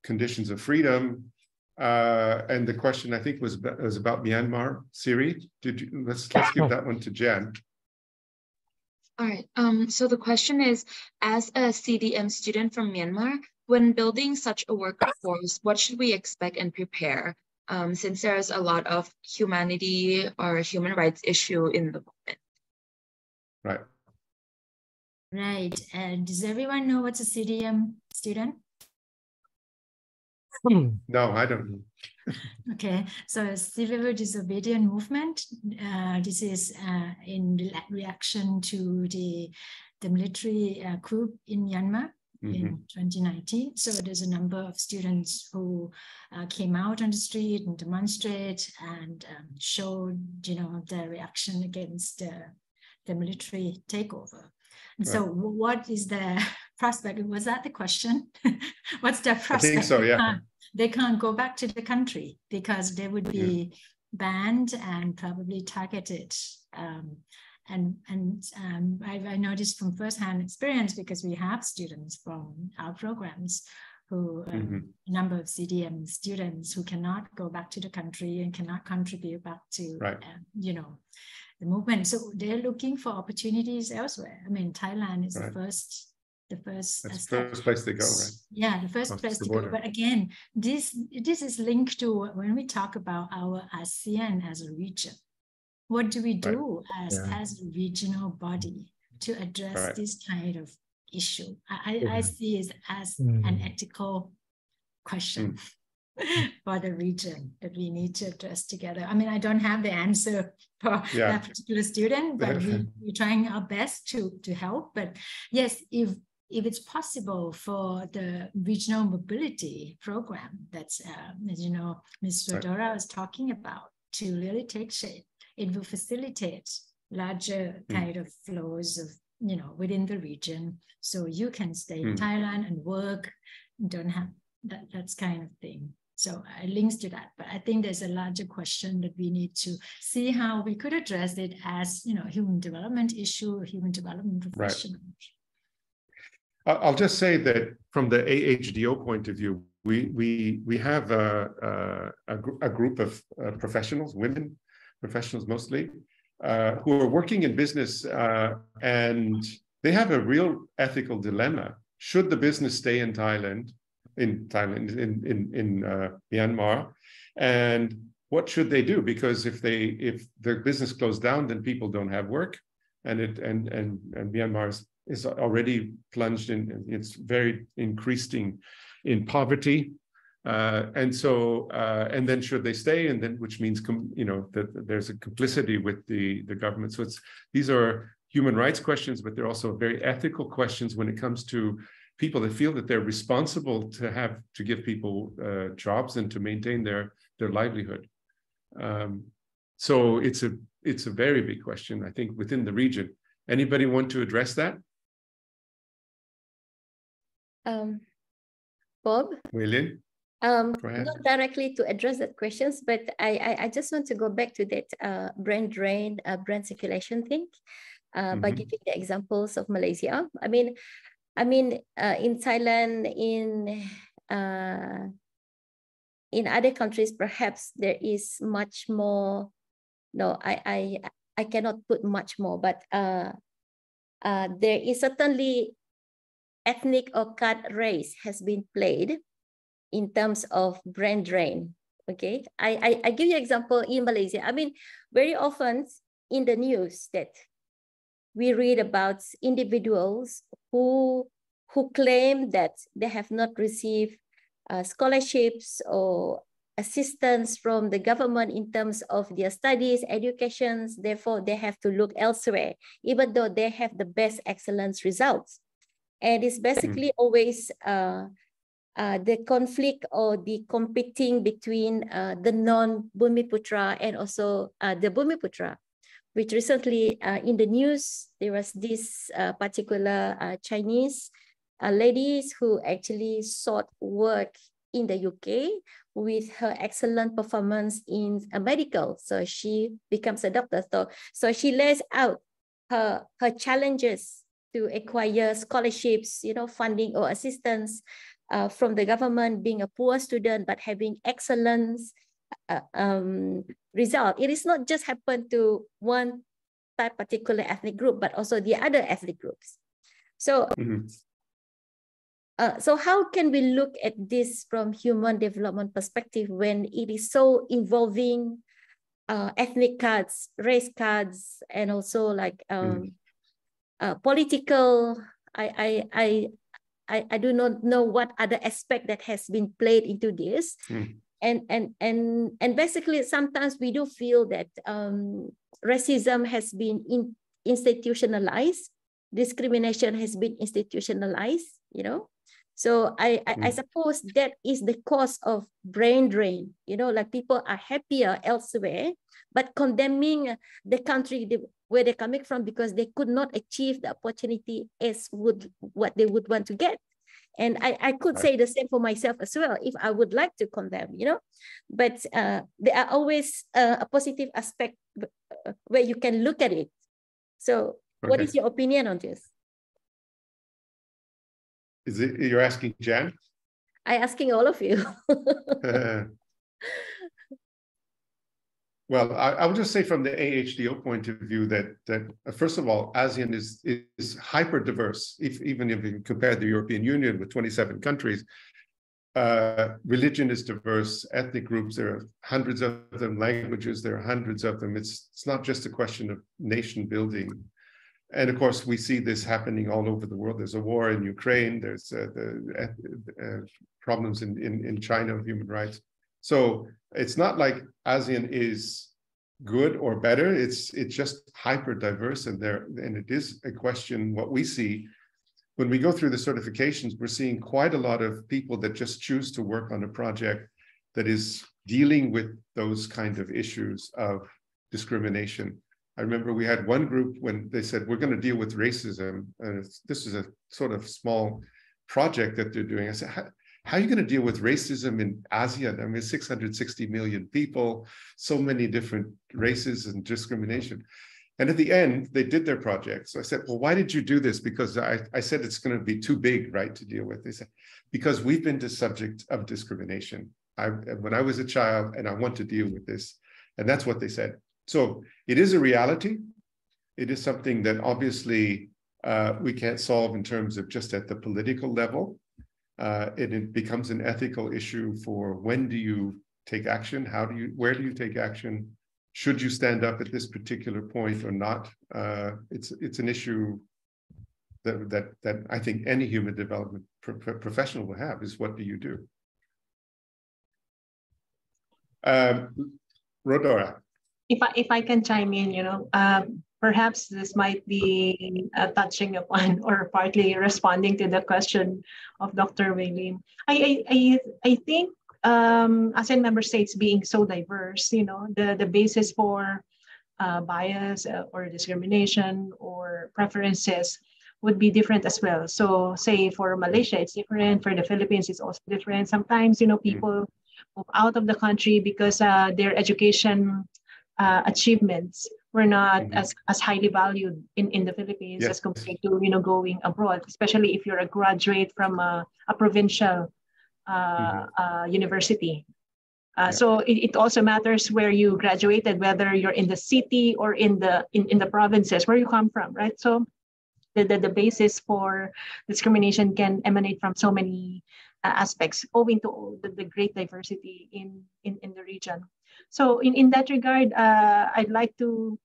conditions of freedom, And the question, I think, was about Myanmar. Siri, let's give that one to Jan. All right. So the question is, as a CDM student from Myanmar, when building such a workforce, what should we expect and prepare? Since there's a lot of humanity or human rights issue in the movement. Right. Right. And does everyone know what's a CDM student? No, I don't know. Okay, so civil disobedience movement. This is in reaction to the military coup in Myanmar in 2019. So there's a number of students who came out on the street and demonstrate and showed, their reaction against the military takeover. And so what is the prospect? Was that the question? What's the prospect? I think so, yeah. They can't go back to the country because they would be banned and probably targeted. I noticed from firsthand experience, because we have students from our programs who, a number of CDM students who cannot go back to the country and cannot contribute back to, the movement. So they're looking for opportunities elsewhere. I mean, Thailand is the first That's the first place they go, right? Yeah, the first place to go. But again, this is linked to when we talk about our ASEAN as a region. What do we do as a regional body to address this kind of issue? I see it as an ethical question for the region that we need to address together. I mean, I don't have the answer for that particular student, but we're trying our best to help. But yes, if it's possible for the regional mobility program that's, as you know, Ms. Rodora was talking about, to really take shape, it will facilitate larger kind of flows of, within the region. So you can stay in Thailand and work, don't have that's kind of thing. So it links to that. But I think there's a larger question that we need to see how we could address it as, human development issue, human development professional. I'll just say that from the AHDO point of view, we have a group of professionals, women professionals mostly, who are working in business, and they have a real ethical dilemma. Should the business stay in Myanmar, and what should they do? Because if their business closed down, then people don't have work, and Myanmar is already plunged in, it's very increasing in poverty, and then should they stay, and then which means that there's a complicity with the government. So these are human rights questions, but they're also very ethical questions when it comes to people that feel that they're responsible to give people jobs and to maintain their livelihood. So it's a very big question, I think, within the region. Anybody want to address that? Bob? William? Not directly to address that questions, but I just want to go back to that brain drain, brain circulation thing by giving the examples of Malaysia. I mean, in Thailand, in other countries, perhaps there is much more. No, I cannot put much more, but there is certainly ethnic or caste race has been played in terms of brain drain. Okay, I give you an example in Malaysia. I mean, very often in the news that we read about individuals who claim that they have not received scholarships or assistance from the government in terms of their studies, educations. Therefore, they have to look elsewhere, even though they have the best excellence results. And it's basically always the conflict or the competing between the non-Bumiputra and also the Bumiputra, which recently in the news, there was this particular Chinese ladies who actually sought work in the UK with her excellent performance in medical. So she becomes a doctor. So she lays out her challenges to acquire scholarships, funding or assistance from the government, being a poor student, but having excellence result. It is not just happened to one type particular ethnic group, but also the other ethnic groups. So, so how can we look at this from human development perspective when it is so involving ethnic cards, race cards, and also like political? I do not know what other aspect that has been played into this. And basically, sometimes we do feel that racism has been institutionalized, discrimination has been institutionalized, you know. So I suppose that is the cause of brain drain, you know, like people are happier elsewhere, but condemning the country where they're coming from because they could not achieve the opportunity as what they would want to get. And I could say the same for myself as well, if I would like to condemn, you know, but there are always a positive aspect where you can look at it. So what is your opinion on this? Is it, you're asking Jan? I'm asking all of you. Well, I would just say from the AHDO point of view that first of all, ASEAN is hyper diverse. Even if you compare the European Union with 27 countries, religion is diverse, ethnic groups, there are hundreds of them, languages, there are hundreds of them. It's not just a question of nation building. And of course, we see this happening all over the world. There's a war in Ukraine, there's the problems in China of human rights. So it's not like ASEAN is good or better. It's just hyper diverse, and it is a question. What we see when we go through the certifications, we're seeing quite a lot of people that just choose to work on a project that is dealing with those kind of issues of discrimination. I remember we had one group when they said, we're going to deal with racism. And this is a sort of small project that they're doing. I said, how are you going to deal with racism in ASEAN? I mean, 660 million people, so many different races and discrimination. And at the end, they did their project. So I said, well, why did you do this? Because I said it's going to be too big, right, to deal with. They said, because we've been the subject of discrimination. When I was a child, and I want to deal with this. And that's what they said. So it is a reality. It is something that obviously we can't solve in terms of just at the political level. It becomes an ethical issue for when do you take action? Where do you take action? Should you stand up at this particular point or not? It's an issue that I think any human development professional will have, is what do you do? Rodora. If I can chime in, you know, perhaps this might be touching upon or partly responding to the question of Dr. Waylin. I think ASEAN member states being so diverse, you know, the basis for bias or discrimination or preferences would be different as well. So say for Malaysia, it's different. For the Philippines, it's also different. Sometimes, you know, people move out of the country because their education achievements were not as highly valued in the Philippines as compared to, you know, going abroad, especially if you're a graduate from a provincial university. So it also matters where you graduated, whether you're in the city or in the provinces, where you come from, right? So the basis for discrimination can emanate from so many aspects, owing to the great diversity in the region. So in that regard, I'd like to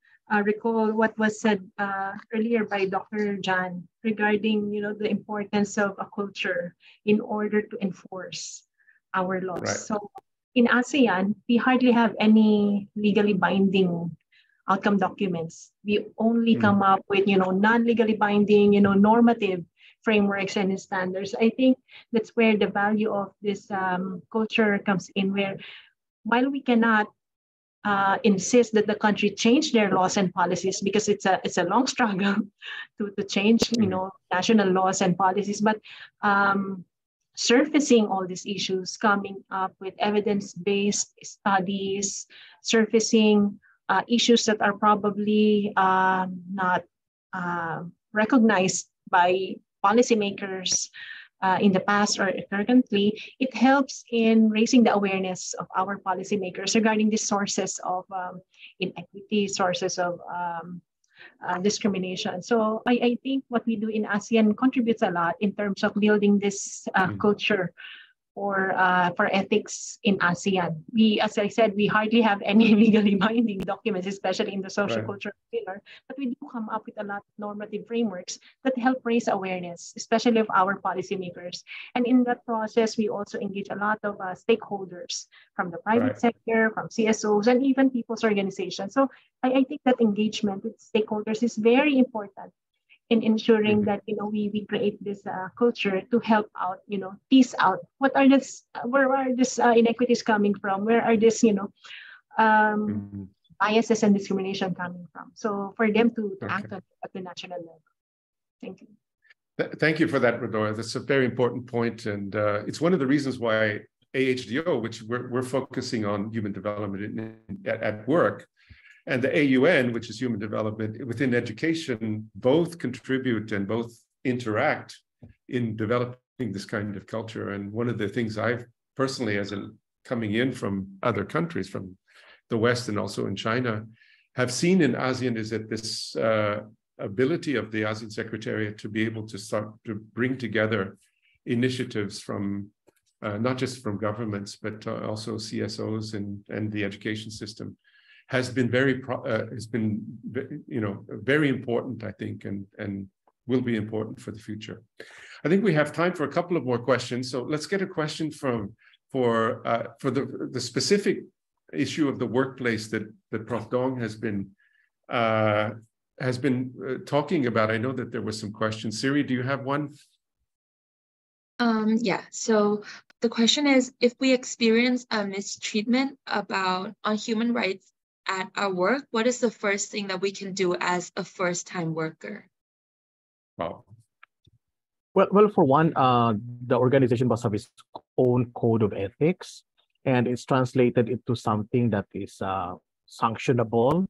recall what was said earlier by Dr. Jan regarding, you know, the importance of a culture in order to enforce our laws. Right. So in ASEAN, we hardly have any legally binding outcome documents. We only come up with, you know, non-legally binding, you know, normative frameworks and standards. I think that's where the value of this culture comes in, where while we cannot insist that the country change their laws and policies, because it's a long struggle to change, you know, national laws and policies, but surfacing all these issues, coming up with evidence-based studies, surfacing issues that are probably not recognized by policymakers in the past or currently, it helps in raising the awareness of our policymakers regarding the sources of inequity, sources of discrimination. So I think what we do in ASEAN contributes a lot in terms of building this culture for ethics in ASEAN. We, as I said, we hardly have any legally binding documents, especially in the social culture pillar, but we do come up with a lot of normative frameworks that help raise awareness, especially of our policymakers. And in that process, we also engage a lot of stakeholders from the private sector, from CSOs, and even people's organizations. So I think that engagement with stakeholders is very important in ensuring that we create this culture to help out, tease out what are this, where are these inequities coming from, where are this biases and discrimination coming from. So for them to act at the national level. Thank you. Thank you for that, Rodora. That's a very important point, and it's one of the reasons why AHDO, which we're focusing on human development at work, and the AUN, which is human development within education, both contribute and both interact in developing this kind of culture. And one of the things I've personally, as coming in from other countries, from the West and also in China, have seen in ASEAN is that this ability of the ASEAN Secretariat to be able to start to bring together initiatives from not just from governments, but also CSOs and the education system, has been very important, I think, and will be important for the future. I think we have time for a couple of more questions. So let's get a question for the specific issue of the workplace that Prof. Dong has been talking about. I know that there were some questions. Siri, do you have one? Yeah, so the question is, if we experience a mistreatment on human rights at our work, what is the first thing that we can do as a first-time worker? Wow. Well, for one, the organization must have its own code of ethics, and it's translated into something that is sanctionable.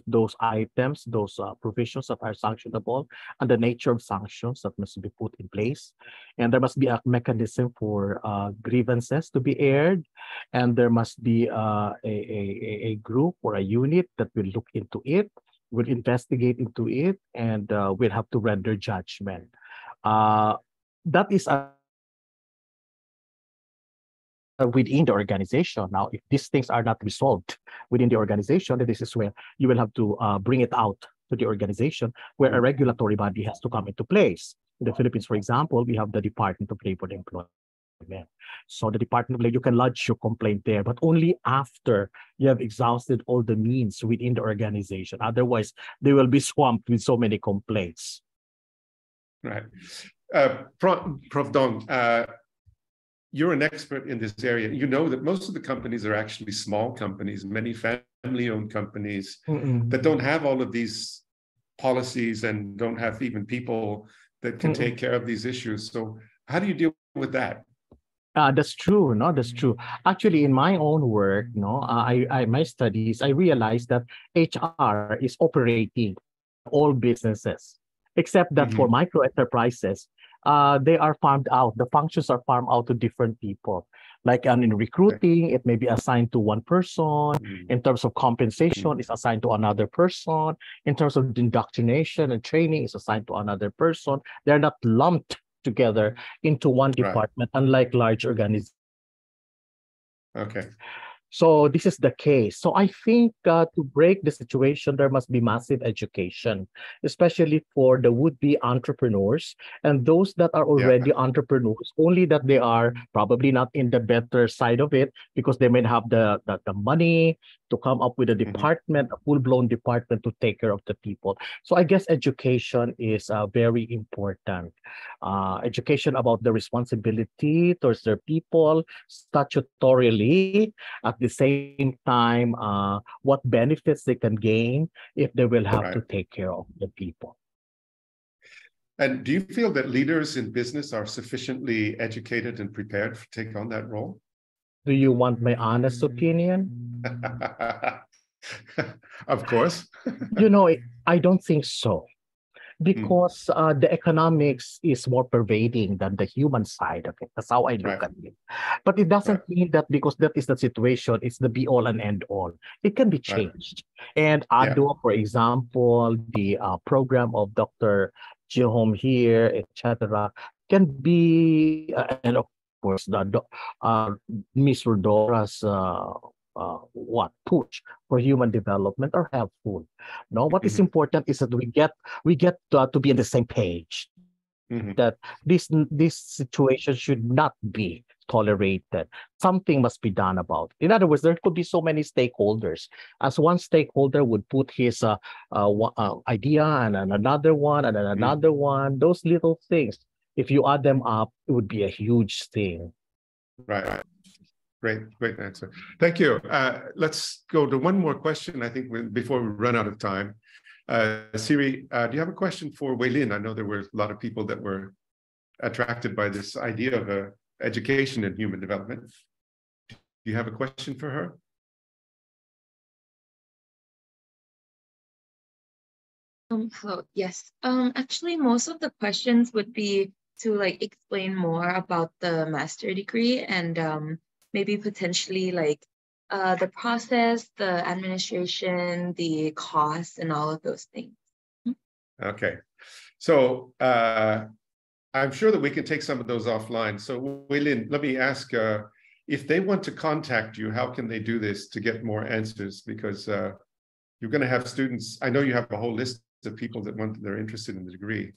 Those items, those provisions that are sanctionable, and the nature of sanctions that must be put in place. And there must be a mechanism for grievances to be aired, and there must be a group or a unit that will look into it, will investigate into it, and will have to render judgment. That is within the organization. Now, if these things are not resolved within the organization, then this is where you will have to bring it out to the organization, where a regulatory body has to come into place. In the Philippines, for example, we have the Department of Labor and Employment. So the Department of Labor, you can lodge your complaint there, but only after you have exhausted all the means within the organization. Otherwise, they will be swamped with so many complaints. Right. Prof. Dong, you're an expert in this area. You know that most of the companies are actually small companies, many family-owned companies that don't have all of these policies and don't have even people that can take care of these issues. So how do you deal with that? That's true. No, that's true. Actually, in my own work, my studies, I realized that HR is operating all businesses, except that for micro enterprises, they are farmed out. The functions are farmed out to different people. Like in recruiting, it may be assigned to one person. In terms of compensation, it's assigned to another person. In terms of indoctrination and training, it's assigned to another person. They're not lumped together into one department, unlike large organizations. Okay. So this is the case. So I think to break the situation, there must be massive education, especially for the would-be entrepreneurs and those that are already entrepreneurs, only that they are probably not in the better side of it because they may have the money to come up with a department, a full-blown department to take care of the people. So I guess education is very important. Education about the responsibility towards their people, statutorily, at the same time, what benefits they can gain if they will have to take care of the people. And do you feel that leaders in business are sufficiently educated and prepared to take on that role? Do you want my honest opinion? Of course. I don't think so. because the economics is more pervading than the human side of it. That's how I look at it. But it doesn't mean that because that is the situation, it's the be all and end all. It can be changed. And ADO, for example, the program of Dr. Jihom here, etc., can be, and of course, Miss Rodora's push for human development are helpful. No, what is important is that we get to be on the same page. That this situation should not be tolerated. Something must be done about it. In other words, there could be so many stakeholders. As one stakeholder would put his idea and another one and another one, those little things, if you add them up, it would be a huge thing. Right. Great answer. Thank you. Let's go to one more question, I think, before we run out of time. Siri, do you have a question for Wei Lin? I know there were a lot of people that were attracted by this idea of education and human development. Do you have a question for her? Hello. Yes. Actually, most of the questions would be to like explain more about the master degree and maybe potentially like the process, the administration, the costs, and all of those things. Okay. So I'm sure that we can take some of those offline. So Wei Lin, let me ask, if they want to contact you, how can they do this to get more answers? Because you're going to have students. I know you have a whole list of people they're interested in the degree.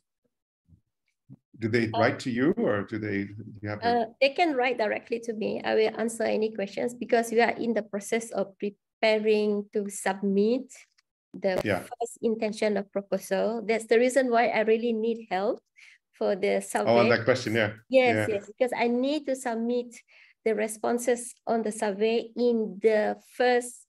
Do they write to you, or do you have? They can write directly to me. I will answer any questions because we are in the process of preparing to submit the first intention of proposal. That's the reason why I really need help for the survey. Oh, on that question, Yes, because I need to submit the responses on the survey in the first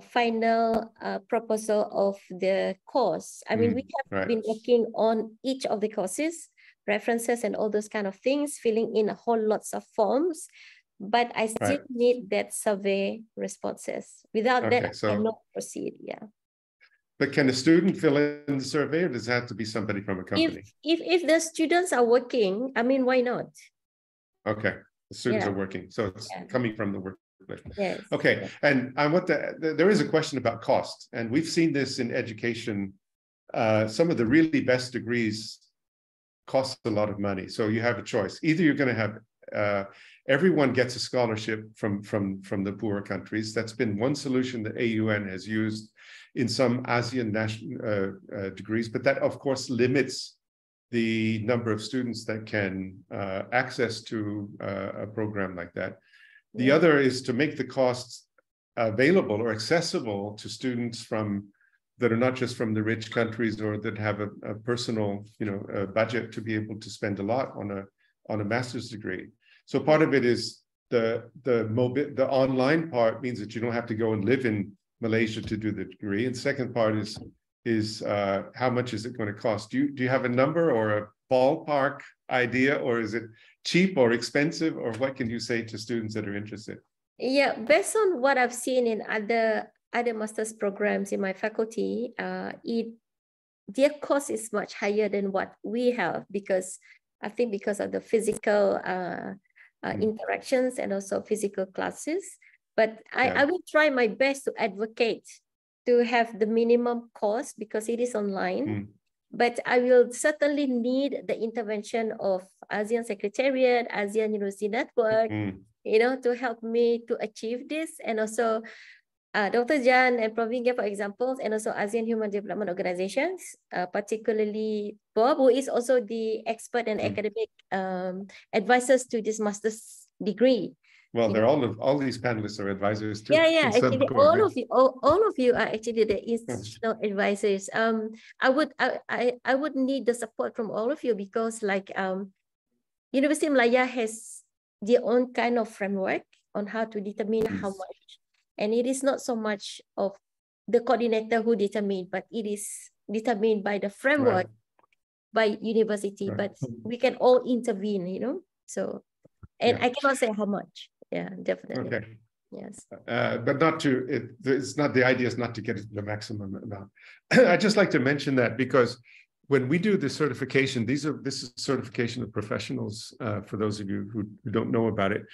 final proposal of the course. I mean, we have been working on each of the courses, references and all those kind of things, filling in a whole lots of forms, but I still need that survey responses. Without that, I cannot proceed. But can a student fill in the survey, or does it have to be somebody from a company? If the students are working, I mean, why not? Okay, the students are working, so it's coming from the workplace. Yes. Okay, and I want there is a question about cost, and we've seen this in education. Some of the really best degrees cost a lot of money, so you have a choice. Either you're going to have everyone gets a scholarship from the poorer countries. That's been one solution that AUN has used in some ASEAN national degrees, but that of course limits the number of students that can access to a program like that. The other is to make the costs available or accessible to students that are not just from the rich countries or that have a personal, budget to be able to spend a lot on a master's degree. So part of it is the online part means that you don't have to go and live in Malaysia to do the degree. And second part is how much is it going to cost? Do you have a number or a ballpark idea, or is it cheap or expensive, or what can you say to students that are interested? Yeah, based on what I've seen in other master's programs in my faculty, their cost is much higher than what we have, because I think because of the physical interactions and also physical classes. But I will try my best to advocate to have the minimum cost because it is online. But I will certainly need the intervention of ASEAN Secretariat, ASEAN University Network, to help me to achieve this. And also Dr. Jan and Praveen gave examples, and also ASEAN Human Development Organizations, particularly Bob, who is also the expert and academic advisors to this master's degree. Well, they're all these panelists are advisors too. Actually, all of you are actually the institutional advisors. I would need the support from all of you because, like, University of Malaya has their own kind of framework on how to determine how much, and it is not so much of the coordinator who determine, but it is determined by the framework by university. But we can all intervene, So, and I cannot say how much. Yeah, definitely. Okay. Yes. But not it's not, the idea is not to get the maximum amount. I'd just like to mention that because when we do the certification, this is certification of professionals, for those of you who don't know about it.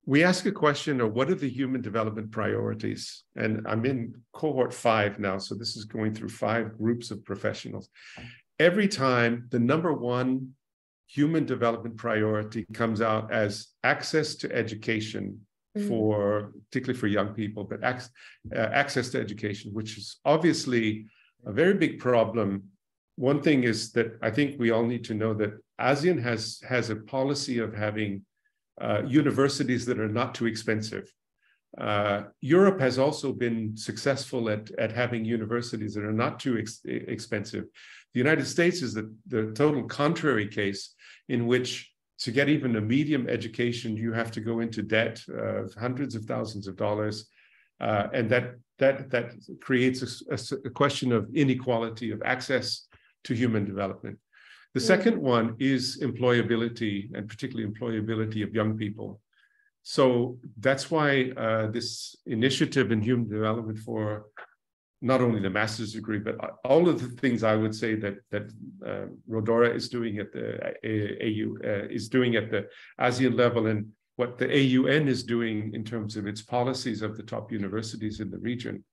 We ask a question of what are the human development priorities? And I'm in cohort 5 now, so this is going through 5 groups of professionals. Every time the #1 human development priority comes out as access to education particularly for young people, but access to education, which is obviously a very big problem. One thing is that I think we all need to know that ASEAN has a policy of having universities that are not too expensive. Europe has also been successful at having universities that are not too expensive. The United States is the total contrary case, in which to get even a medium education, you have to go into debt of hundreds of thousands of dollars. And that creates a question of inequality of access to human development. The second one is employability, and particularly employability of young people. So that's why this initiative in human development for not only the master's degree, but all of the things I would say that Rodora is doing at the AU, is doing at the ASEAN level, and what the AUN is doing in terms of its policies of the top universities in the region,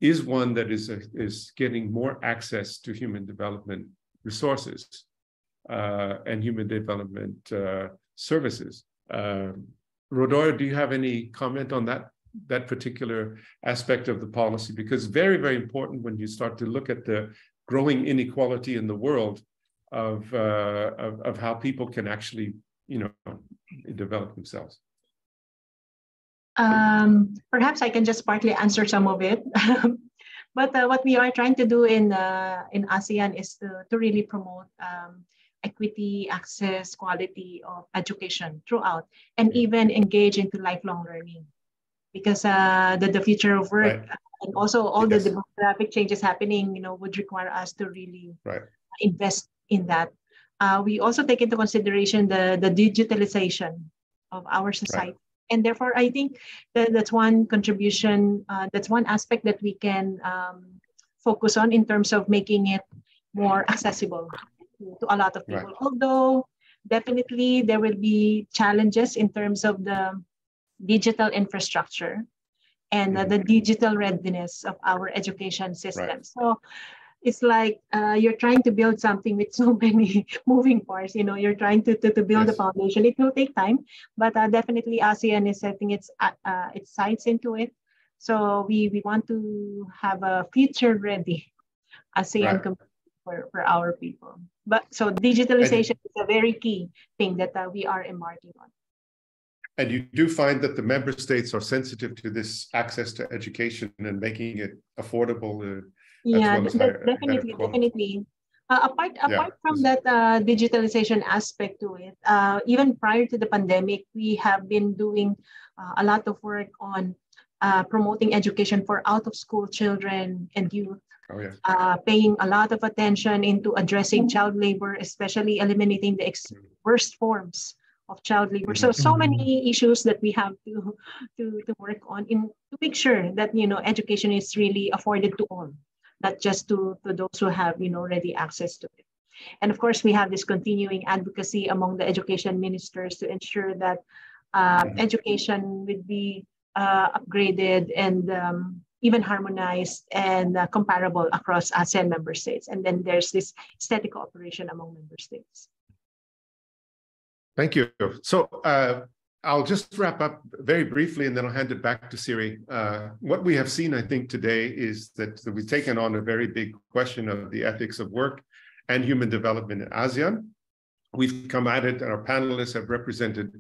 is one that is getting more access to human development resources and human development services. Rodora, do you have any comment on that particular aspect of the policy? Because very, very important when you start to look at the growing inequality in the world of how people can actually, develop themselves. Perhaps I can just partly answer some of it. But what we are trying to do in ASEAN is to really promote equity, access, quality of education throughout, and even engage into lifelong learning. Because the future of work and also all the demographic changes happening, would require us to really invest in that. We also take into consideration the digitalization of our society. And therefore, I think that's one contribution, that's one aspect that we can focus on in terms of making it more accessible to a lot of people. Although definitely there will be challenges in terms of the digital infrastructure and the digital readiness of our education system. So it's like you're trying to build something with so many moving parts. You're trying to build a foundation. It will take time, but definitely ASEAN is setting its sights into it. So we want to have a future-ready ASEAN for our people. But so digitalization is a very key thing that we are embarking on. And you do find that the member states are sensitive to this access to education and making it affordable. Definitely. Apart from that digitalization aspect to it, even prior to the pandemic, we have been doing a lot of work on promoting education for out-of-school children and youth. Paying a lot of attention into addressing child labor, especially eliminating the worst forms of child labor. So many issues that we have to work on to make sure that education is really afforded to all, not just to those who have ready access to it. And of course, we have this continuing advocacy among the education ministers to ensure that education would be upgraded and even harmonized and comparable across ASEAN member states. And then there's this steady cooperation among member states. Thank you. So I'll just wrap up very briefly, and then I'll hand it back to Siri. What we have seen, I think, today is that we've taken on a very big question of the ethics of work and human development in ASEAN. We've come at it, and our panelists have represented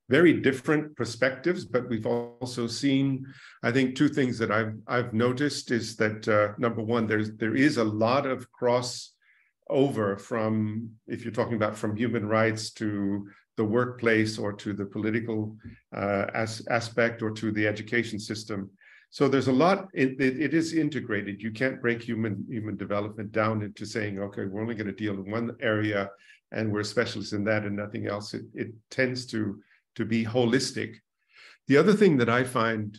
very different perspectives, but we've also seen, I think, two things that I've noticed is that, number one, there is a lot of crossover from, if you're talking about from human rights to the workplace or to the political aspect or to the education system. So there's a lot, it is integrated. You can't break human development down into saying, okay, we're only going to deal in one area and we're specialists in that and nothing else. It tends to be holistic. The other thing that I find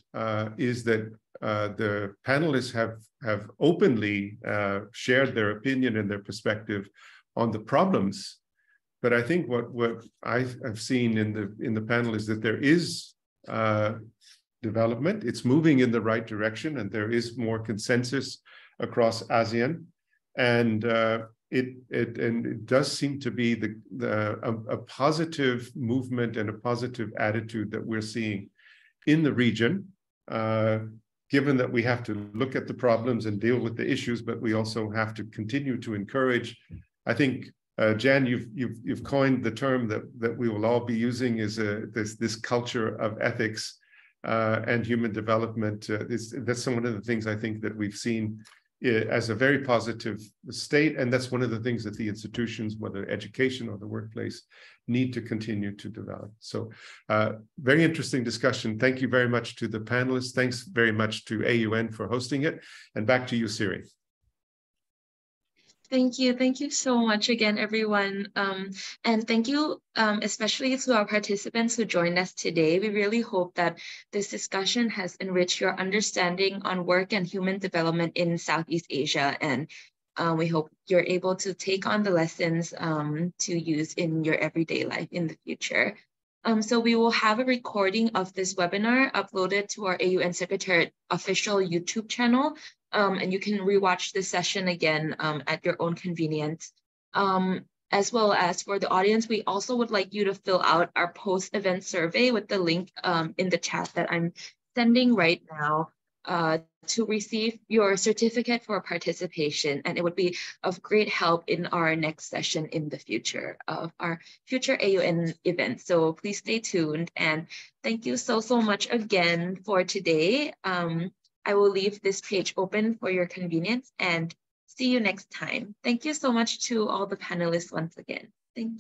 is that the panelists have openly shared their opinion and their perspective on the problems. But I think what I've seen in the panel is that there is development. It's moving in the right direction, and there is more consensus across ASEAN, and it does seem to be a positive movement and a positive attitude that we're seeing in the region. Given that we have to look at the problems and deal with the issues, but we also have to continue to encourage. I think, Jan, you've coined the term that we will all be using is this culture of ethics and human development. That's one of the things I think that we've seen as a very positive state, and that's one of the things that the institutions, whether education or the workplace, need to continue to develop. So very interesting discussion. Thank you very much to the panelists. Thanks very much to AUN for hosting it. And back to you, Siri. Thank you. Thank you so much again, everyone. And thank you especially to our participants who joined us today. We really hope that this discussion has enriched your understanding on work and human development in Southeast Asia. And we hope you're able to take on the lessons to use in your everyday life in the future. So we will have a recording of this webinar uploaded to our AUN Secretariat official YouTube channel. And you can rewatch this session again at your own convenience. As well as for the audience, we also would like you to fill out our post-event survey with the link in the chat that I'm sending right now to receive your certificate for participation. And it would be of great help in our next session in the future of our future AUN events. So please stay tuned. And thank you so much again for today. I will leave this page open for your convenience and see you next time. Thank you so much to all the panelists once again.